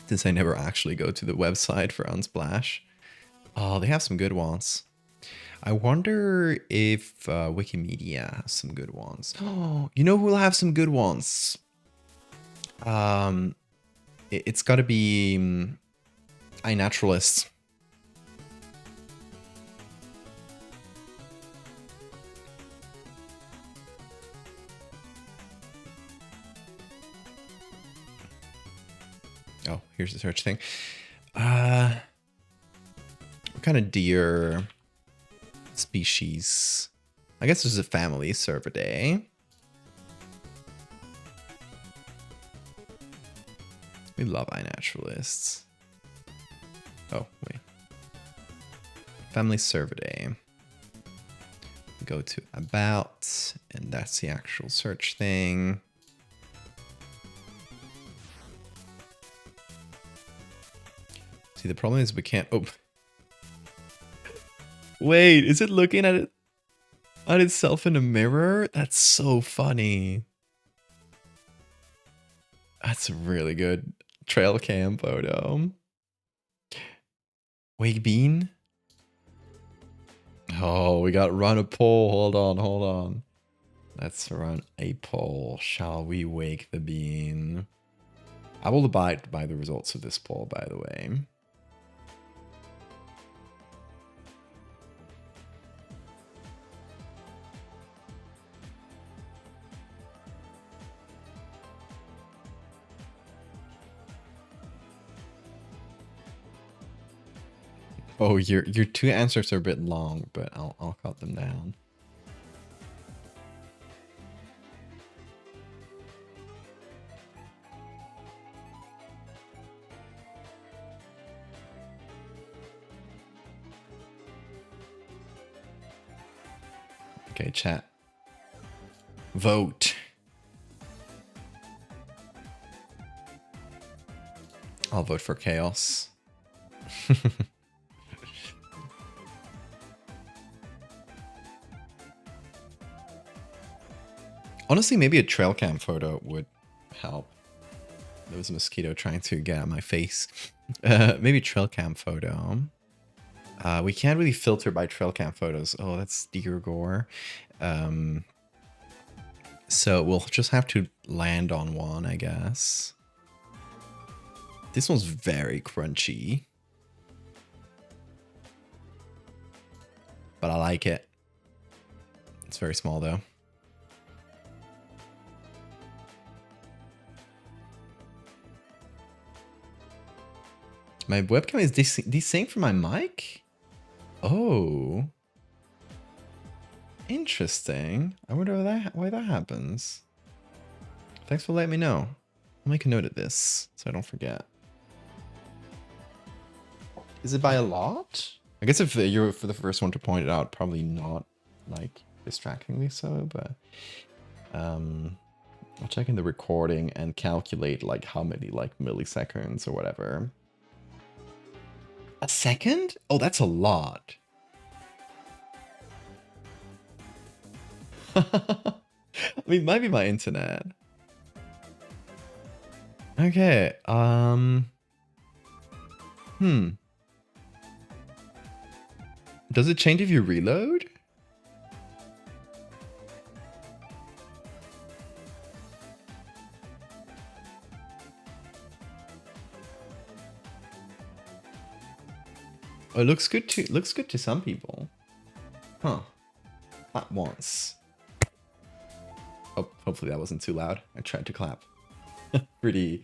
since I never actually go to the website for Unsplash. Oh, they have some good ones. I wonder if Wikimedia has some good ones. Oh, you know who will have some good ones? It's got to be iNaturalist. Oh, here's the search thing. What kind of deer species? I guess there's a family, Cervidae. We love iNaturalists. Oh, wait. Family Cervidae. Go to About, and that's the actual search thing. See, the problem is we can't... Oh. Wait, is it looking at itself in a mirror? That's so funny. That's a really good trail cam photo. Wake Bean? Oh, we got run a poll. Hold on. Let's run a poll. Shall we wake the bean? I will abide by the results of this poll, by the way. Oh, your two answers are a bit long, but I'll cut them down. Okay, chat. Vote. I'll vote for chaos. Honestly, maybe a trail cam photo would help. There was a mosquito trying to get at my face. Maybe trail cam photo. We can't really filter by trail cam photos. Oh, that's deer gore. So we'll just have to land on one, I guess. This one's very crunchy. But I like it. It's very small though. My webcam is desynced from my mic? Oh. Interesting. I wonder why that happens. Thanks for letting me know. I'll make a note of this so I don't forget. Is it by a lot? I guess if you're for the first one to point it out, probably not like distractingly so, but I'll check in the recording and calculate like how many like milliseconds or whatever. A second? Oh, that's a lot. I mean, it might be my internet. Okay, Does it change if you reload? Oh, it looks good to some people. Huh. At once. Oh, hopefully that wasn't too loud. I tried to clap. pretty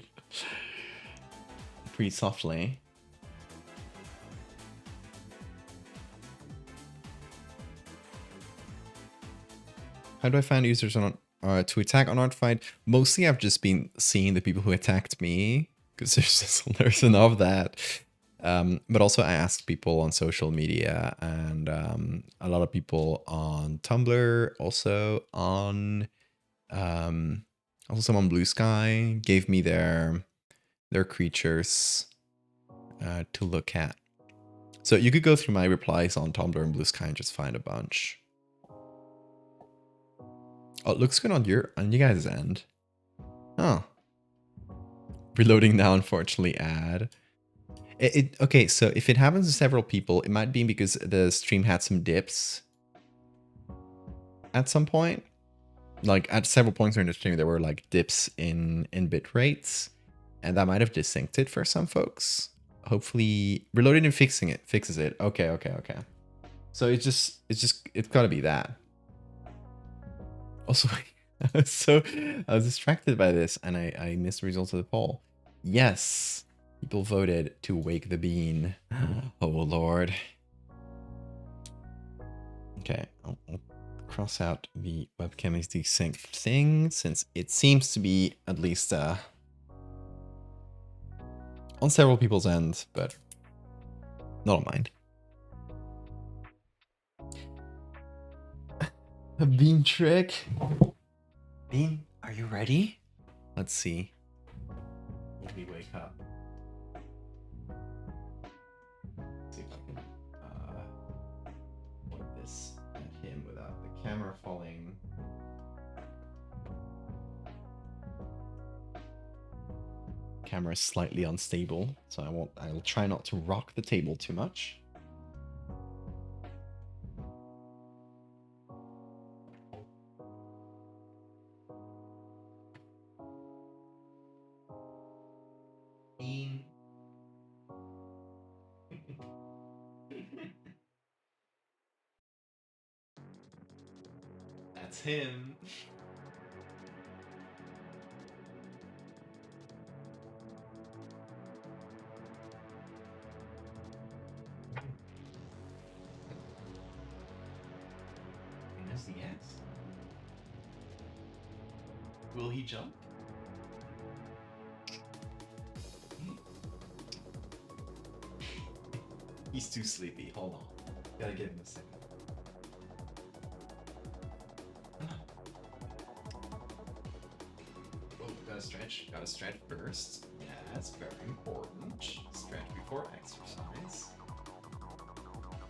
softly. How do I find users on to attack on Arfight? Mostly I've just been seeing the people who attacked me because there's enough of that. But also I asked people on social media and a lot of people on Tumblr, also on also someone on Blue Sky gave me their creatures to look at. So you could go through my replies on Tumblr and Blue Sky and just find a bunch. Oh, it looks good on you guys' end. Oh. Reloading now, unfortunately, ad. Okay, so if it happens to several people, it might be because the stream had some dips at some point. Like at several points during the stream, there were like dips in bit rates, and that might have desynced it for some folks. Hopefully, reloading and fixing it fixes it. Okay. So it's gotta be that. Also, I was distracted by this and I missed the results of the poll. Yes, people voted to wake the bean. Oh Lord. Okay, I'll cross out the webcam is desynced thing since it seems to be at least on several people's ends, but not on mine. A bean trick. Bean, are you ready? Let's see. Let me wake up. Let's see if I can point this at him without the camera falling. Camera is slightly unstable, so I'll try not to rock the table too much. That's him. And that's the yes. Will he jump? He's too sleepy. Hold on. Gotta give him a second. Gotta stretch first. Yeah, that's very important. Stretch before exercise.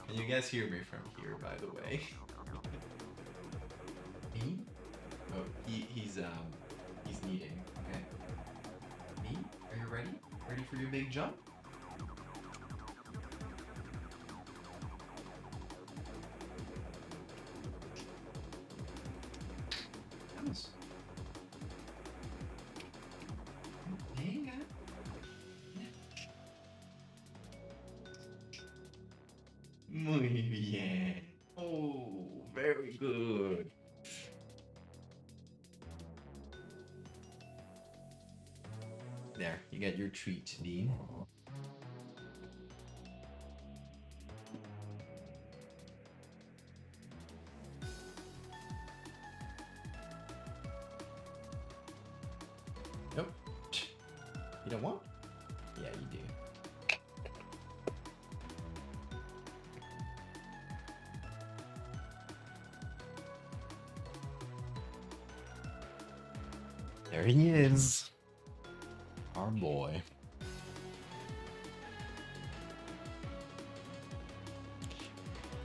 Can you guys hear me from here, by the way? Me? Oh, he's kneading. Okay. Me? Are you ready? Ready for your big jump? Vamos. Venga. Muy bien. Oh, very good. There, you get your treat, Dean. Nope. You don't want? Yeah, you do. There he is. Our boy.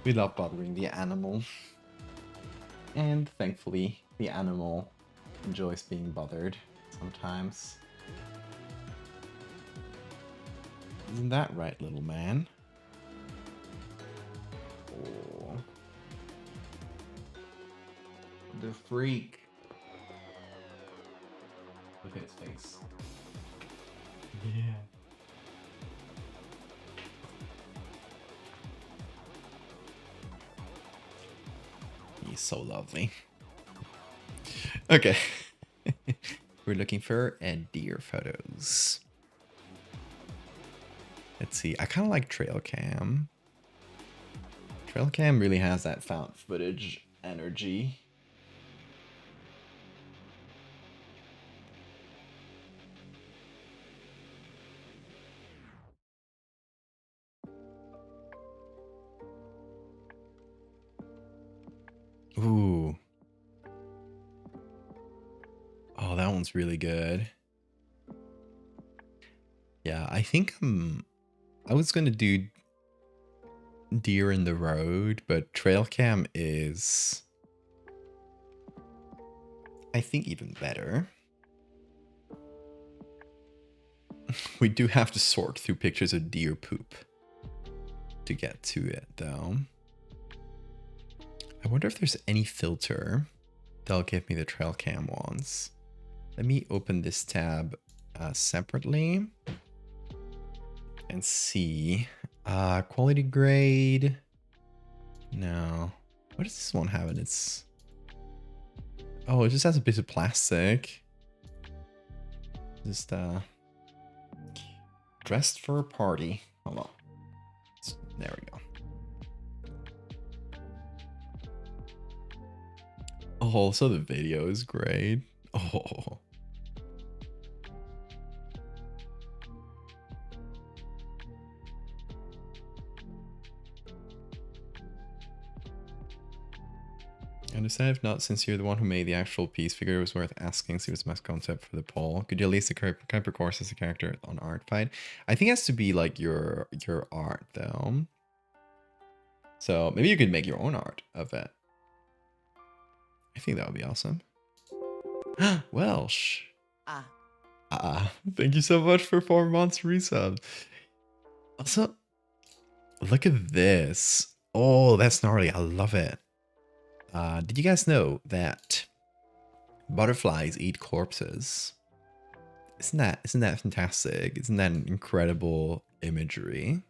We love bothering the animal. And thankfully, the animal enjoys being bothered sometimes. Isn't that right, little man? Oh. The freak. Look at his face. Yeah. He's so lovely. Okay. We're looking for deer photos. Let's see. I kind of like trail cam. Trail cam really has that found footage energy. Ooh. Oh, that one's really good. Yeah, I think I was gonna do deer in the road, but trail cam is, I think, even better. We do have to sort through pictures of deer poop to get to it, though. I wonder if there's any filter that'll give me the trail cam ones. Let me open this tab separately and see. Quality grade. No. What does this one have in its... Oh, it just has a piece of plastic. Just dressed for a party. Hold on. There we go. Oh, so the video is great. Oh. I understand if not, since you're the one who made the actual piece, figured it was worth asking, see what's the best concept for the poll. Could you at least Kuiper course as a character on Arfight? I think it has to be like your art though. So maybe you could make your own art of it. I think that would be awesome. Welsh. Thank you so much for 4 months resub. Also, look at this. Oh, that's gnarly. I love it. Did you guys know that butterflies eat corpses? Isn't that fantastic? Isn't that an incredible imagery?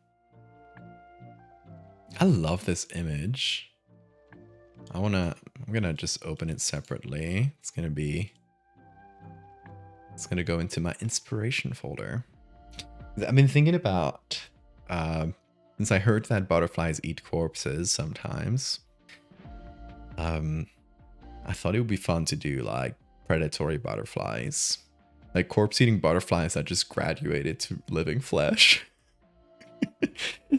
I love this image. I'm gonna just open it separately. It's gonna go into my inspiration folder. I've been thinking about, since I heard that butterflies eat corpses sometimes, I thought it would be fun to do like predatory butterflies, like corpse eating butterflies that just graduated to living flesh.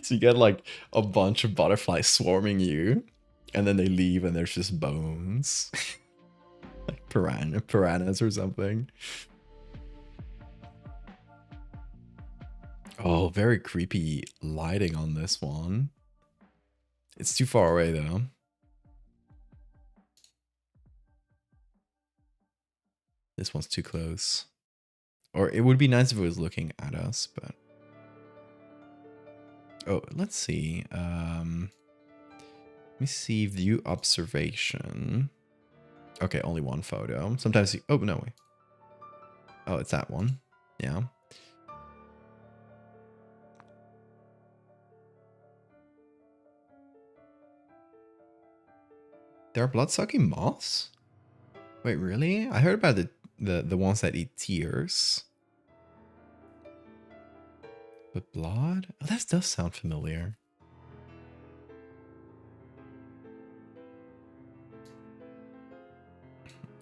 So you get like a bunch of butterflies swarming you, and then they leave and there's just bones. Like piranhas or something. Oh, very creepy lighting on this one. It's too far away though. This one's too close. Or it would be nice if it was looking at us, but... Oh, let's see. Let me see view observation. Okay, only one photo. Sometimes you... Oh, no, wait. Oh, it's that one. Yeah. There are blood-sucking moths? Wait, really? I heard about the ones that eat tears. But blood? Oh, that does sound familiar.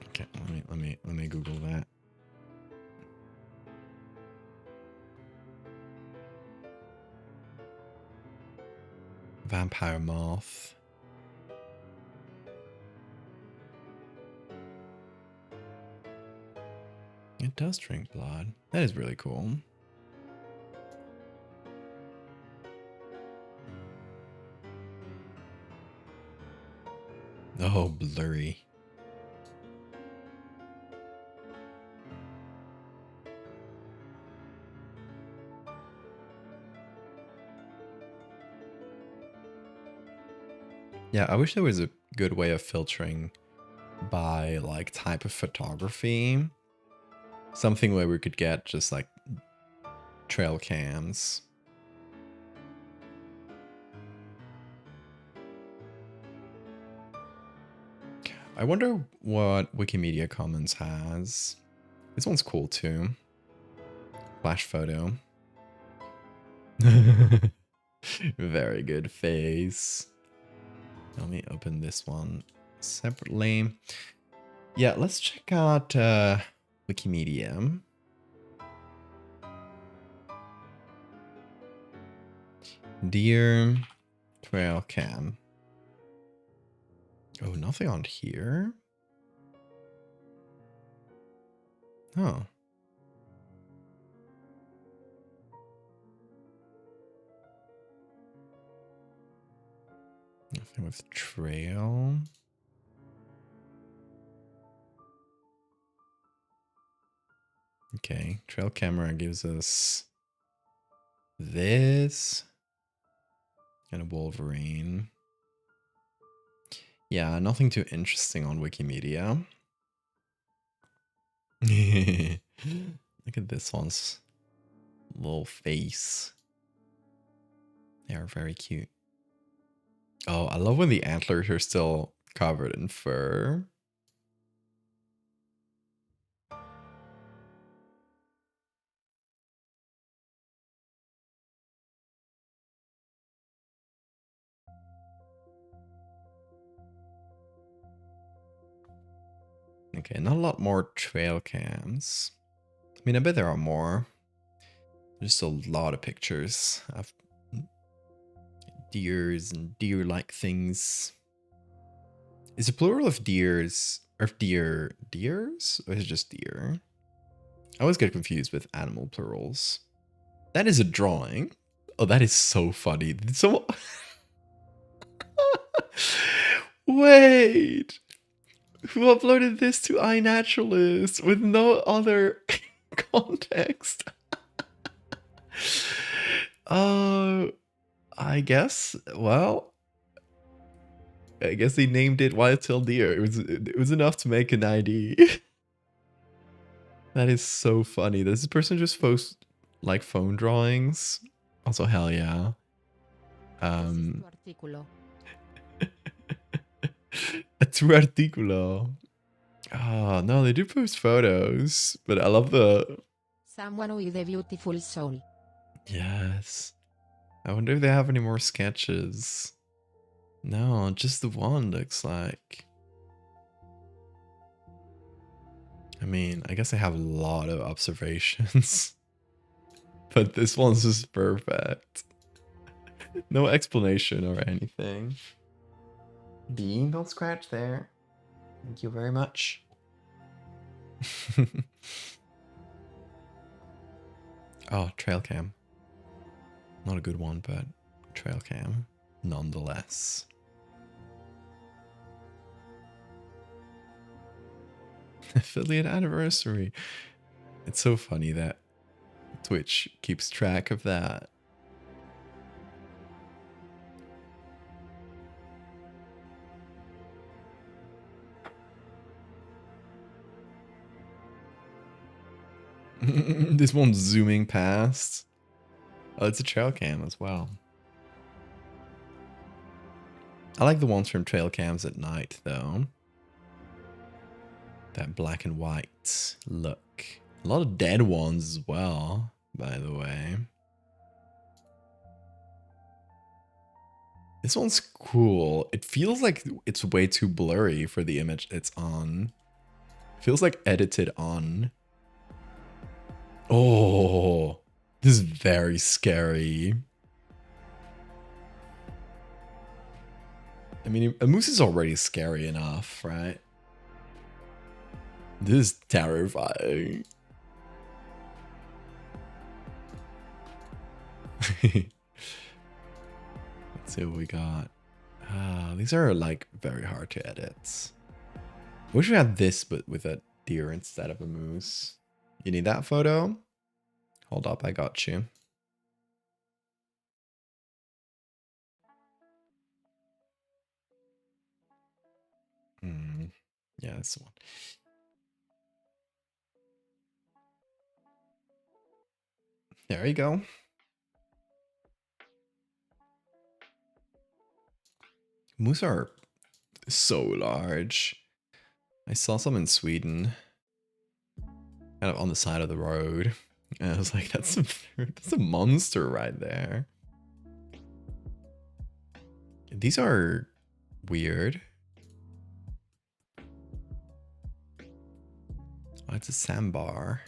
Okay, let me Google that. Vampire moth. It does drink blood. That is really cool. Oh, blurry. Yeah, I wish there was a good way of filtering by like type of photography. Something where we could get just like trail cams. I wonder what Wikimedia Commons has. This one's cool too. Flash photo. Very good face. Let me open this one separately. Yeah, let's check out Wikimedia. Deer trail cam. Oh, nothing on here. Oh. Nothing with trail. Okay, trail camera gives us this and a Wolverine. Yeah, nothing too interesting on Wikimedia. Look at this one's little face. They are very cute. Oh, I love when the antlers are still covered in fur. Okay, not a lot more trail cams. I mean, I bet there are more. Just a lot of pictures of deers and deer-like things. Is it plural of deers or deers? Or is it just deer? I always get confused with animal plurals. That is a drawing. Oh, that is so funny. Did someone... Wait! Who uploaded this to iNaturalist with no other context? I guess. Well, I guess they named it White-tailed deer. It was enough to make an ID. That is so funny. Does this person just post like phone drawings? Also, hell yeah. A true articulo. Oh, no, they do post photos, but I love the... Someone with a beautiful soul. Yes. I wonder if they have any more sketches. No, just the one looks like. I mean, I guess I have a lot of observations. But this one's just perfect. No explanation or anything. Bean, don't scratch there. Thank you very much. Oh, trail cam. Not a good one, but trail cam nonetheless. Affiliate anniversary. It's so funny that Twitch keeps track of that. This one's zooming past. Oh, it's a trail cam as well. I like the ones from trail cams at night, though. That black and white look. A lot of dead ones as well, by the way. This one's cool. It feels like it's way too blurry for the image it's on. Feels like edited on. Oh, this is very scary. I mean, a moose is already scary enough, right? This is terrifying. Let's see what we got. These are like very hard to edit. Wish we had this, but with a deer instead of a moose. You need that photo? Hold up, I got you. Yeah, this one. There you go. Moose are so large. I saw some in Sweden, kind of on the side of the road. And I was like, that's a monster right there. These are weird. Oh, it's a sandbar.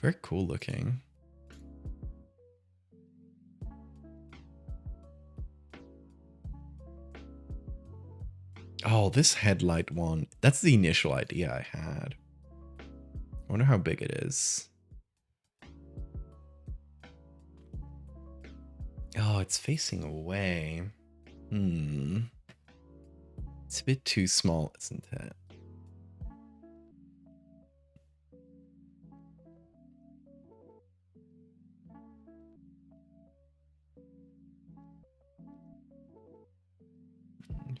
Very cool looking. Oh, this headlight one. That's the initial idea I had. I wonder how big it is. Oh, it's facing away. It's a bit too small, isn't it?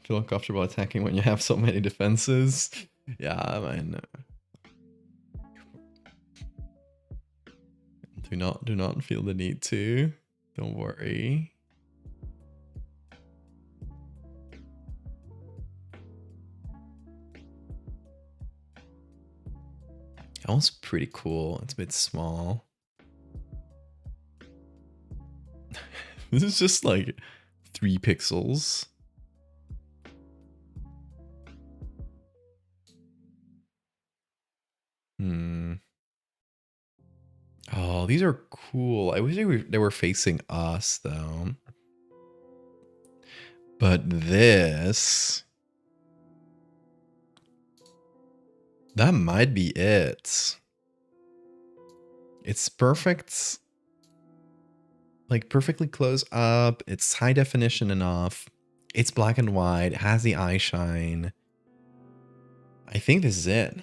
Feel uncomfortable attacking when you have so many defenses. Yeah, I know. Do not feel the need to. Don't worry. That one's pretty cool. It's a bit small. This is just like 3 pixels. Oh, these are cool. I wish they were facing us, though. But this... that might be it. It's perfect. Like, perfectly close up. It's high definition enough. It's black and white. It has the eye shine. I think this is it.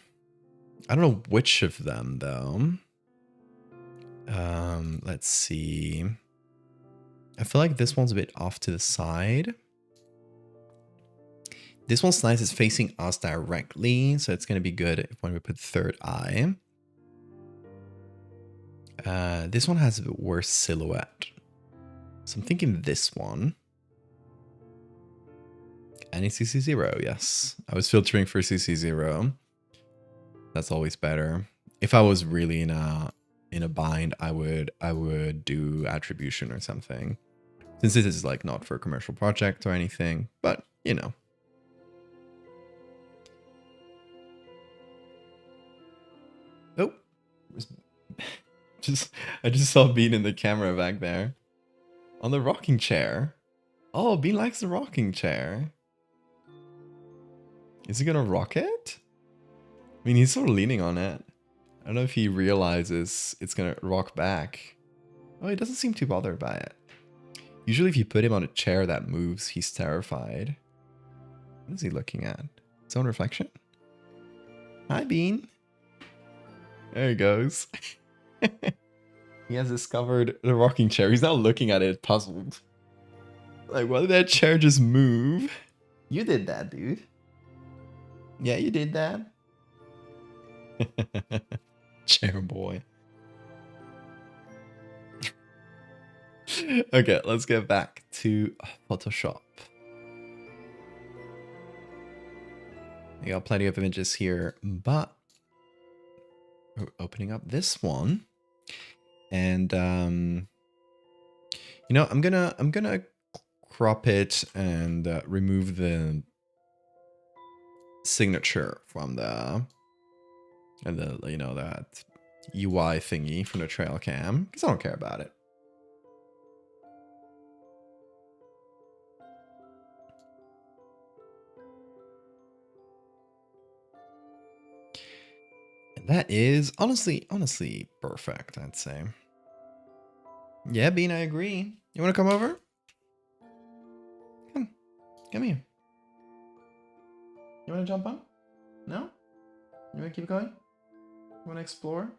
I don't know which of them, though. Let's see. I feel like this one's a bit off to the side. This one's nice. It's facing us directly, so it's going to be good when we put third eye. This one has a bit worse silhouette. So I'm thinking this one. Any CC0, yes. I was filtering for CC0. That's always better. If I was really in a bind, I would do attribution or something. Since this is like not for a commercial project or anything, but you know. Oh, I just saw Bean in the camera back there. On the rocking chair. Oh, Bean likes the rocking chair. Is he gonna rock it? I mean, he's sort of leaning on it. I don't know if he realizes it's gonna rock back. Oh, he doesn't seem too bothered by it. Usually if you put him on a chair that moves, he's terrified. What is he looking at? His own reflection? Hi, Bean. There he goes. He has discovered the rocking chair. He's now looking at it puzzled. Like, why did that chair just move? You did that, dude. Yeah, you did that. Chair boy. Okay, let's get back to Photoshop. We got plenty of images here, but we're opening up this one. And you know, I'm gonna crop it and remove the signature from the you know, that UI thingy from the trail cam because I don't care about it. And that is honestly perfect, I'd say. Yeah, Bean, I agree. You want to come over? Come here. You want to jump on? No? You want to keep going? You want to explore?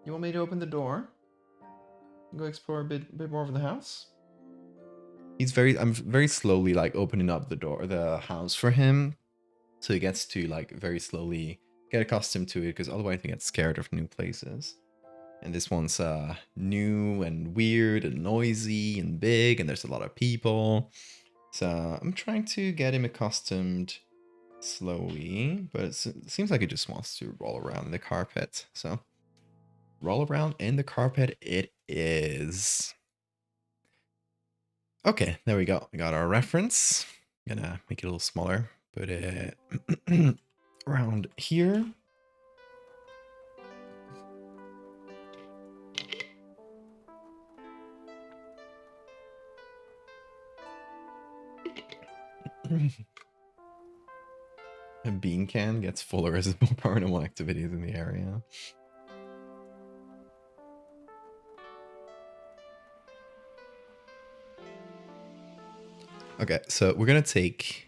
You want me to open the door? Go explore a bit more of the house? I'm very slowly like opening up the house for him. So he gets to like very slowly get accustomed to it because otherwise he gets scared of new places. And this one's new and weird and noisy and big and there's a lot of people. So I'm trying to get him accustomed slowly, but it seems like he just wants to roll around in the carpet. So roll around in the carpet it is. Okay, there we go. We got our reference. I'm gonna make it a little smaller. Put it around here. A bean can gets fuller as more paranormal activities in the area. Okay, so we're gonna take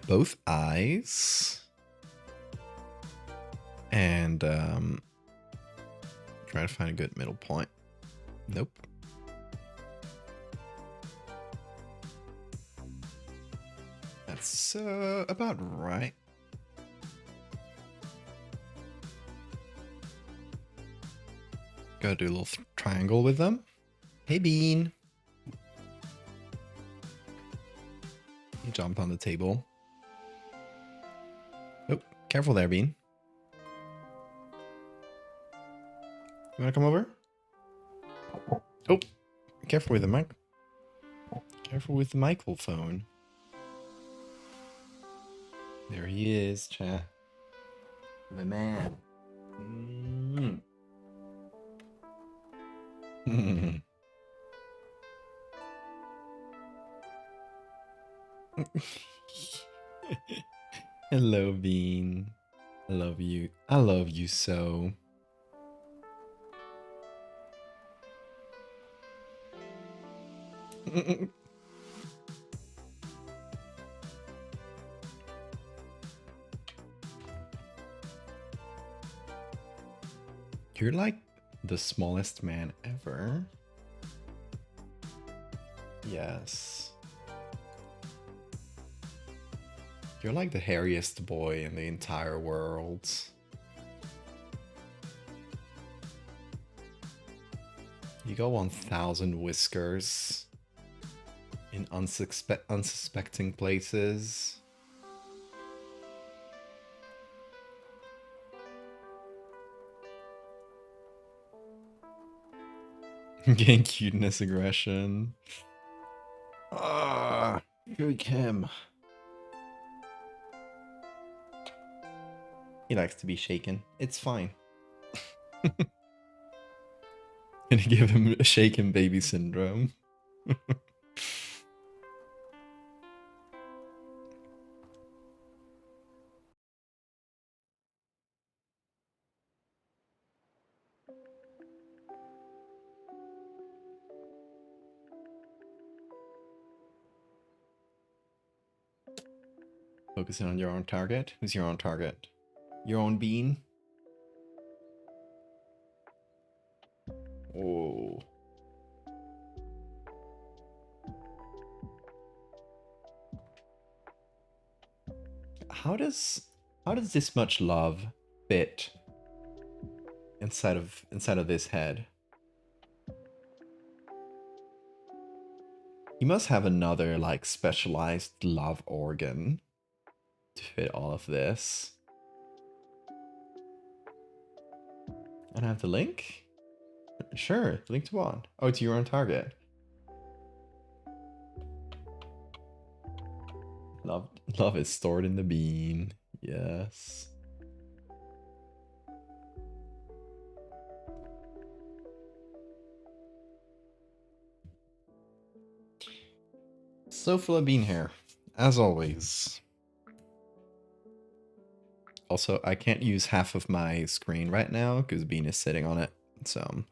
both eyes and try to find a good middle point. Nope. That's about right. Gotta do a little triangle with them. Hey, Bean. You jumped on the table. Oh, careful there, Bean. You wanna come over? Oh, careful with the mic. Careful with the microphone. There he is, chat. The man. Hello, Bean. I love you. I love you so. You're like the smallest man ever. Yes. You're like the hairiest boy in the entire world. You got 1,000 whiskers in unsuspecting places. Gain cuteness aggression. Ah, good him. He likes to be shaken. It's fine. Gonna give him a shaken baby syndrome. Focusing on your own target. Who's your own target? Your own bean? Oh. How does this much love fit inside of this head? He must have another like specialized love organ to fit all of this. And I have the link? Sure, link to what? Oh, it's your own target. Love is stored in the bean. Yes. So full of bean hair, as always. Also, I can't use half of my screen right now because Bean is sitting on it. So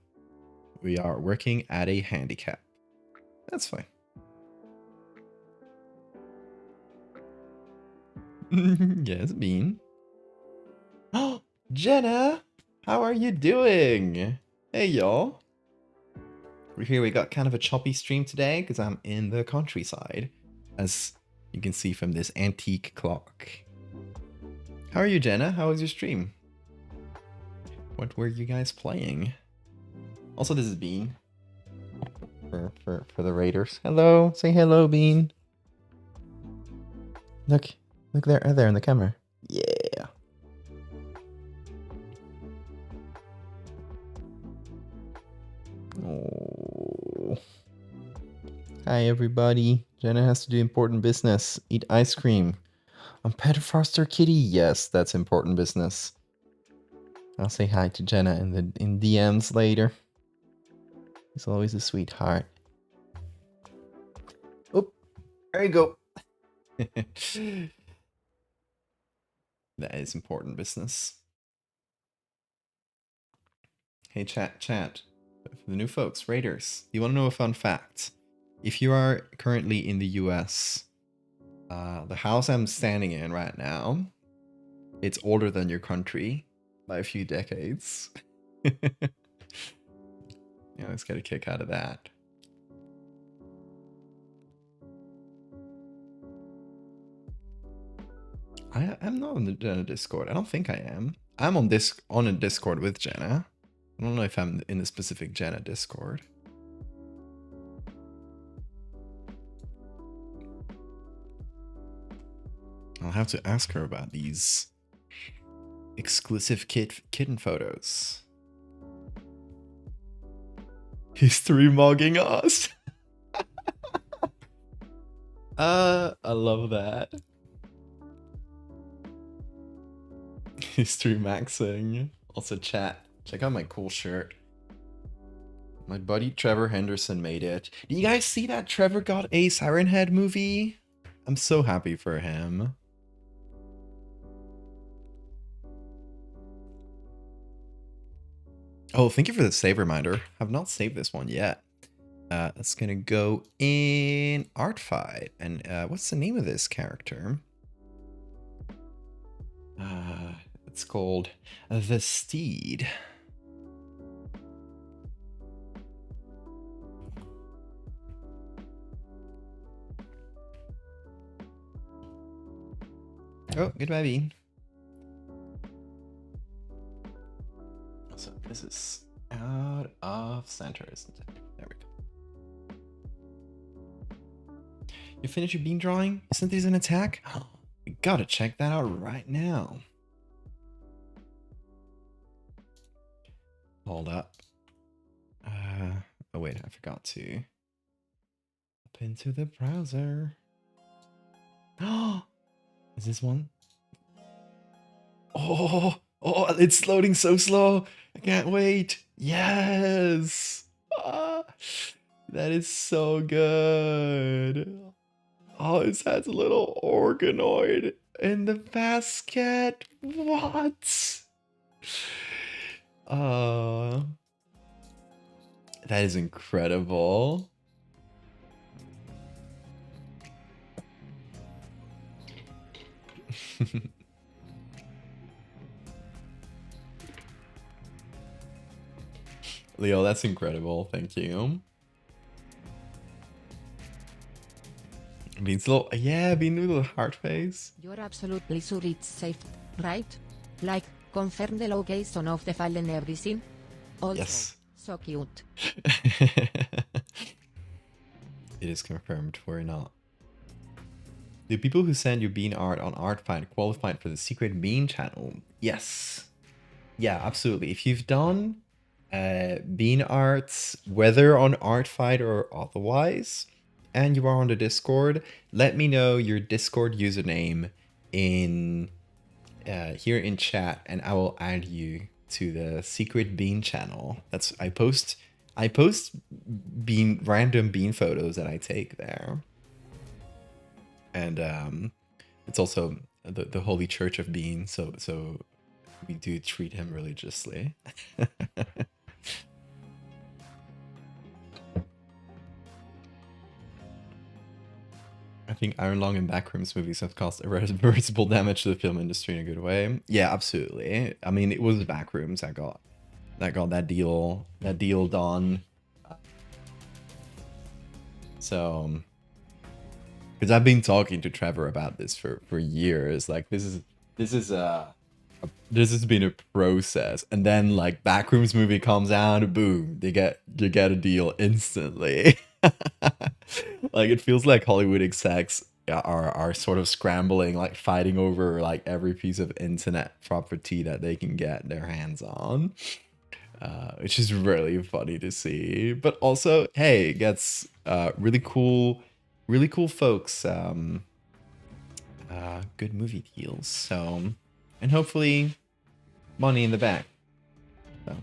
we are working at a handicap. That's fine. Yes, Bean. Oh, Jenna! How are you doing? Hey, y'all. We're here. We got kind of a choppy stream today because I'm in the countryside, as you can see from this antique clock. How are you, Jenna? How was your stream? What were you guys playing? Also, this is Bean. For the Raiders. Hello, say hello, Bean. Look there in the camera. Yeah. Oh. Hi, everybody. Jenna has to do important business. Eat ice cream. I'm Pet Foster Kitty. Yes, that's important business. I'll say hi to Jenna in DMs later. He's always a sweetheart. Oop, there you go. That is important business. Hey, chat. For the new folks, Raiders, you want to know a fun fact? If you are currently in the US, the house I'm standing in right now, it's older than your country by a few decades. Yeah, let's get a kick out of that. I'm not on the Jenna Discord. I don't think I am. I'm on a Discord with Jenna. I don't know if I'm in the specific Jenna Discord. I'll have to ask her about these exclusive kitten photos. History mugging us. I love that. History maxing. Also, chat. Check out my cool shirt. My buddy Trevor Henderson made it. Did you guys see that Trevor got a Siren Head movie? I'm so happy for him. Oh, thank you for the save reminder. I've not saved this one yet. It's gonna go in Arfight. And what's the name of this character? It's called The Steed. Oh, goodbye, Bean. So this is out of center, isn't it? There we go. You finished your bean drawing? Isn't this an attack? Oh, we gotta check that out right now. Hold up. Oh wait, I forgot to up into the browser. Oh, is this one? Oh, it's loading so slow. I can't wait. Yes. Ah, that is so good. Oh, it has a little organoid in the basket. What? That is incredible. Leo, that's incredible. Thank you. Bean's little, yeah, Bean with a heart face. You're absolutely sure it's safe, right? Like, confirm the location of the file and everything? Also, Yes. so cute. It is confirmed. Worry not. The people who send you bean art on Arfight qualified for the secret bean channel. Yes. Yeah, absolutely. If you've done bean arts, whether on Artfight or otherwise, and you are on the Discord, let me know your Discord username in here in chat, and I will add you to the secret bean channel. That's I post random bean photos that I take there, and it's also the Holy Church of Bean. So we do treat him religiously. I think Iron Lung and Backrooms movies have caused irreversible damage to the film industry in a good way. Yeah, absolutely. I mean, it was Backrooms that got that deal done. So, because I've been talking to Trevor about this for years. Like, this has been a process, and then like Backrooms movie comes out, boom, you get a deal instantly. Like, it feels like Hollywood execs are sort of scrambling, like fighting over like every piece of internet property that they can get their hands on, which is really funny to see. But also, hey, it gets really cool folks good movie deals. So, and hopefully money in the bank. So.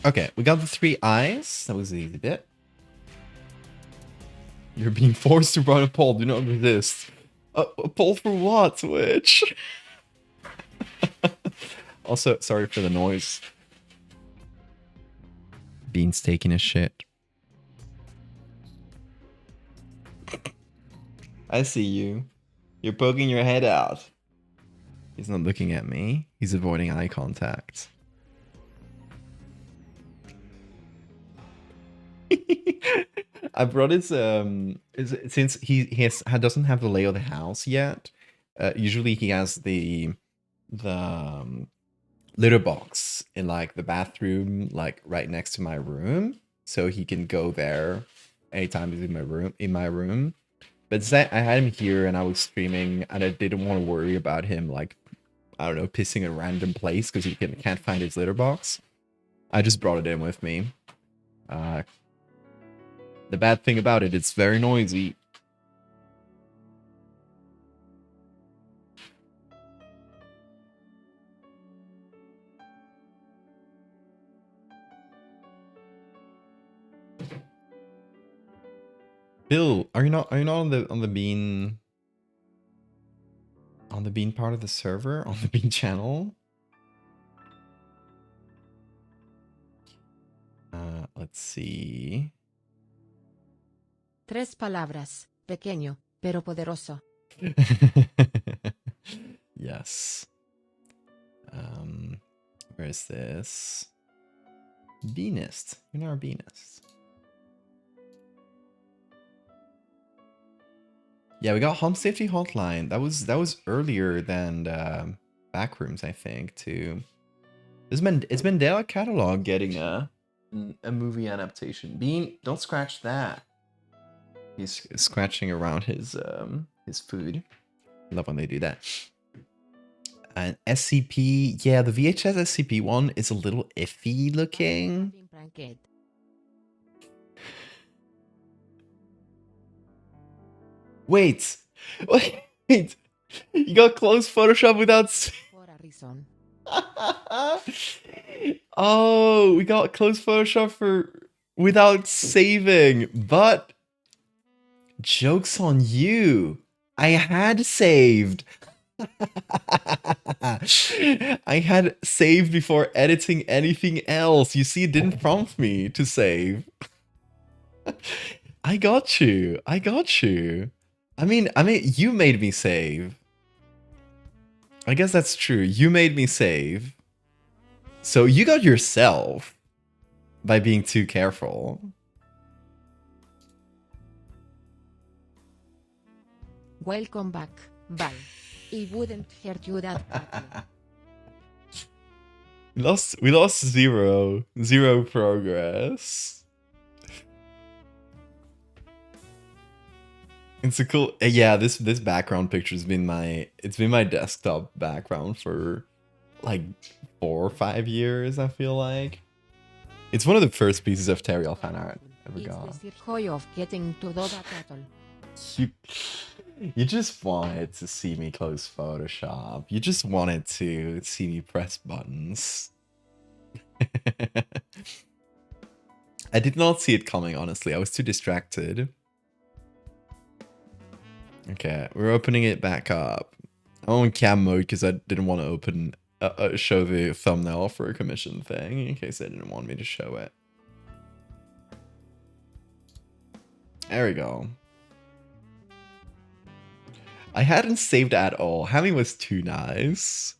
Okay, we got the 3 eyes. That was the easy bit. You're being forced to run a poll. Do not resist. A poll for what, Twitch? Also, sorry for the noise. Bean's taking a shit. I see you. You're poking your head out. He's not looking at me. He's avoiding eye contact. I brought his since he doesn't have the layout of the house yet. Usually he has the litter box in like the bathroom, like right next to my room, so he can go there anytime he's in my room. But instead, I had him here and I was streaming, and I didn't want to worry about him, like, I don't know, pissing in a random place because he can't find his litter box. I just brought it in with me. The bad thing about it, it's very noisy. Bill, are you not on the bean part of the server, on the bean channel? Let's see. 3 palabras, pequeño, pero poderoso. Yes. Where is this? Beanist. You're not a beanist. Yeah, we got Home Safety Hotline. That was earlier than Backrooms, I think, too. It's been their catalog getting a movie adaptation. Bean, don't scratch that. He's scratching around his food. Love when they do that. And SCP, yeah, the VHS SCP one is a little iffy looking. Wait, you got closed Photoshop without. For a reason. Oh, we got closed Photoshop without saving, but joke's on you. I had saved. I had saved before editing anything else. You see, it didn't prompt me to save. I got you. I got you. I mean, you made me save. I guess that's true. You made me save. So you got yourself by being too careful. Welcome back, Val. It wouldn't hurt you that badly. We lost zero progress. It's a cool, yeah. This background picture's been my desktop background for like 4 or 5 years. I feel like it's one of the first pieces of Teriel fan art I ever got. It's the joy of getting to do that battle. You just wanted to see me close Photoshop. You just wanted to see me press buttons. I did not see it coming, honestly. I was too distracted. Okay, we're opening it back up. I'm on cam mode because I didn't want to open show the thumbnail for a commission thing in case they didn't want me to show it. There we go. I hadn't saved at all. Hammy was too nice.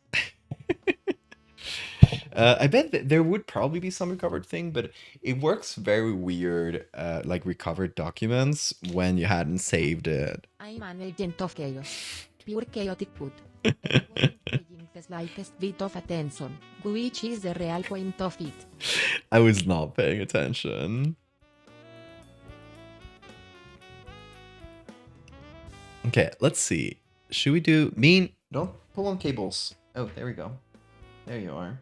I bet that there would probably be some recovered thing, but it works very weird, like recovered documents when you hadn't saved it. I'm an agent of chaos. Pure chaotic good. I wasn't paying the slightest bit of attention, which is the real point of it. I was not paying attention. Okay, let's see. Should we do mean? Don't pull on cables. Oh, there we go. There you are.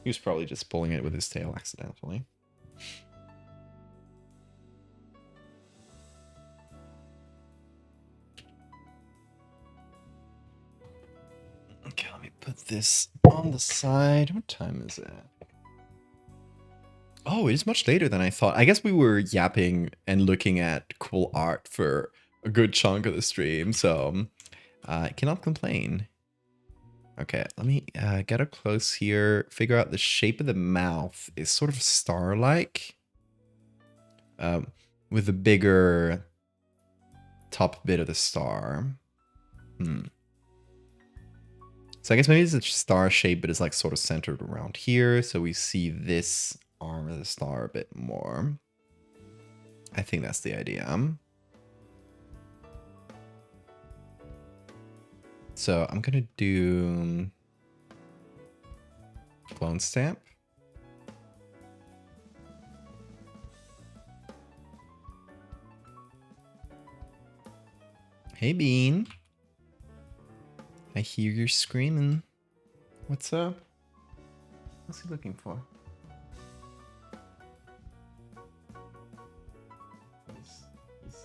He was probably just pulling it with his tail accidentally. Okay, let me put this on the side. What time is it? Oh, it is much later than I thought. I guess we were yapping and looking at cool art for a good chunk of the stream, so I cannot complain. Okay, let me get up close here. Figure out the shape of the mouth is sort of star-like, with a bigger top bit of the star. So I guess maybe it's a star shape, but it's like sort of centered around here. So we see this arm of the star a bit more. I think that's the idea. So I'm gonna do clone stamp. Hey Bean. I hear you're screaming. What's up? What's he looking for?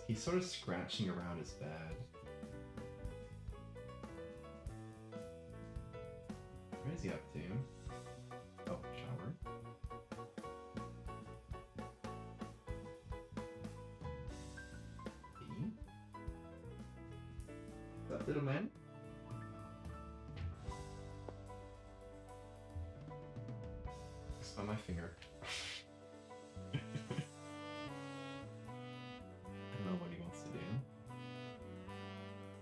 He's sort of scratching around his bed. What is he up to? Oh, shower. Bean? What's up, little man? Just on my finger. I don't know what he wants to do.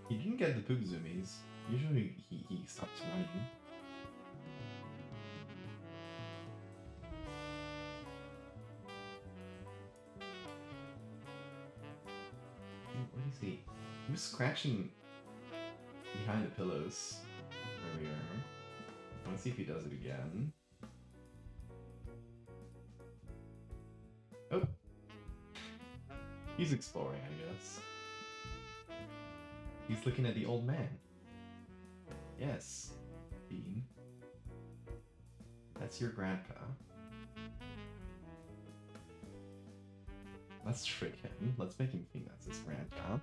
He didn't get the poop zoomies. Usually he stops running. What is he? He was scratching behind the pillows earlier. Let's see if he does it again. Oh. He's exploring, I guess. He's looking at the old man. Yes, Bean. That's your grandpa. Let's trick him. Let's make him think that's his grandpa.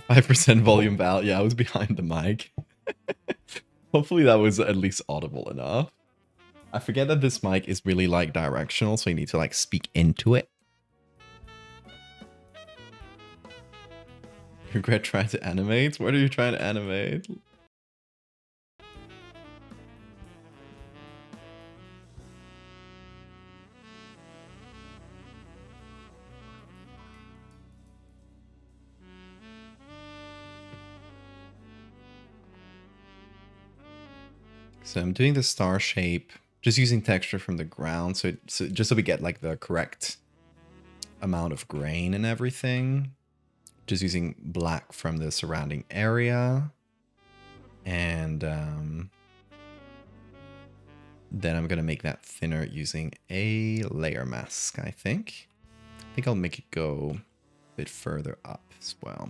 %5 volume val. Yeah, I was behind the mic. Hopefully that was at least audible enough. I forget that this mic is really like directional, so you need to like speak into it. Regret trying to animate? What are you trying to animate? So I'm doing the star shape, just using texture from the ground, so just so we get like the correct amount of grain and everything. Just using black from the surrounding area. And then I'm gonna make that thinner using a layer mask, I think. I think I'll make it go a bit further up as well.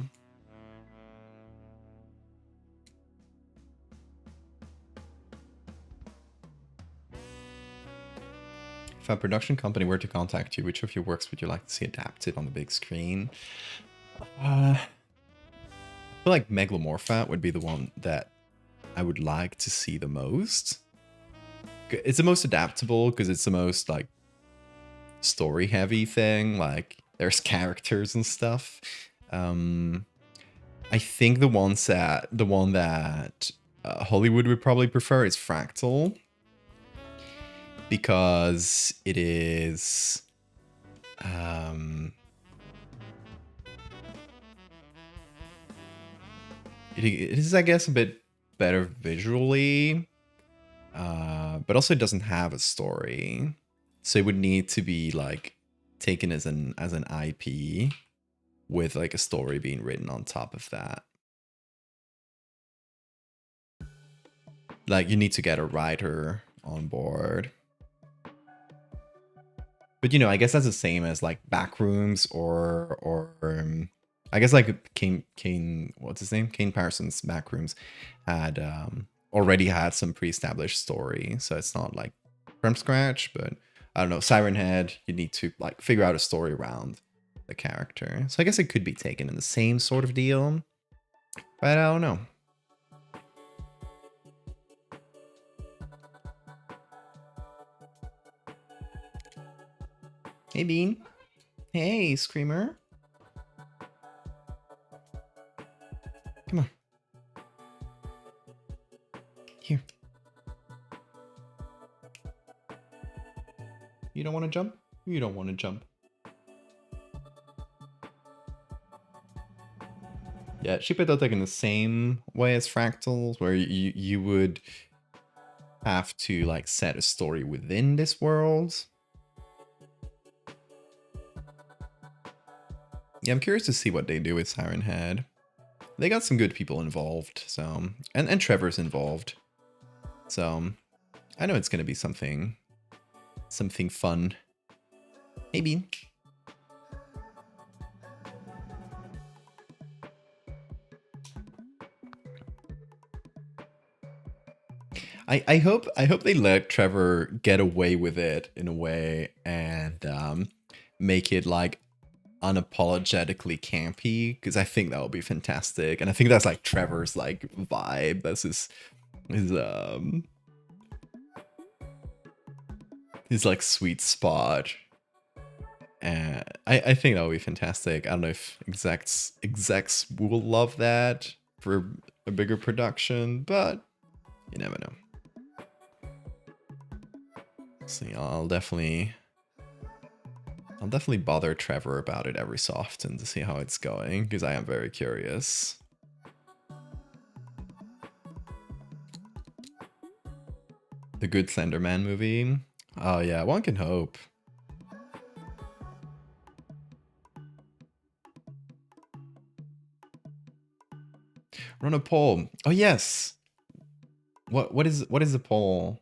If a production company were to contact you, which of your works would you like to see adapted on the big screen? I feel like Megalomorpha would be the one that I would like to see the most. It's the most adaptable because it's the most like story heavy thing. Like there's characters and stuff. I think the one that Hollywood would probably prefer is Fractal, because it is it is, I guess, a bit better visually, but also it doesn't have a story, so it would need to be like taken as an IP with like a story being written on top of that. Like you need to get a writer on board. But you know, I guess that's the same as like Backrooms or I guess like Kane, what's his name? Kane Parsons' Backrooms had already had some pre-established story, so it's not like from scratch. But I don't know, Siren Head, you need to like figure out a story around the character. So I guess it could be taken in the same sort of deal, but I don't know. Hey Bean. Hey Screamer. Come on. Here. You don't want to jump? You don't want to jump. Yeah, Shipeta taken the same way as Fractals, where you would have to like set a story within this world. Yeah, I'm curious to see what they do with Siren Head. They got some good people involved, so and Trevor's involved. So I know it's gonna be something fun. Hey Bean. I hope they let Trevor get away with it in a way and make it like unapologetically campy, because I think that would be fantastic, and I think that's like Trevor's like vibe. That's his like sweet spot, and I think that would be fantastic. I don't know if execs will love that for a bigger production, but you never know. See, I'll definitely bother Trevor about it every so often to see how it's going, because I am very curious. The good Slenderman movie? Oh yeah, one can hope. Run a poll. Oh yes. What is a poll?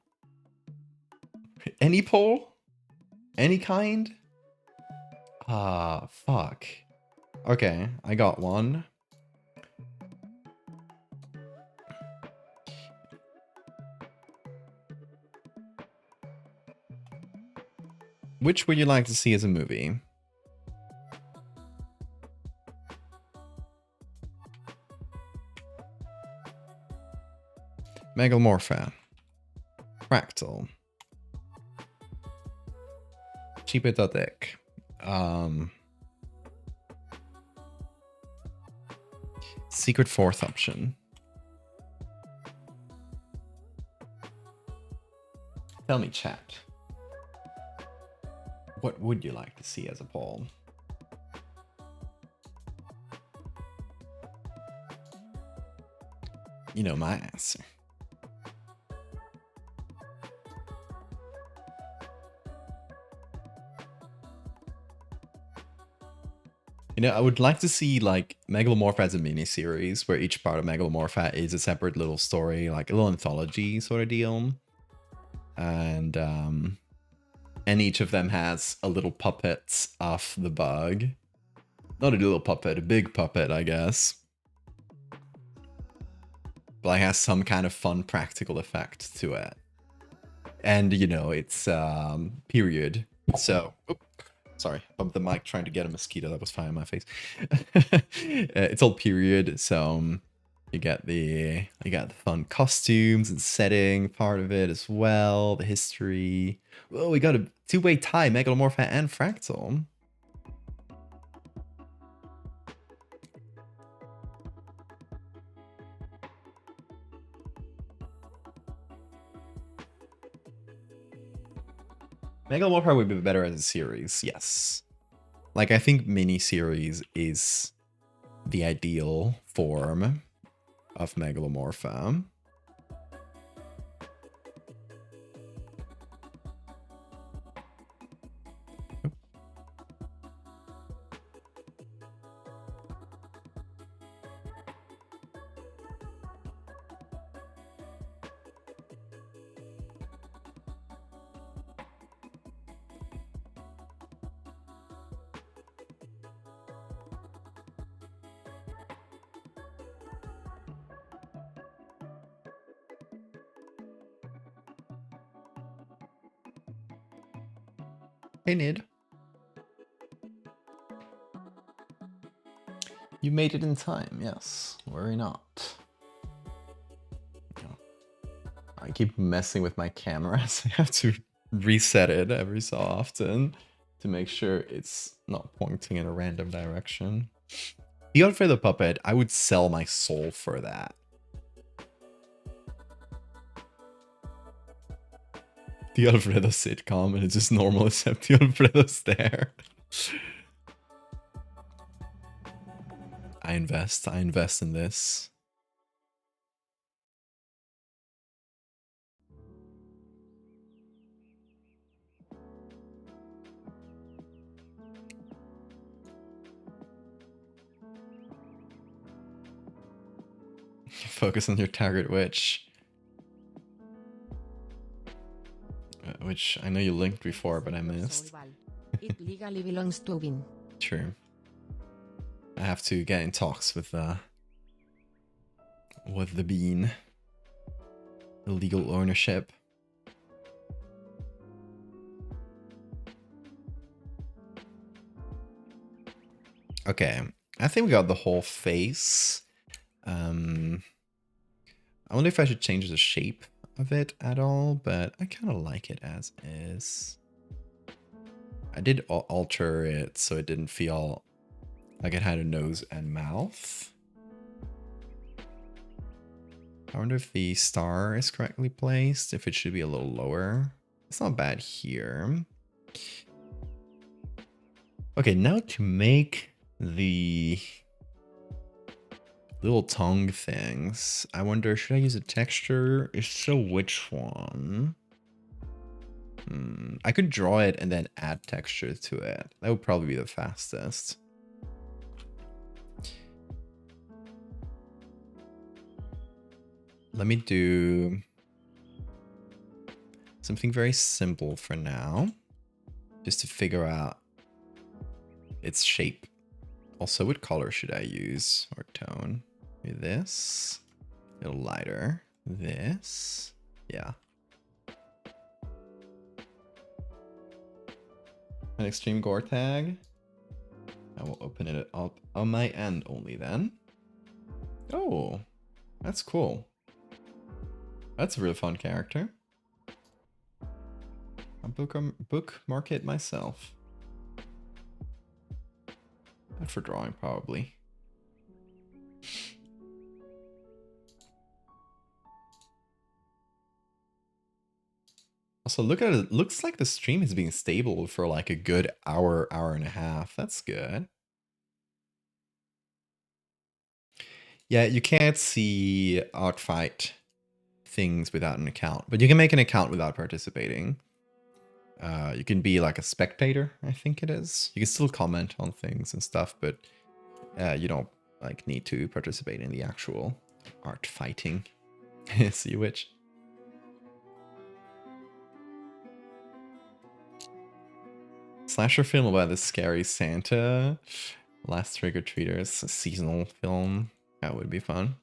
Any poll? Any kind? Ah, fuck. Okay, I got one. Which would you like to see as a movie? Megalomorpha. Fractal. Cheapadotic. Secret fourth option. Tell me, chat. What would you like to see as a poll? You know my answer. You know, I would like to see like Megalomorph as a mini-series where each part of Megalomorph is a separate little story, like a little anthology sort of deal. And each of them has a little puppet of the bug. Not a little puppet, a big puppet, I guess. But like has some kind of fun practical effect to it. And you know, it's period. So sorry, bumped the mic trying to get a mosquito that was flying in my face. It's all period, so you got the fun costumes and setting part of it as well, the history. Well, we got a two-way tie, Megalomorph and Fractal. Megalomorph would be better as a series, yes. Like, I think mini-series is the ideal form of Megalomorph. Hey, Nid. You made it in time, yes. Worry not. I keep messing with my camera, so I have to reset it every so often to make sure it's not pointing in a random direction. The Alfredo puppet, I would sell my soul for that. The Alfredo sitcom, and it's just normal except the Alfredo's there. I invest in this. Focus on your target witch. Which I know you linked before, but I missed. It legally belongs to Win. True. I have to get in talks with the bean. Illegal ownership. Okay, I think we got the whole face. I wonder if I should change the shape of it at all, but I kind of like it as is. I did alter it so it didn't feel like it had a nose and mouth. I wonder if the star is correctly placed, if it should be a little lower. It's not bad here. Okay, now to make the little tongue things, I wonder, should I use a texture? If so, which one? I could draw it and then add texture to it. That would probably be the fastest. Let me do something very simple for now, just to figure out its shape. Also, what color should I use or tone? Maybe this, a little lighter. This, yeah. An extreme gore tag. I will open it up on my end only then. Oh, that's cool. That's a real fun character. I'll bookmark it myself. Not for drawing, probably. Also, look at it. Looks like the stream has been stable for like a good hour, hour and a half. That's good. Yeah, you can't see Arfight things without an account, but you can make an account without participating. You can be like a spectator, I think it is. You can still comment on things and stuff, but you don't like need to participate in the actual art fighting. See which. Slasher film about the scary Santa. Last Trick or Treaters, a seasonal film. That would be fun.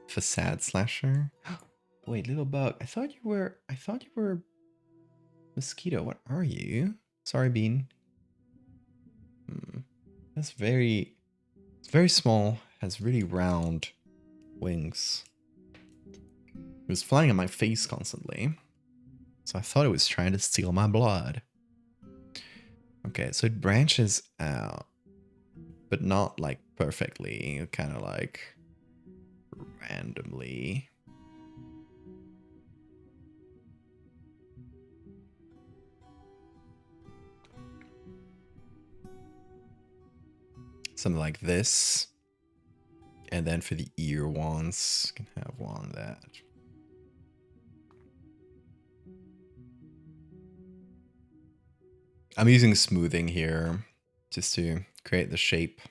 Facade slasher. Wait, little bug. I thought you were mosquito. What are you? Sorry, Bean. That's it's very small. Has really round wings. It was flying in my face constantly. So I thought it was trying to steal my blood. Okay, so it branches out, but not like perfectly, kind of like randomly. Something like this. And then for the ear ones, you can have one that. I'm using smoothing here just to create the shape.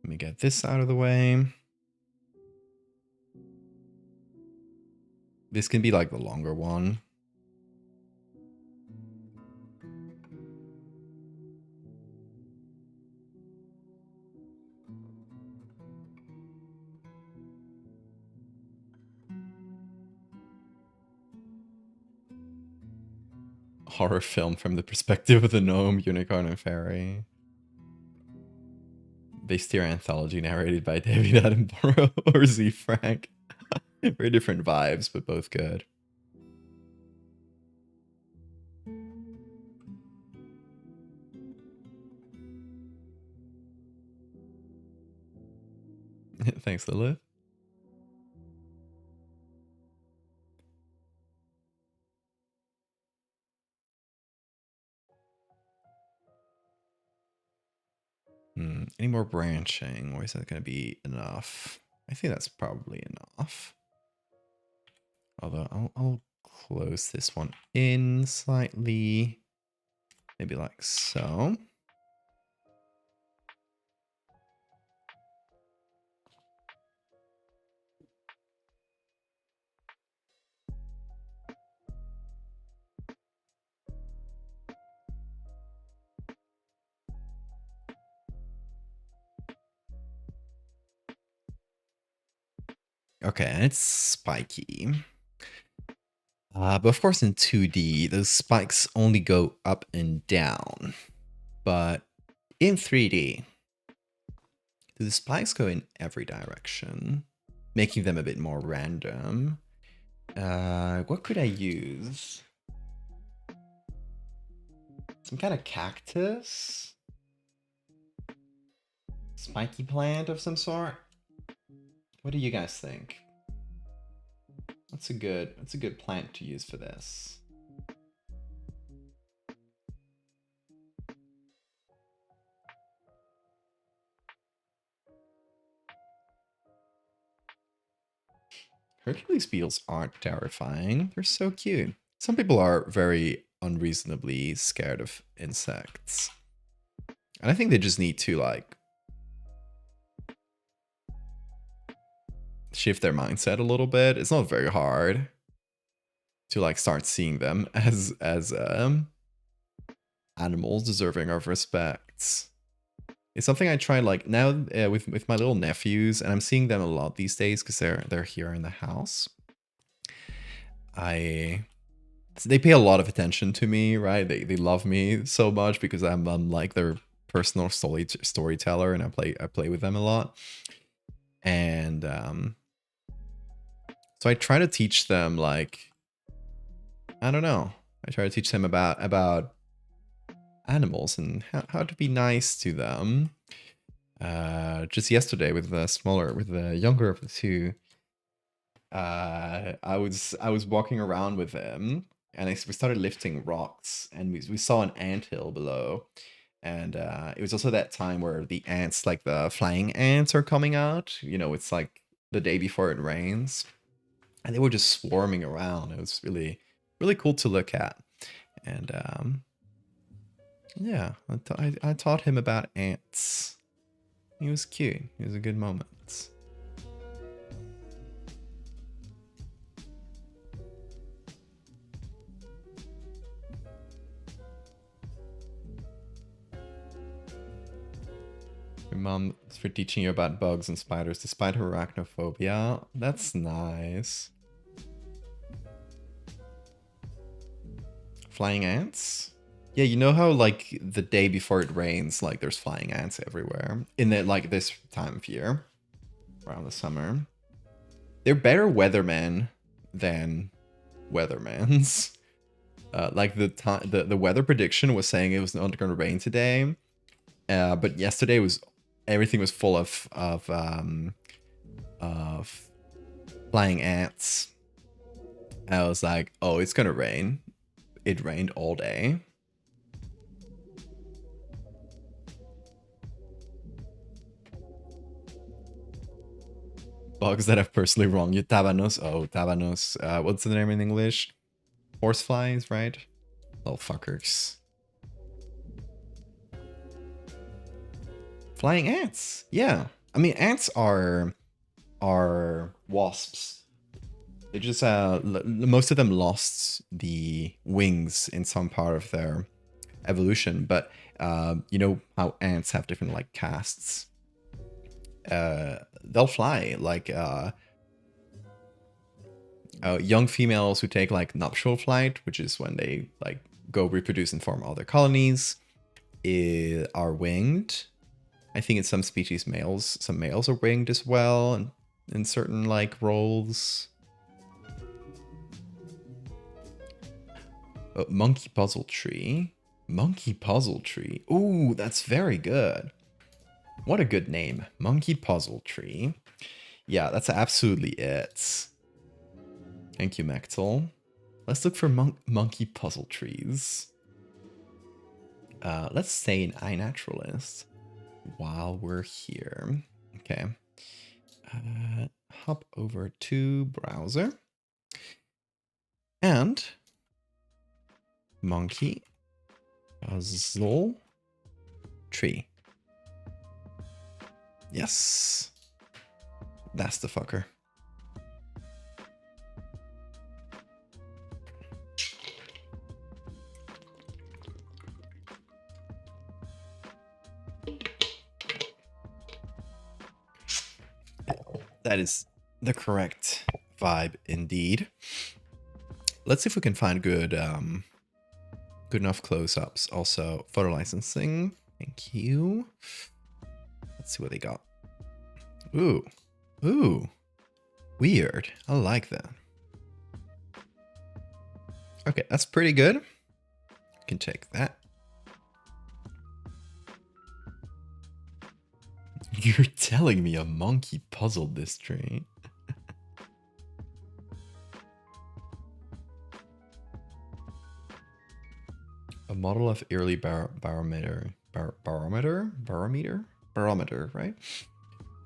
Let me get this out of the way. This can be like the longer one. Horror film from the perspective of the gnome, unicorn, and fairy. Bestiar anthology narrated by David Attenborough or Z Frank. Very different vibes, but both good. Thanks, Lilith. Any more branching, or is that going to be enough? I think that's probably enough. Although I'll close this one in slightly. Maybe like so. Okay, and it's spiky. But of course in 2D, those spikes only go up and down. But in 3D, the spikes go in every direction, making them a bit more random. What could I use? Some kind of cactus? Spiky plant of some sort? What do you guys think? That's a good plant to use for this. Hercules beetles aren't terrifying. They're so cute. Some people are very unreasonably scared of insects. And I think they just need to like shift their mindset a little bit. It's not very hard to like start seeing them as animals deserving of respect. It's something I try like now with my little nephews, and I'm seeing them a lot these days because they're here in the house. I they pay a lot of attention to me, right? They love me so much because I'm like their personal storyteller, and I play with them a lot. And so I try to teach them, like, I don't know. I try to teach them about animals and how to be nice to them. Just yesterday with the younger of the two, I was walking around with them, and we started lifting rocks, and we saw an anthill below. And it was also that time where the ants, like the flying ants, are coming out. You know, it's like the day before it rains, and they were just swarming around. It was really, really cool to look at. And yeah, I taught him about ants. He was cute. It was a good moment. Your mom is for teaching you about bugs and spiders despite her arachnophobia. That's nice. Flying ants? Yeah, you know how like the day before it rains, like there's flying ants everywhere in the like this time of year, around the summer. They're better weathermen than weathermans. Like the weather prediction was saying it was not going to rain today, but yesterday was everything was full of flying ants. I was like, oh, it's gonna rain. It rained all day. Bugs that have personally wronged you. Tabanos. Oh, tabanos. What's the name in English? Horseflies, right? Little fuckers. Flying ants. Yeah. I mean, ants are wasps. They just most of them lost the wings in some part of their evolution, but you know how ants have different like castes. They'll fly like young females who take like nuptial flight, which is when they like go reproduce and form other colonies, are winged. I think in some species some males are winged as well, and in certain like roles. Oh, monkey puzzle tree. Monkey puzzle tree. Ooh, that's very good. What a good name. Monkey puzzle tree. Yeah, that's absolutely it. Thank you, Mechtel. Let's look for monkey puzzle trees. Let's stay in iNaturalist while we're here. Okay. Hop over to browser. And monkey puzzle tree. Yes. That's the fucker. That is the correct vibe indeed. Let's see if we can find good good enough close-ups. Also, photo licensing. Thank you. Let's see what they got. Ooh. Ooh. Weird. I like that. Okay, that's pretty good. Can take that. You're telling me a monkey puzzled this tree? A model of early barometer, right?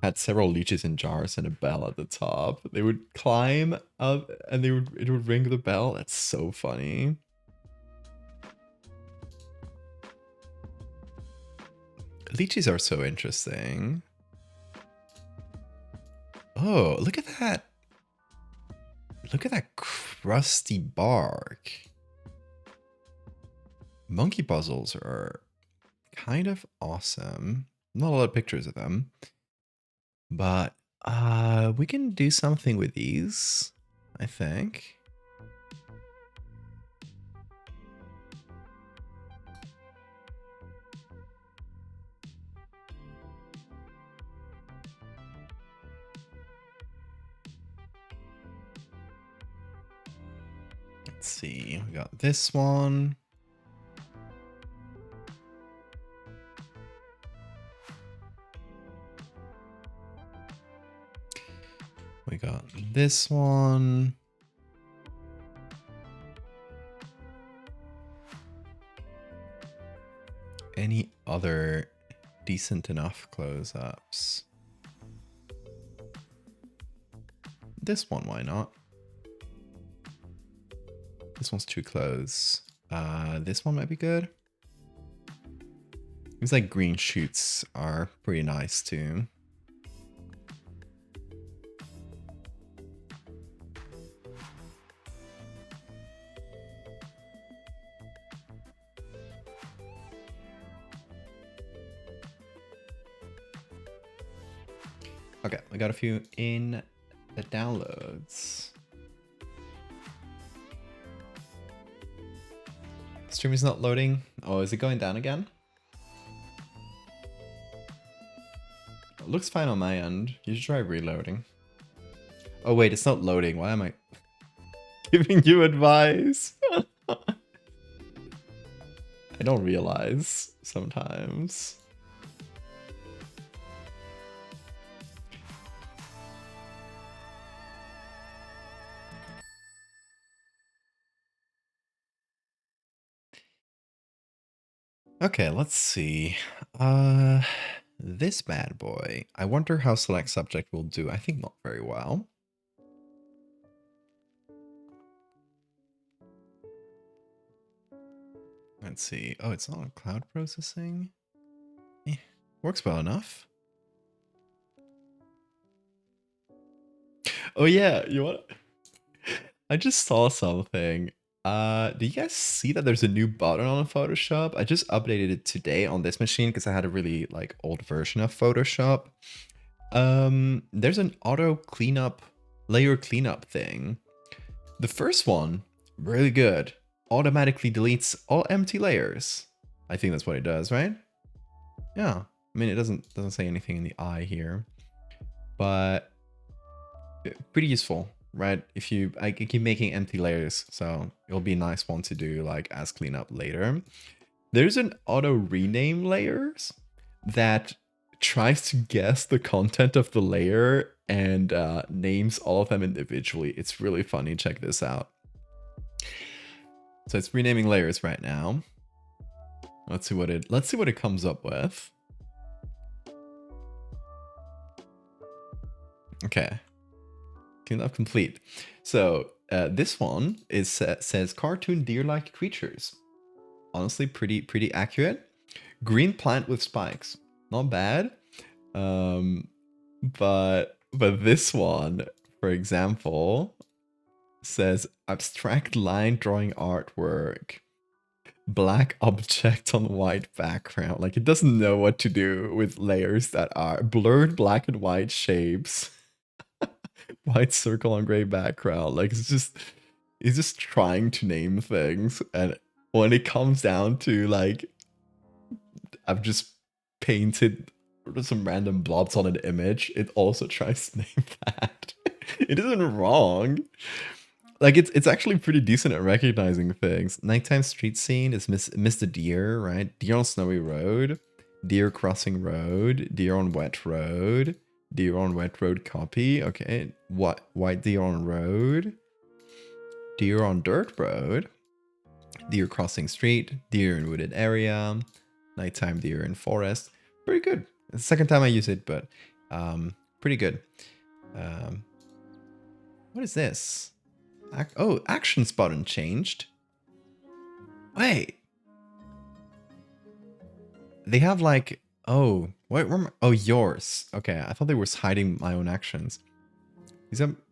Had several leeches in jars and a bell at the top. They would climb up and it would ring the bell. That's so funny. Leeches are so interesting. Oh, look at that. Look at that crusty bark. Monkey puzzles are kind of awesome. Not a lot of pictures of them. But we can do something with these, I think. Let's see, we got this one. We got this one. Any other decent enough close-ups? This one, why not? This one's too close. This one might be good. These like green shoots are pretty nice too. Okay, we got a few in the downloads. Stream is not loading. Oh, is it going down again? It looks fine on my end. You should try reloading. Oh wait, it's not loading. Why am I giving you advice? I don't realize sometimes. Okay, let's see. This bad boy. I wonder how select subject will do. I think not very well. Let's see. Oh, it's not on cloud processing. Works well enough. Oh yeah, you want? I just saw something. Do you guys see that there's a new button on Photoshop? I just updated it today on this machine because I had a really like old version of Photoshop. There's an auto cleanup, layer cleanup thing. The first one, really good. Automatically deletes all empty layers. I think that's what it does, right? Yeah. I mean, it doesn't say anything in the eye here, but pretty useful, right? If you, I keep making empty layers, so it'll be a nice one to do like as cleanup later. There's an auto rename layers that tries to guess the content of the layer and names all of them individually. It's really funny. Check this out. So it's renaming layers right now. Let's see what it comes up with. Okay. Cleanup complete. So this one is says cartoon deer-like creatures. Honestly, pretty accurate. Green plant with spikes. Not bad. But this one, for example, says abstract line drawing artwork. Black object on white background. Like it doesn't know what to do with layers that are blurred black and white shapes. White circle on gray background. Like it's just trying to name things, and when it comes down to like I've just painted some random blobs on an image, it also tries to name that. It isn't wrong. Like it's actually pretty decent at recognizing things. Nighttime street scene is miss the deer, right? Deer on snowy road, deer crossing road, deer on wet road, deer on wet road copy. Okay, what white deer on road, deer on dirt road, deer crossing street, deer in wooded area, nighttime deer in forest. Pretty good. It's the second time I use it, but pretty good. What is this? Oh, actions button changed. Wait. They have like, oh, what? Oh, yours. Okay, I thought they were hiding my own actions.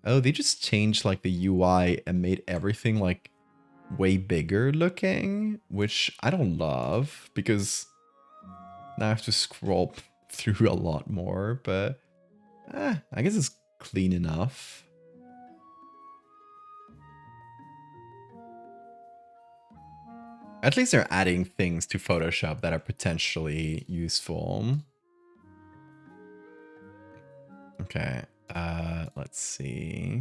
Oh, they just changed like the UI and made everything like way bigger looking, which I don't love because now I have to scroll through a lot more, but I guess it's clean enough. At least they're adding things to Photoshop that are potentially useful. Okay, let's see.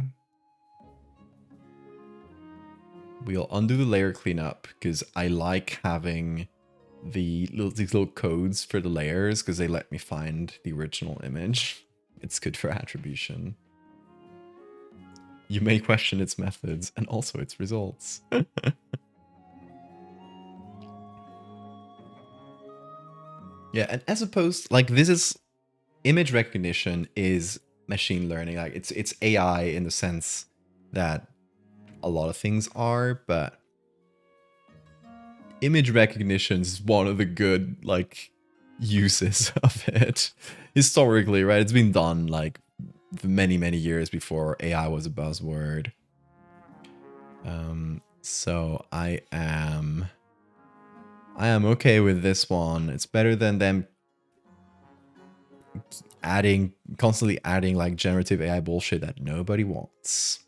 We'll undo the layer cleanup because I like having these little codes for the layers because they let me find the original image. It's good for attribution. You may question its methods and also its results. Yeah, and as opposed, like, this is image recognition is machine learning. Like, it's AI in the sense that a lot of things are, but image recognition is one of the good, like, uses of it. Historically, right? It's been done, like, many years before AI was a buzzword. So I am okay with this one. It's better than them constantly adding like generative AI bullshit that nobody wants.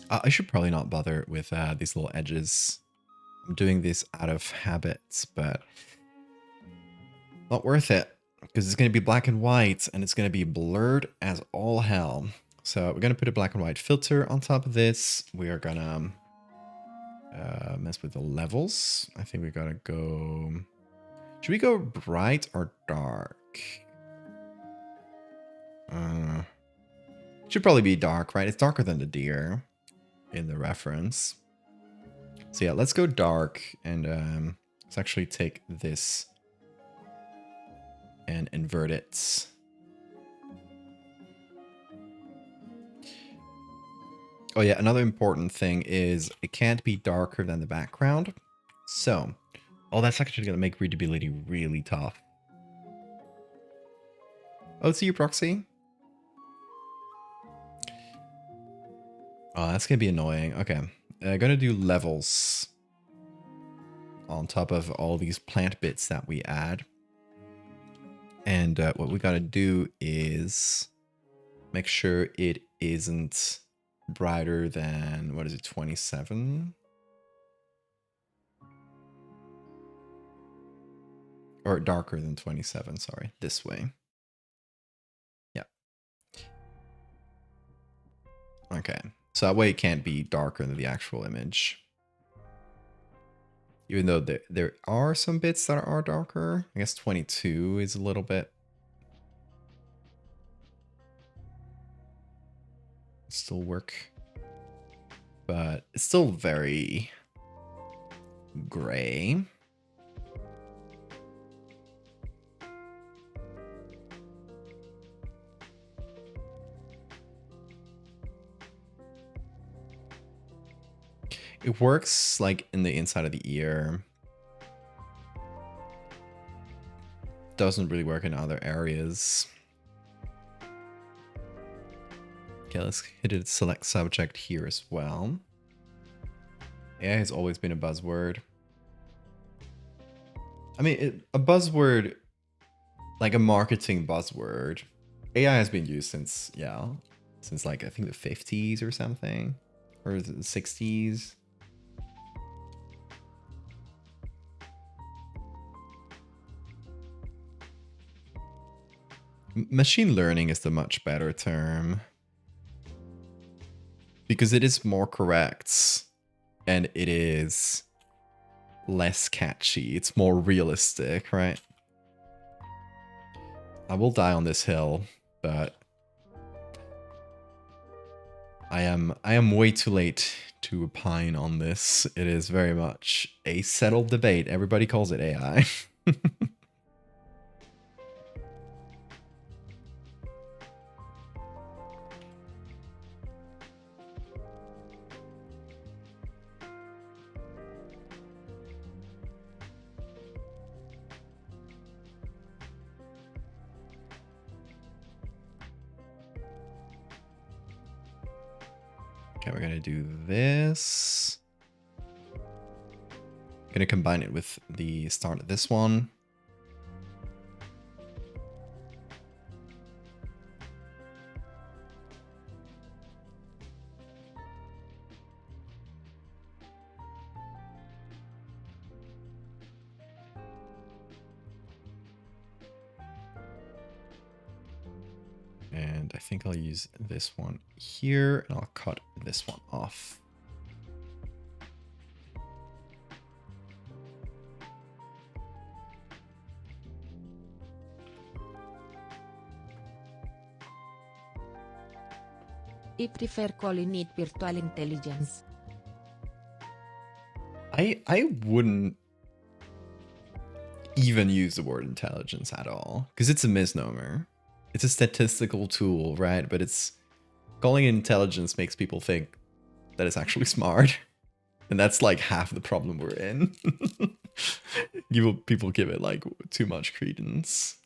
I should probably not bother with these little edges. I'm doing this out of habits, but not worth it because it's going to be black and white and it's going to be blurred as all hell. So we're going to put a black and white filter on top of this. We are going to mess with the levels. I think we got to go... Should we go bright or dark? Should probably be dark, right? It's darker than the deer in the reference. So yeah, let's go dark and let's actually take this and invert it. Oh yeah, another important thing is it can't be darker than the background. So, that's actually going to make readability really tough. Oh, see your proxy? Oh, that's going to be annoying. Okay, I'm going to do levels on top of all these plant bits that we add. And what we got to do is make sure it isn't brighter than, what is it, 27? Or darker than 27, sorry, this way. Yeah. Okay, so that way it can't be darker than the actual image. Even though there are some bits that are darker. I guess 22 is a little bit. Still work. But it's still very gray. It works like in the inside of the ear. Doesn't really work in other areas. Okay, let's hit it select subject here as well. AI has always been a buzzword. I mean, a buzzword, like a marketing buzzword. AI has been used since, since like, I think the 50s or something. Or the 60s. Machine learning is the much better term. Because it is more correct. And it is less catchy. It's more realistic, right? I will die on this hill, but I am way too late to opine on this. It is very much a settled debate. Everybody calls it AI. Okay, we're gonna do this. Gonna combine it with the start of this one. And I think I'll use this one here, and I'll cut this one off. I prefer calling it virtual intelligence. I wouldn't even use the word intelligence at all, because it's a misnomer. It's a statistical tool, right? But it's calling it intelligence makes people think that it's actually smart. And that's like half the problem we're in. People give it like too much credence.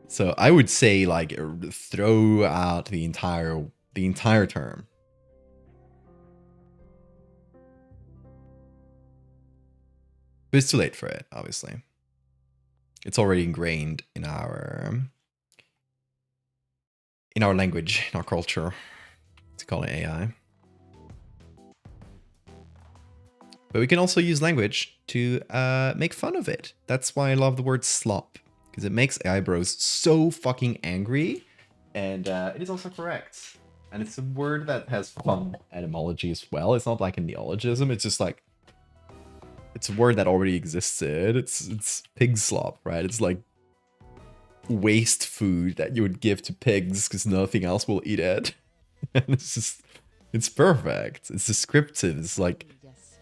So I would say like throw out the entire term. But it's too late for it, obviously. It's already ingrained in our language, in our culture, to call it AI. But we can also use language to make fun of it. That's why I love the word slop, because it makes AI bros so fucking angry, and it is also correct. And it's a word that has fun etymology as well. It's not like a neologism. It's just like, it's a word that already existed. It's pig slop, right? It's like waste food that you would give to pigs because nothing else will eat it. And it's perfect. It's descriptive. It's like, yes.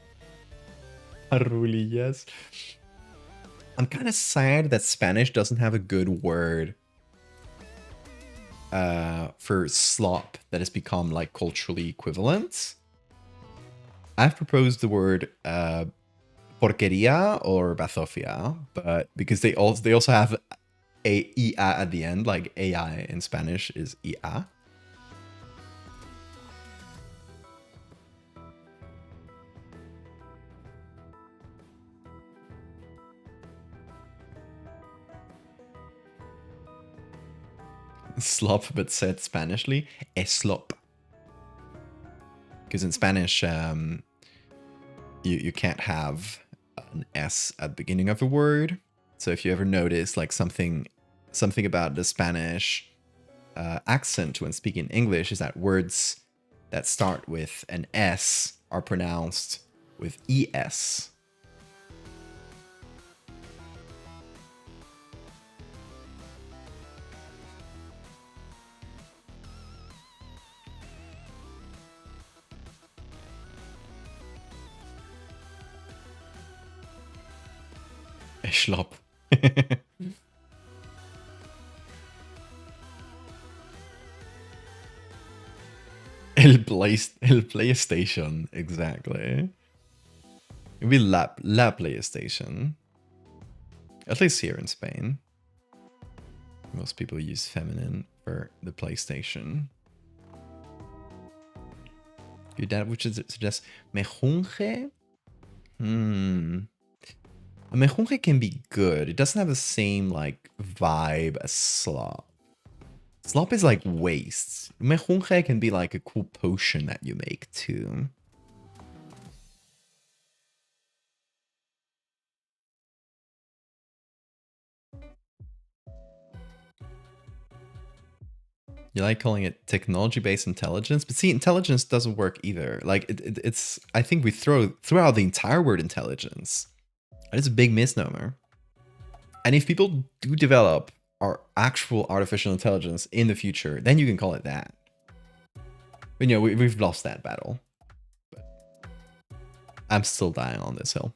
I'm kind of sad that Spanish doesn't have a good word for slop that has become like culturally equivalent. I've proposed the word porqueria or bazofia, but because they also have a ia at the end, like AI in Spanish is ia. Slop, but said Spanishly, eslop. Because in Spanish, you can't have an S at the beginning of a word. So if you ever notice like something about the Spanish accent when speaking English is that words that start with an S are pronounced with ES. Schlop. El PlayStation, exactly. It'd be la PlayStation. At least here in Spain. Most people use feminine for the PlayStation. Your dad would suggest mejunje? Mejunje can be good. It doesn't have the same like vibe as slop. Slop is like waste. Mejunje can be like a cool potion that you make too. You like calling it technology-based intelligence, but see, intelligence doesn't work either. Like it's, I think we throw out the entire word intelligence. It's a big misnomer. And if people do develop our actual artificial intelligence in the future, then you can call it that. But you know, we've lost that battle. But I'm still dying on this hill.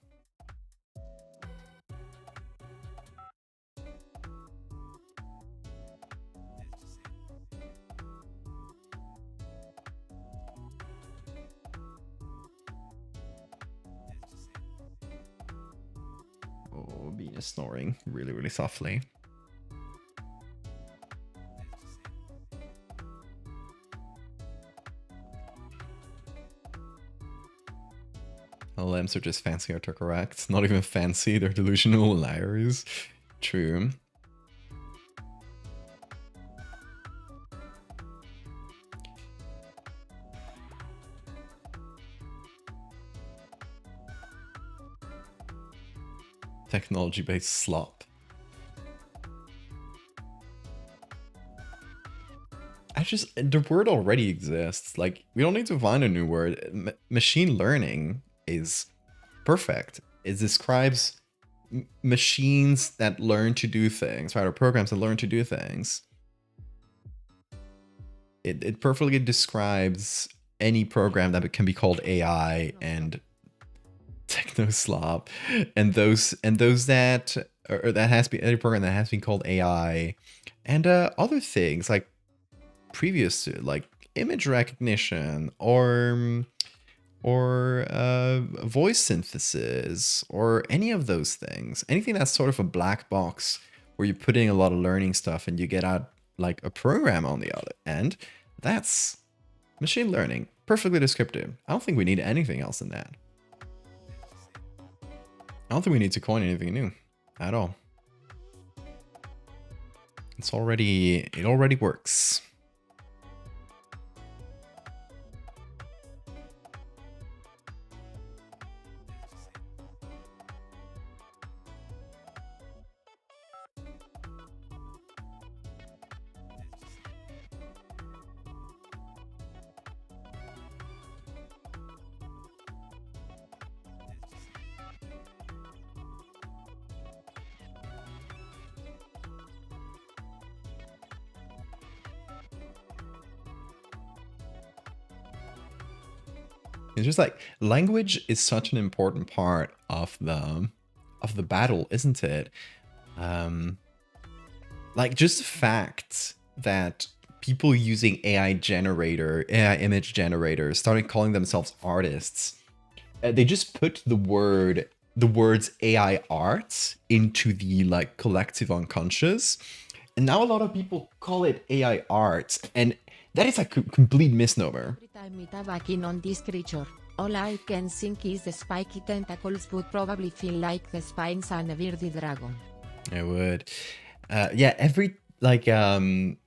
Oh, Bean is snoring really, really softly. LLMs are just fancy autocorrect. Not even fancy, they're delusional liars. True. Technology-based slop. the word already exists. Like, we don't need to find a new word. Machine learning is perfect. It describes machines that learn to do things, right? Or programs that learn to do things. It perfectly describes any program that can be called AI and technoslop, and those that, or that has been any program that has been called AI, and other things like previous to, like image recognition or voice synthesis, or any of those things. Anything that's sort of a black box where you're putting a lot of learning stuff and you get out like a program on the other end. That's machine learning. Perfectly descriptive. I don't think we need anything else than that. I don't think we need to coin anything new at all. It already works. It's just like language is such an important part of the battle, isn't it? Like just the fact that people using AI image generators started calling themselves artists. They just put the words AI art into the like collective unconscious, and now a lot of people call it AI art, and that is a complete misnomer. Every time it attacking on this creature, all I can think is the spiky tentacles would probably feel like the spines on a bearded dragon. I would. Yeah, every time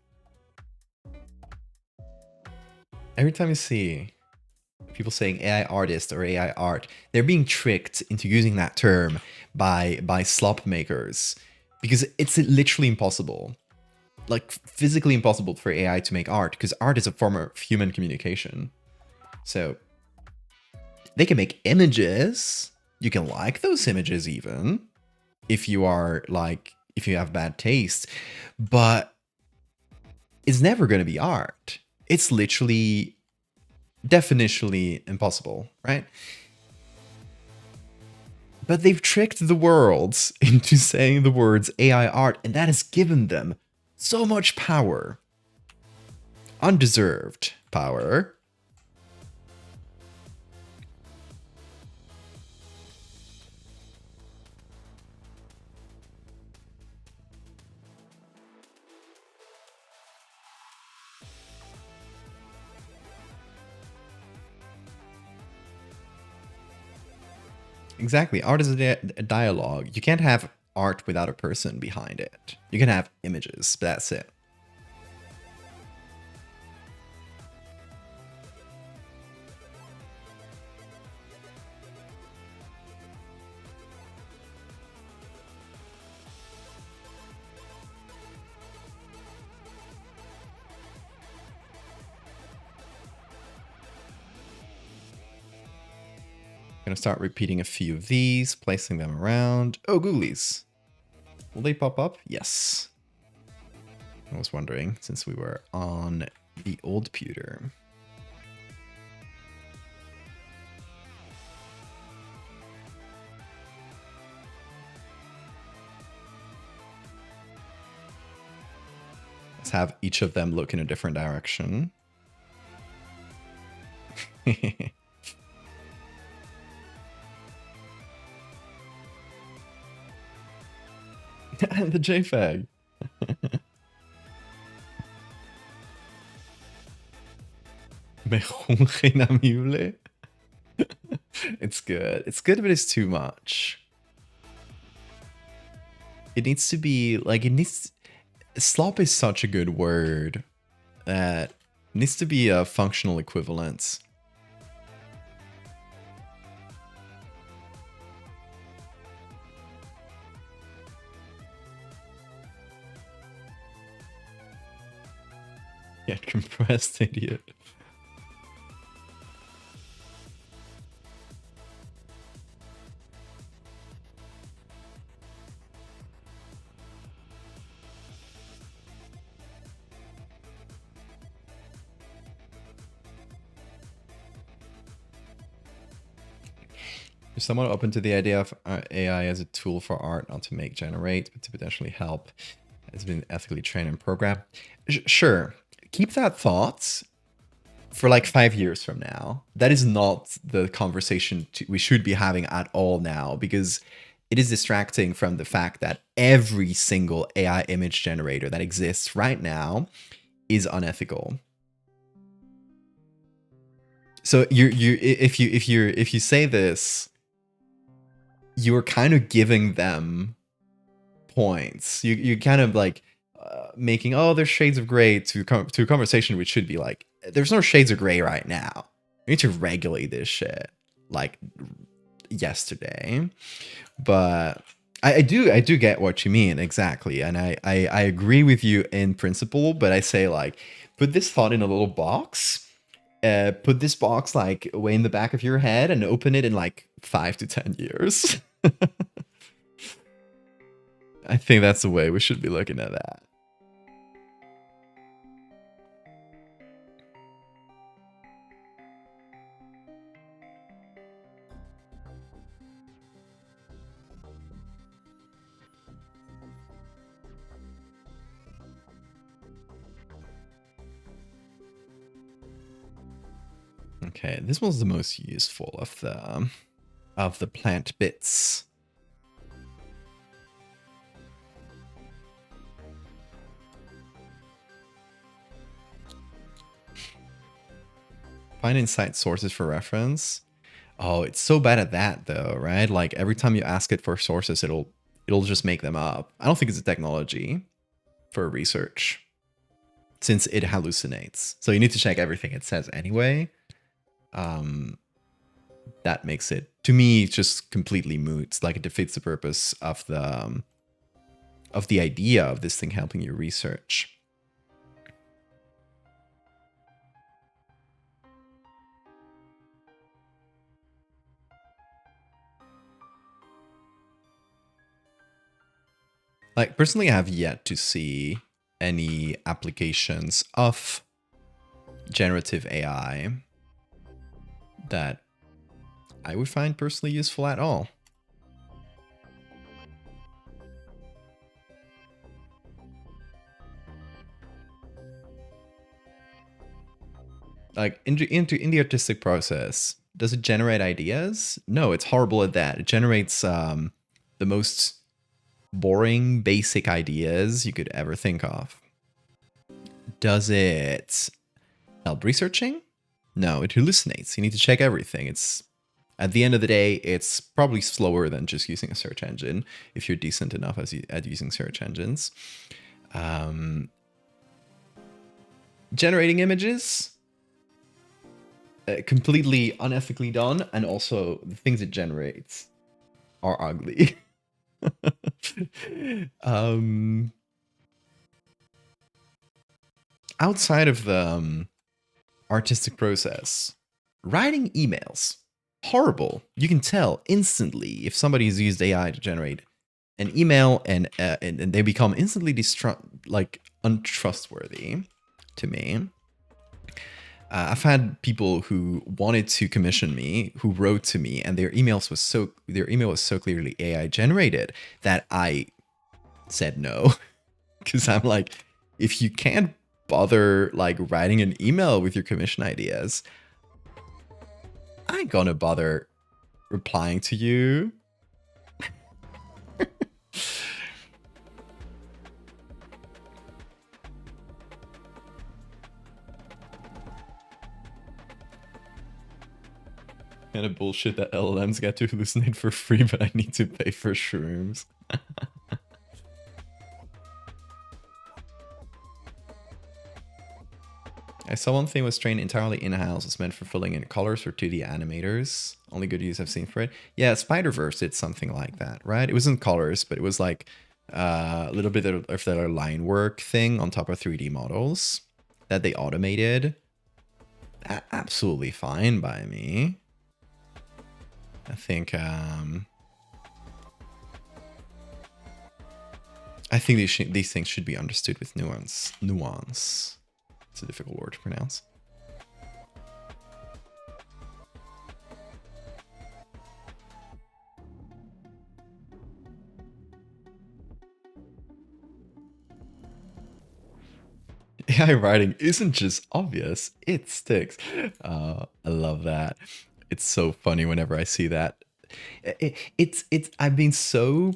you see people saying AI artist or AI art, they're being tricked into using that term by slop makers, because it's literally impossible, like physically impossible for AI to make art, because art is a form of human communication. So they can make images. You can like those images even if you have bad taste, but it's never going to be art. It's literally definitionally impossible, right? But they've tricked the world into saying the words AI art, and that has given them so much power. Undeserved power. Exactly. Art is a dialogue. You can't have art without a person behind it. You can have images, but that's it. Gonna start repeating a few of these, placing them around. Oh, googlies. Will they pop up? Yes. I was wondering, since we were on the old pewter. Let's have each of them look in a different direction. The JPEG. It's good. It's good, but it's too much. It needs to be like, slop is such a good word that needs to be a functional equivalent. Get compressed, idiot. Is someone open to the idea of AI as a tool for art, not to make, generate, but to potentially help? It's been ethically trained and programmed. Sure. Keep that thought for like 5 years from now. That is not the conversation we should be having at all now, because it is distracting from the fact that every single AI image generator that exists right now is unethical. So if you say this, you're kind of giving them points. You kind of like making, oh, there's shades of gray to a conversation which should be like, there's no shades of gray right now. We need to regulate this shit like yesterday. But I do get what you mean exactly, and I agree with you in principle. But I say, like, put this thought in a little box. Put this box like way in the back of your head and open it in like 5 to 10 years. I think that's the way we should be looking at that. Okay, this was the most useful of the plant bits. Find insight sources for reference. Oh, it's so bad at that though, right? Like every time you ask it for sources, it'll just make them up. I don't think it's a technology for research, since it hallucinates. So you need to check everything it says anyway. That makes it, to me, just completely moot. Like it defeats the purpose of the idea of this thing helping you research. Like, personally, I have yet to see any applications of generative AI that I would find personally useful at all. Like, in the artistic process, does it generate ideas? No, it's horrible at that. It generates the most boring, basic ideas you could ever think of. Does it help researching? No, it hallucinates. You need to check everything. It's, at the end of the day, it's probably slower than just using a search engine if you're decent enough at using search engines. Generating images, completely unethically done, and also the things it generates are ugly. Outside of the artistic process, writing emails, horrible. You can tell instantly if somebody's used AI to generate an email, and they become instantly untrustworthy to me. I've had people who wanted to commission me, who wrote to me, and their email was so clearly AI generated that I said no, because I'm like, if you can't bother like writing an email with your commission ideas, I ain't gonna bother replying to you. Kind of bullshit that LLMs get to hallucinate for free, but I need to pay for shrooms. I saw one thing was trained entirely in-house. It's meant for filling in colors for 2D animators. Only good use I've seen for it. Yeah, Spider-Verse did something like that, right? It wasn't colors, but it was like a little bit of their line work thing on top of 3D models. that they automated, absolutely fine by me. I think these things should be understood with nuance. Nuance. It's a difficult word to pronounce. AI writing isn't just obvious, it sticks. I love that. It's so funny whenever I see that. It's I've been so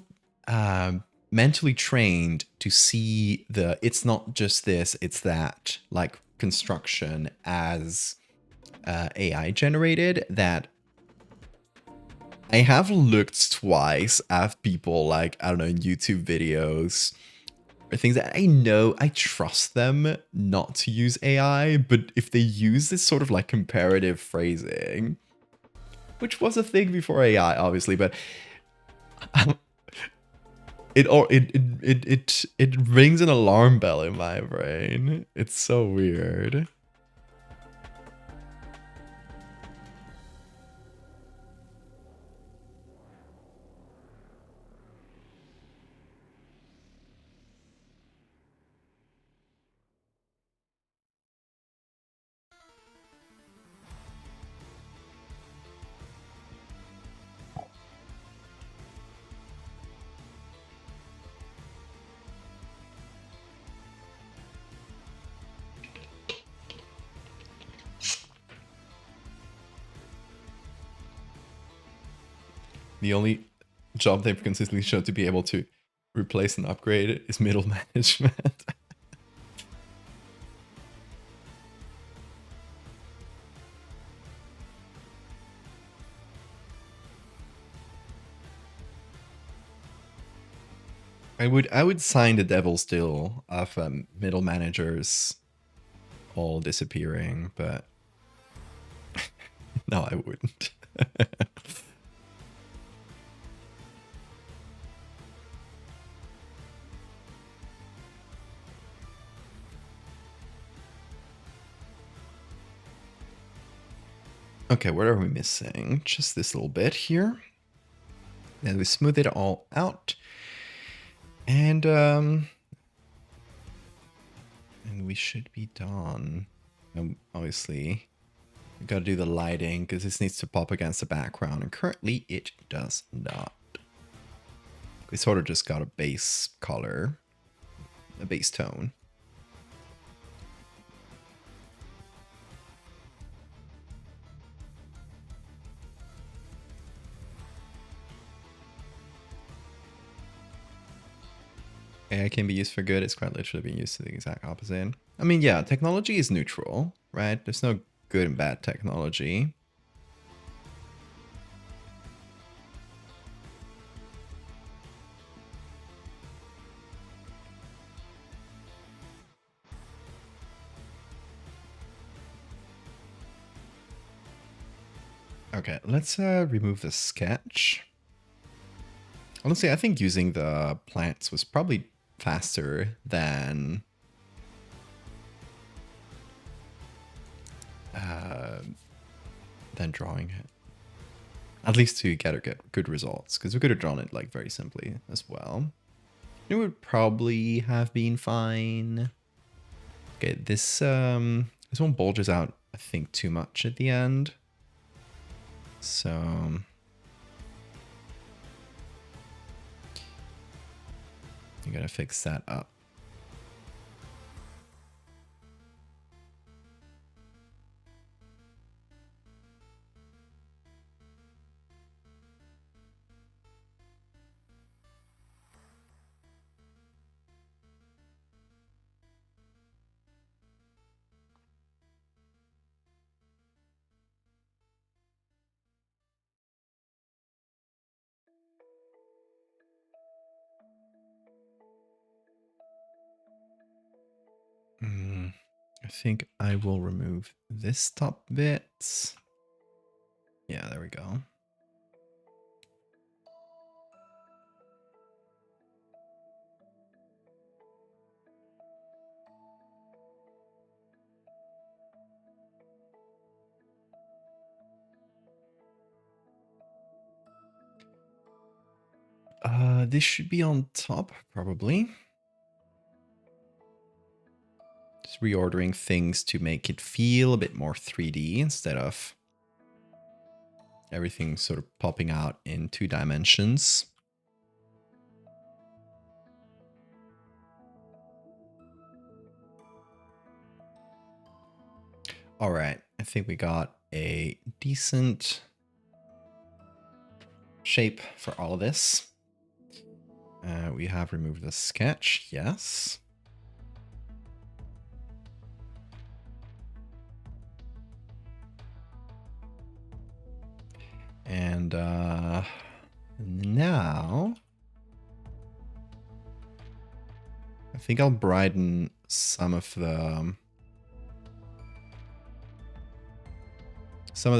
mentally trained to see the it's not just this, it's that, like, construction as AI generated, that I have looked twice at people, like, I don't know, in YouTube videos or things that I know I trust them not to use AI, but if they use this sort of like comparative phrasing, which was a thing before AI, obviously, but it rings an alarm bell in my brain. It's so weird. The only job they've consistently shown to be able to replace and upgrade is middle management. I would sign the devil's deal of middle managers all disappearing, but no, I wouldn't. Okay, what are we missing? Just this little bit here. Then we smooth it all out. And we should be done. Obviously, we gotta do the lighting because this needs to pop against the background, and currently it does not. We sort of just got a base color, a base tone. AI can be used for good. It's quite literally being used to the exact opposite. I mean, yeah, technology is neutral, right? There's no good and bad technology. Okay, let's remove the sketch. Honestly, I think using the plants was probably faster than drawing it. At least to get good results, because we could have drawn it like very simply as well. It would probably have been fine. Okay, this one bulges out, I think, too much at the end. So you gotta fix that up. I think I will remove this top bit. Yeah, there we go. This should be on top, probably. Just reordering things to make it feel a bit more 3D instead of everything sort of popping out in 2 dimensions. All right, I think we got a decent shape for all of this. We have removed the sketch, yes. And now I think I'll brighten some of the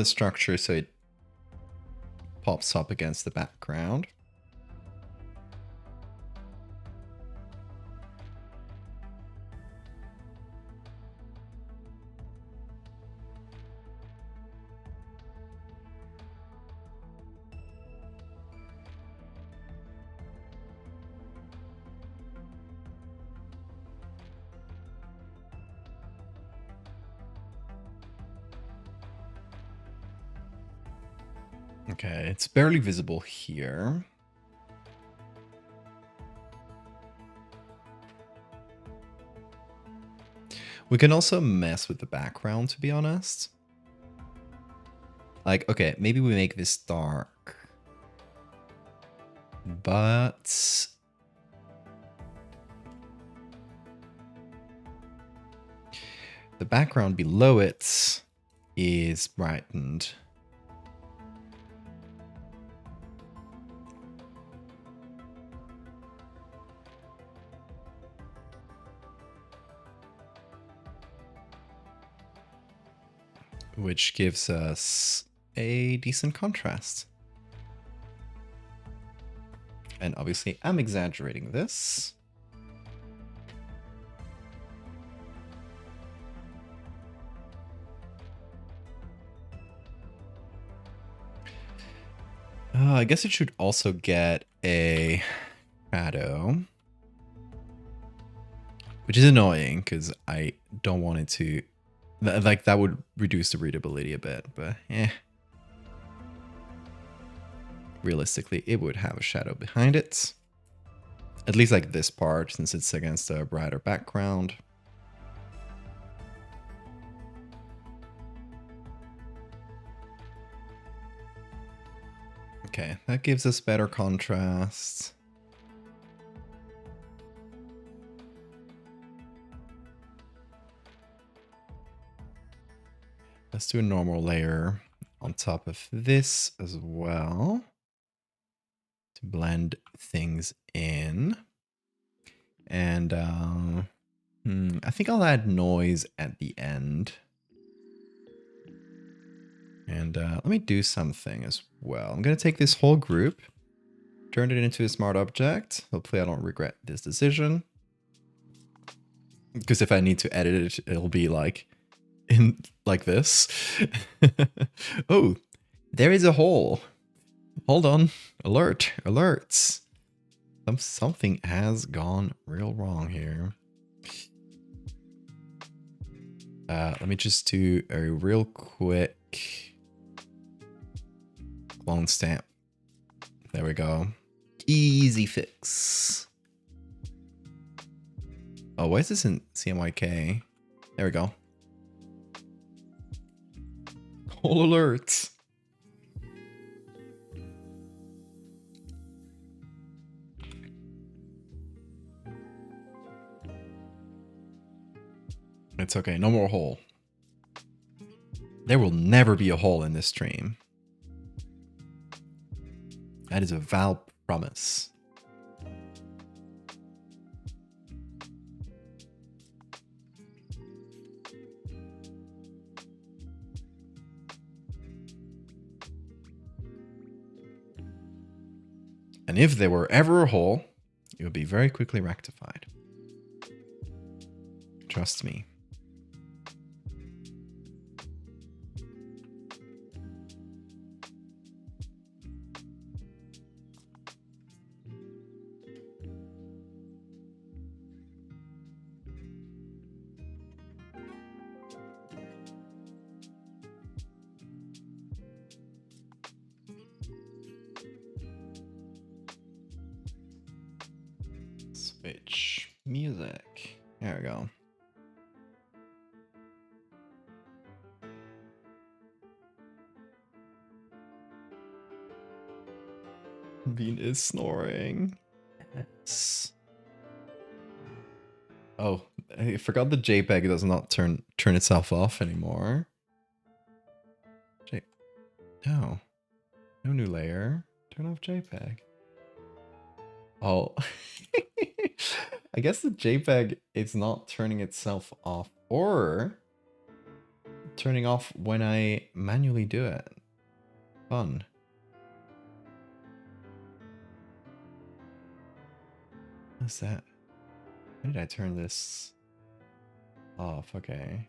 structure so it pops up against the background. Okay, it's barely visible here. We can also mess with the background, to be honest. Like, okay, maybe we make this dark. But the background below it is brightened. Which gives us a decent contrast. And obviously I'm exaggerating this. I guess it should also get a shadow. Which is annoying because I don't want it to... Like, that would reduce the readability a bit, but realistically, it would have a shadow behind it. At least like this part, since it's against a brighter background. Okay, that gives us better contrast. Let's do a normal layer on top of this as well to blend things in. And I think I'll add noise at the end. And let me do something as well. I'm going to take this whole group, turn it into a smart object. Hopefully I don't regret this decision. Because if I need to edit it, it'll be like in like this. Oh, there is a hole. Hold on. Alert. Alerts. Something has gone real wrong here. Let me just do a real quick clone stamp. There we go. Easy fix. Oh, why is this in CMYK? There we go. All alerts. It's okay, no more hole. There will never be a hole in this stream. That is a vow promise. And if there were ever a hole, it would be very quickly rectified. Trust me. music. There we go. Bean is snoring. Yes. Oh, I forgot the JPEG does not turn itself off anymore. No. No new layer. Turn off JPEG. Oh. I guess the JPEG is not turning itself off or turning off when I manually do it. Fun. What's that? When did I turn this off? Okay.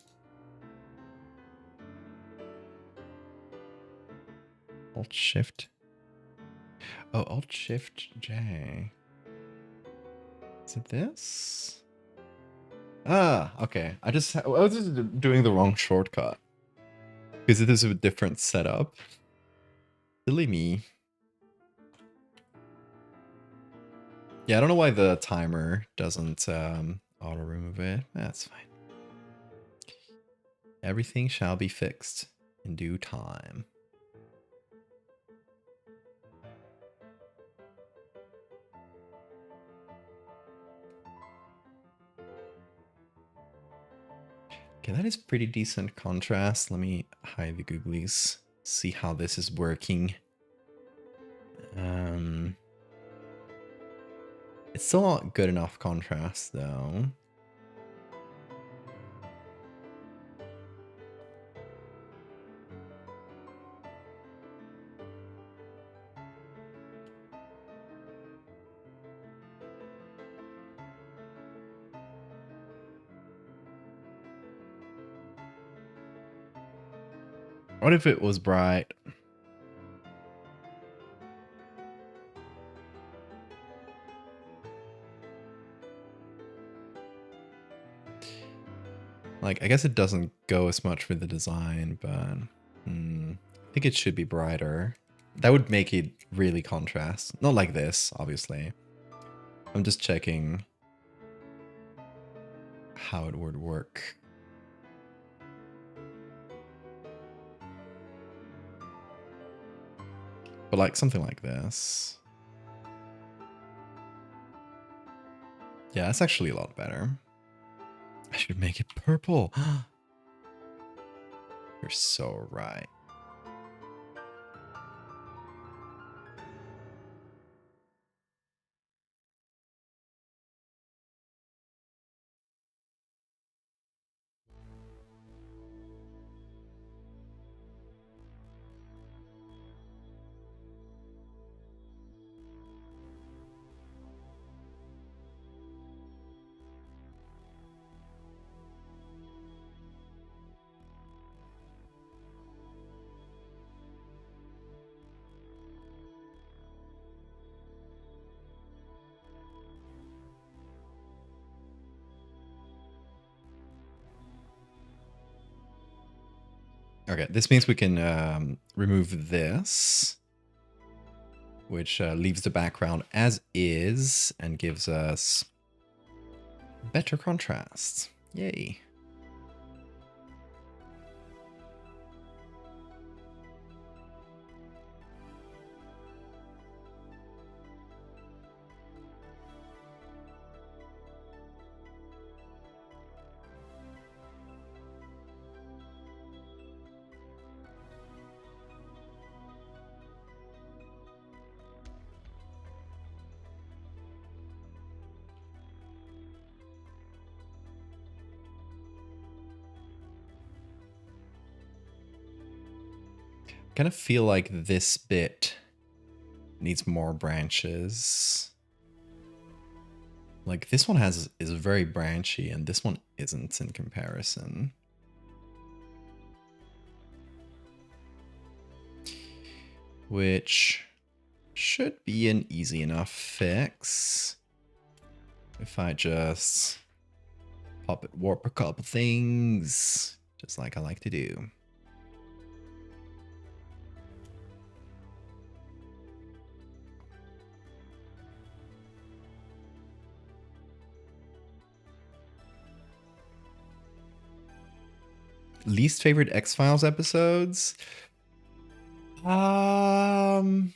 Alt Shift. Oh, Alt Shift J. Is it this? Ah, okay. I was just doing the wrong shortcut because it is a different setup. Silly me. Yeah, I don't know why the timer doesn't auto remove it. That's fine. Everything shall be fixed in due time. Okay, that is pretty decent contrast. Let me hide the googlies. See how this is working. It's still not good enough contrast though. What if it was bright? Like, I guess it doesn't go as much with the design, but I think it should be brighter. That would make it really contrast. Not like this, obviously. I'm just checking how it would work. But like something like this. Yeah, that's actually a lot better. I should make it purple. You're so right. Okay, this means we can remove this, which leaves the background as is and gives us better contrast. Yay. Kind of feel like this bit needs more branches. Like this one is very branchy and this one isn't in comparison. Which should be an easy enough fix. If I just pop it, warp a couple things, just like I like to do. Least favorite X-Files episodes? The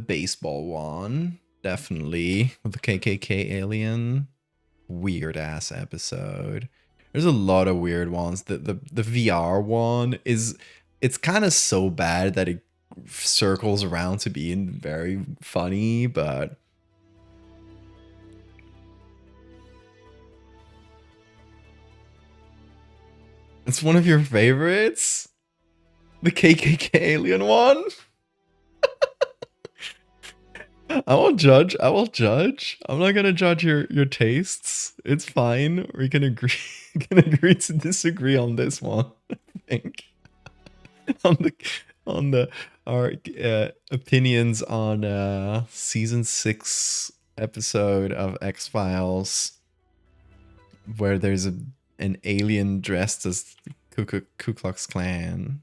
baseball one, definitely, with the KKK alien. Weird ass episode. There's a lot of weird ones. The VR one it's kind of so bad that it circles around to being very funny, but it's one of your favorites? The KKK alien one? I won't judge. I will judge. I'm not gonna judge your tastes. It's fine. We can agree can agree to disagree on this one, I think. on the our opinions on season 6 episode of X-Files where there's an alien dressed as Ku Klux Klan.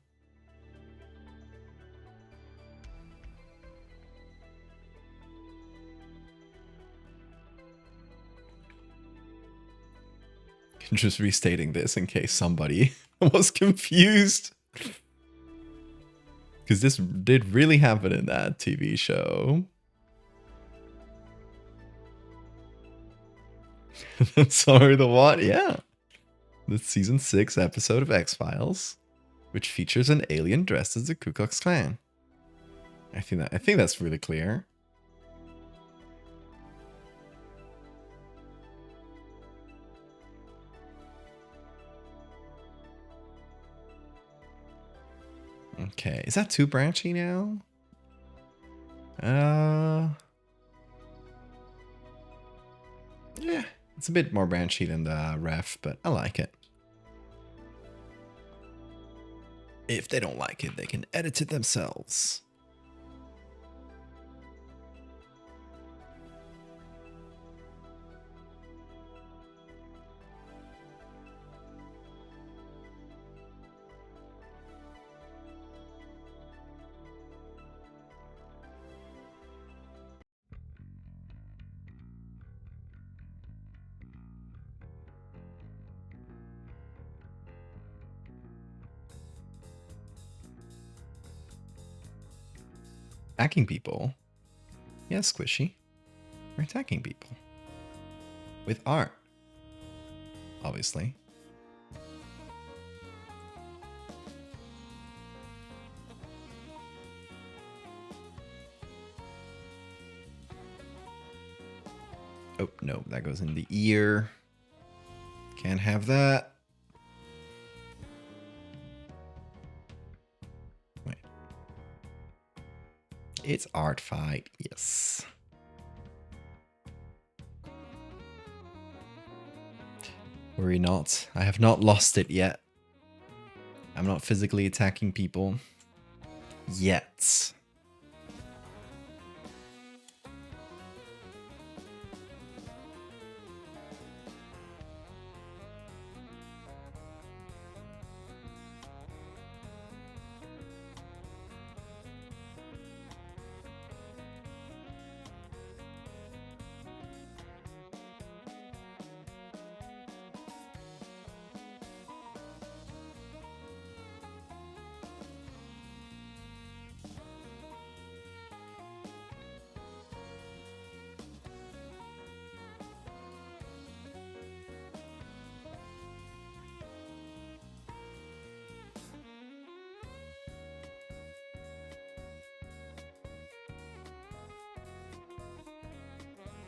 Just restating this in case somebody was confused. Because this did really happen in that TV show. Sorry, the what? Yeah. The season 6 episode of X-Files, which features an alien dressed as the Ku Klux Klan. I think that's really clear. Okay, is that too branchy now? Yeah, it's a bit more branchy than the ref, but I like it. If they don't like it, they can edit it themselves. Attacking people? Yeah, Squishy. We're attacking people. With art. Obviously. Oh, no, that goes in the ear. Can't have that. Wait. It's Arfight, yes. Worry not. I have not lost it yet. I'm not physically attacking people. Yet.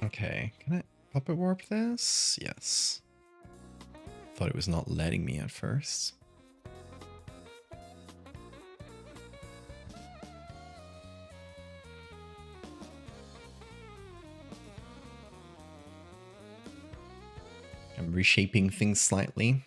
Okay, can I puppet warp this? Yes. Thought it was not letting me at first. I'm reshaping things slightly.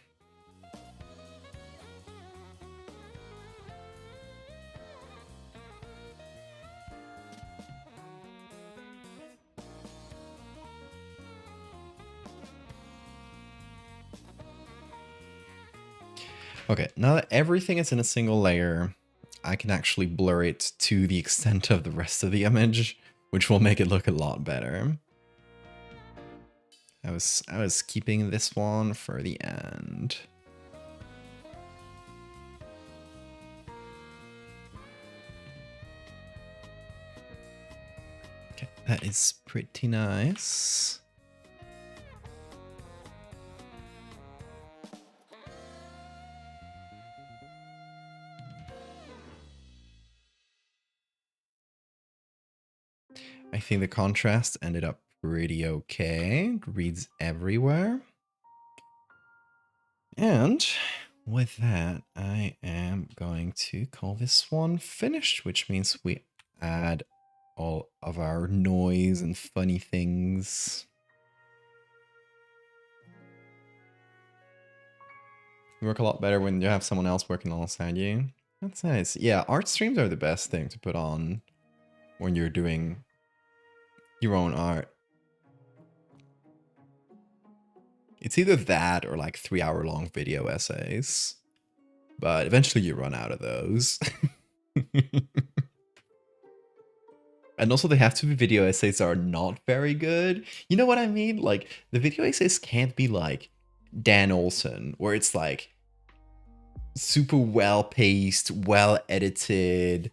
Okay, now that everything is in a single layer, I can actually blur it to the extent of the rest of the image, which will make it look a lot better. I was keeping this one for the end. That is pretty nice. I think the contrast ended up pretty okay. It reads everywhere. And with that, I am going to call this one finished, which means we add all of our noise and funny things. You work a lot better when you have someone else working alongside you. That's nice. Yeah, art streams are the best thing to put on when you're doing your own art. It's either that or like 3-hour-long video essays. But eventually you run out of those. And also they have to be video essays that are not very good. You know what I mean? Like the video essays can't be like Dan Olson, where it's like super well paced, well edited,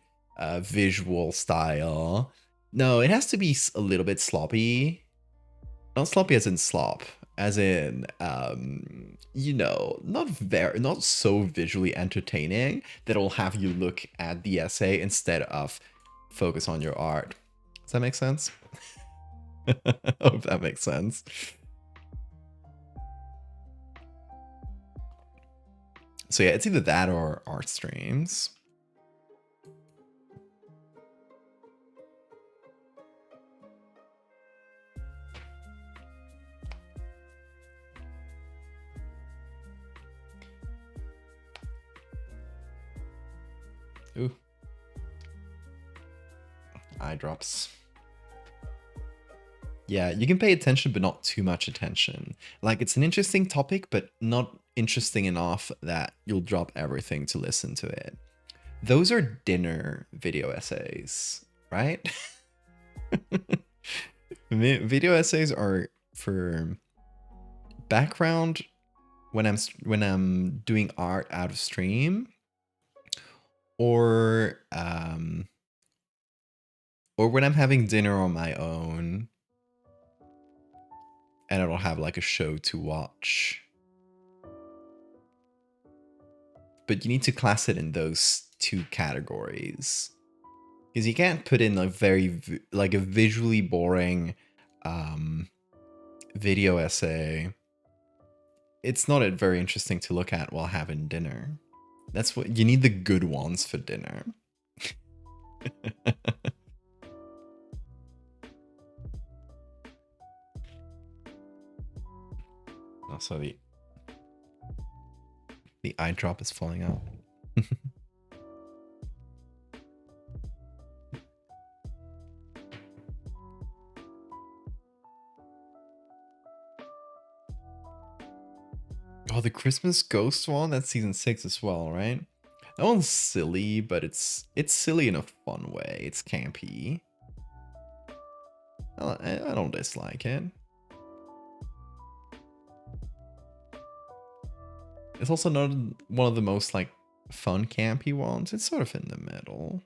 visual style. No, it has to be a little bit sloppy. Not sloppy as in slop, as in you know, not so visually entertaining that it'll have you look at the essay instead of focus on your art. Does that make sense? I hope that makes sense. So yeah, it's either that or art streams. Ooh. Eye drops. Yeah, you can pay attention, but not too much attention. Like, it's an interesting topic, but not interesting enough that you'll drop everything to listen to it. Those are dinner video essays, right? Video essays are for background when I'm doing art out of stream, or when I'm having dinner on my own and I don't have like a show to watch. But you need to class it in those two categories, because you can't put in a like a visually boring video essay. It's not very interesting to look at while having dinner. That's what you need, the good ones for dinner. Also, the eye drop is falling out. Oh, the Christmas Ghost one, that's season 6 as well, right? That one's silly, but it's silly in a fun way. It's campy. I don't dislike it. It's also not one of the most like fun campy ones. It's sort of in the middle.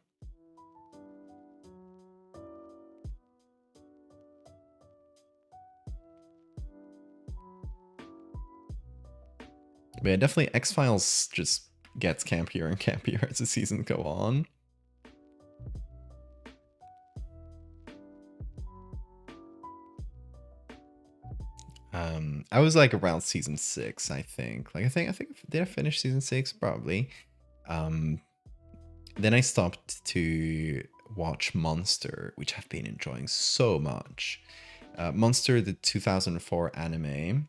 But yeah, definitely X-Files just gets campier and campier as the seasons go on. I was like around season 6, I think. Like I think did I finish season 6? Probably. Then I stopped to watch Monster, which I've been enjoying so much. Monster, the 2004 anime,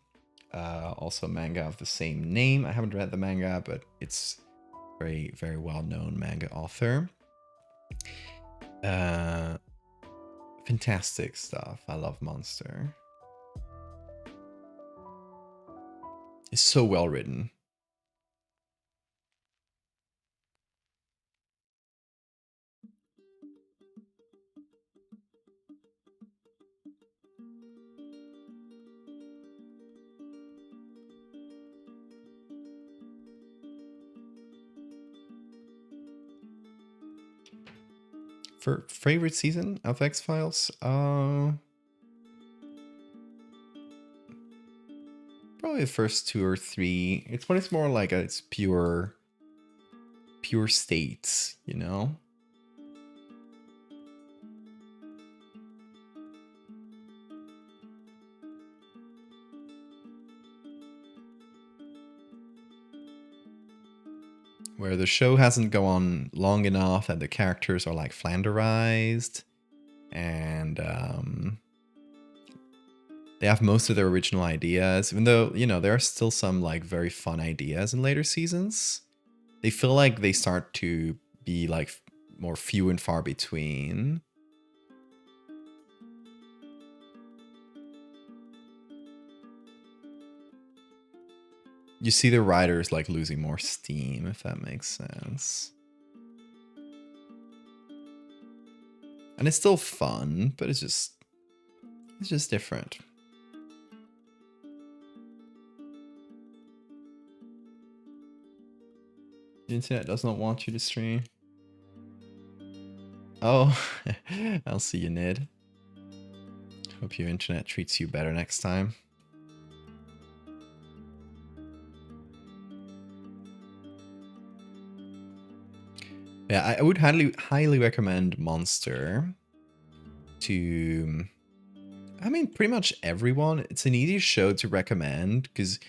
also manga of the same name. I haven't read the manga, but it's very, very well-known manga author. Fantastic stuff. I love Monster. It's so well written. For favorite season of X-Files? Probably the first 2 or 3. It's when it's more like it's pure states, you know? Where the show hasn't gone on long enough that the characters are like flanderized, and they have most of their original ideas, even though, you know, there are still some like very fun ideas in later seasons. They feel like they start to be like more few and far between. You see the writers like losing more steam, if that makes sense. And it's still fun, but it's just different. The internet does not want you to stream. Oh, I'll see you, Nid. Hope your internet treats you better next time. Yeah, I would highly recommend Monster to, I mean, pretty much everyone. It's an easy show to recommend because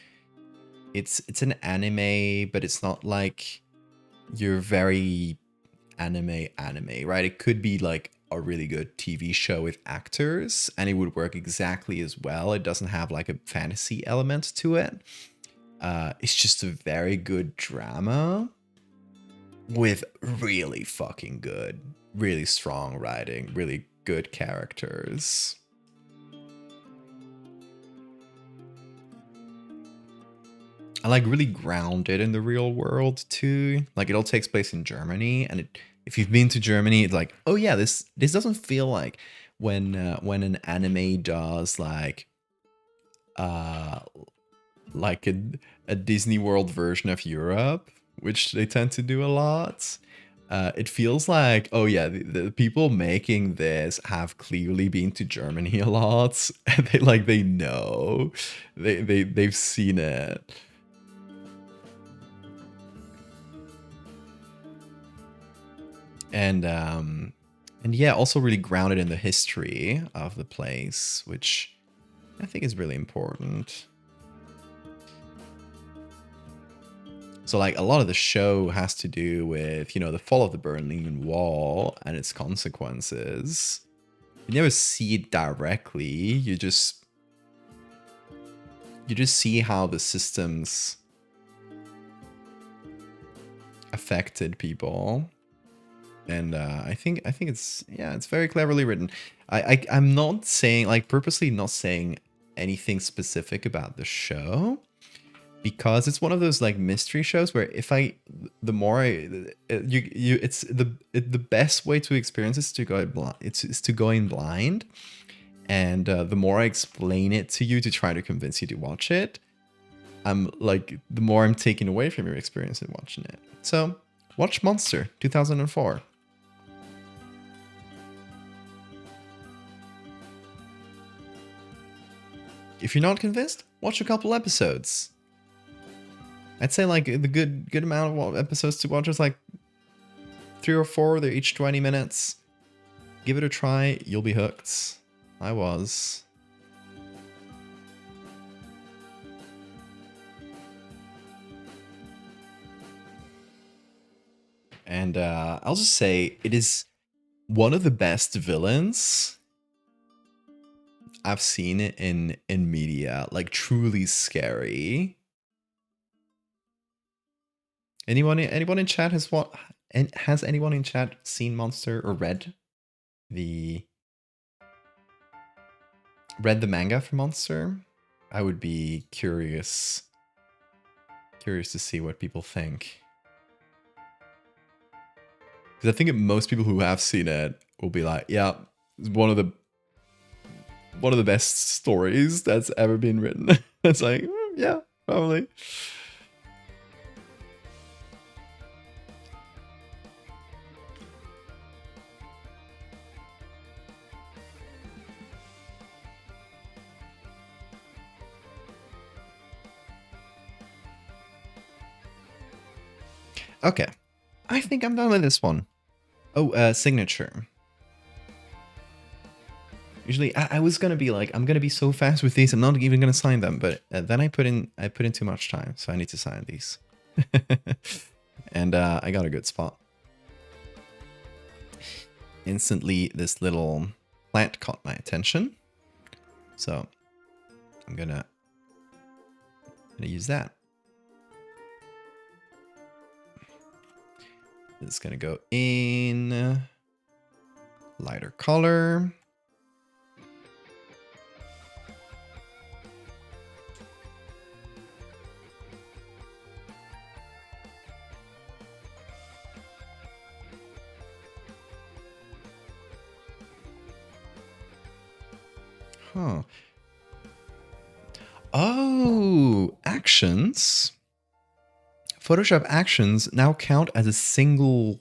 it's an anime, but it's not like your very anime, right? It could be like a really good TV show with actors and it would work exactly as well. It doesn't have like a fantasy element to it. It's just a very good drama with really fucking good, really strong writing, really good characters. I like really grounded in the real world too. Like it all takes place in Germany, and if you've been to Germany, it's like, oh yeah, this doesn't feel like when an anime does like a Disney World version of Europe, which they tend to do a lot. It feels like, oh yeah, the people making this have clearly been to Germany a lot, and they know, they've seen it. And yeah, also really grounded in the history of the place, which I think is really important. So like a lot of the show has to do with, you know, the fall of the Berlin Wall and its consequences. You never see it directly. You just see how the systems affected people. And I think it's, yeah, it's very cleverly written. I'm not saying, like, purposely not saying anything specific about the show, because it's one of those like mystery shows where if I, the more I, it's the best way to experience is to go blind. It's to go in blind, and the more I explain it to you to try to convince you to watch it, I'm like, the more I'm taking away from your experience in watching it. So watch Monster 2004. If you're not convinced, watch a couple episodes. I'd say like the good amount of episodes to watch is like 3 or 4. They're each 20 minutes. Give it a try. You'll be hooked. I was. And I'll just say it is one of the best villains I've seen in media. Like truly scary. Anyone in chat has anyone in chat seen Monster or read the manga for Monster? I would be curious to see what people think. Because I think most people who have seen it will be like, yeah, it's one of the best stories that's ever been written. It's like, yeah, probably. Okay. I think I'm done with this one. Oh, signature. Usually, I was gonna be like, I'm gonna be so fast with these, I'm not even gonna sign them. But then I put in too much time, so I need to sign these. And I got a good spot. Instantly, this little plant caught my attention, so I'm gonna use that. It's gonna go in lighter color. Huh. Oh, actions. Photoshop actions now count as a single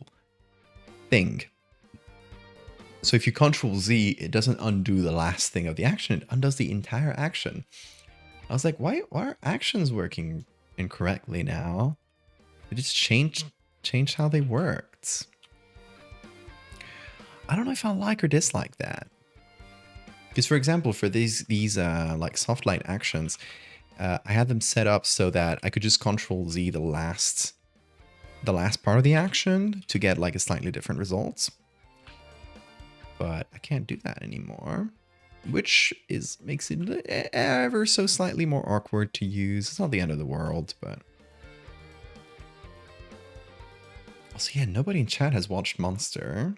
thing. So if you Control Z, it doesn't undo the last thing of the action. It undoes the entire action. I was like, why are actions working incorrectly now? It just changed how they worked. I don't know if I like or dislike that. Because, for example, for these like soft light actions, I had them set up so that I could just Control Z the last part of the action to get like a slightly different result. But I can't do that anymore, which makes it ever so slightly more awkward to use. It's not the end of the world, but also, yeah, nobody in chat has watched Monster.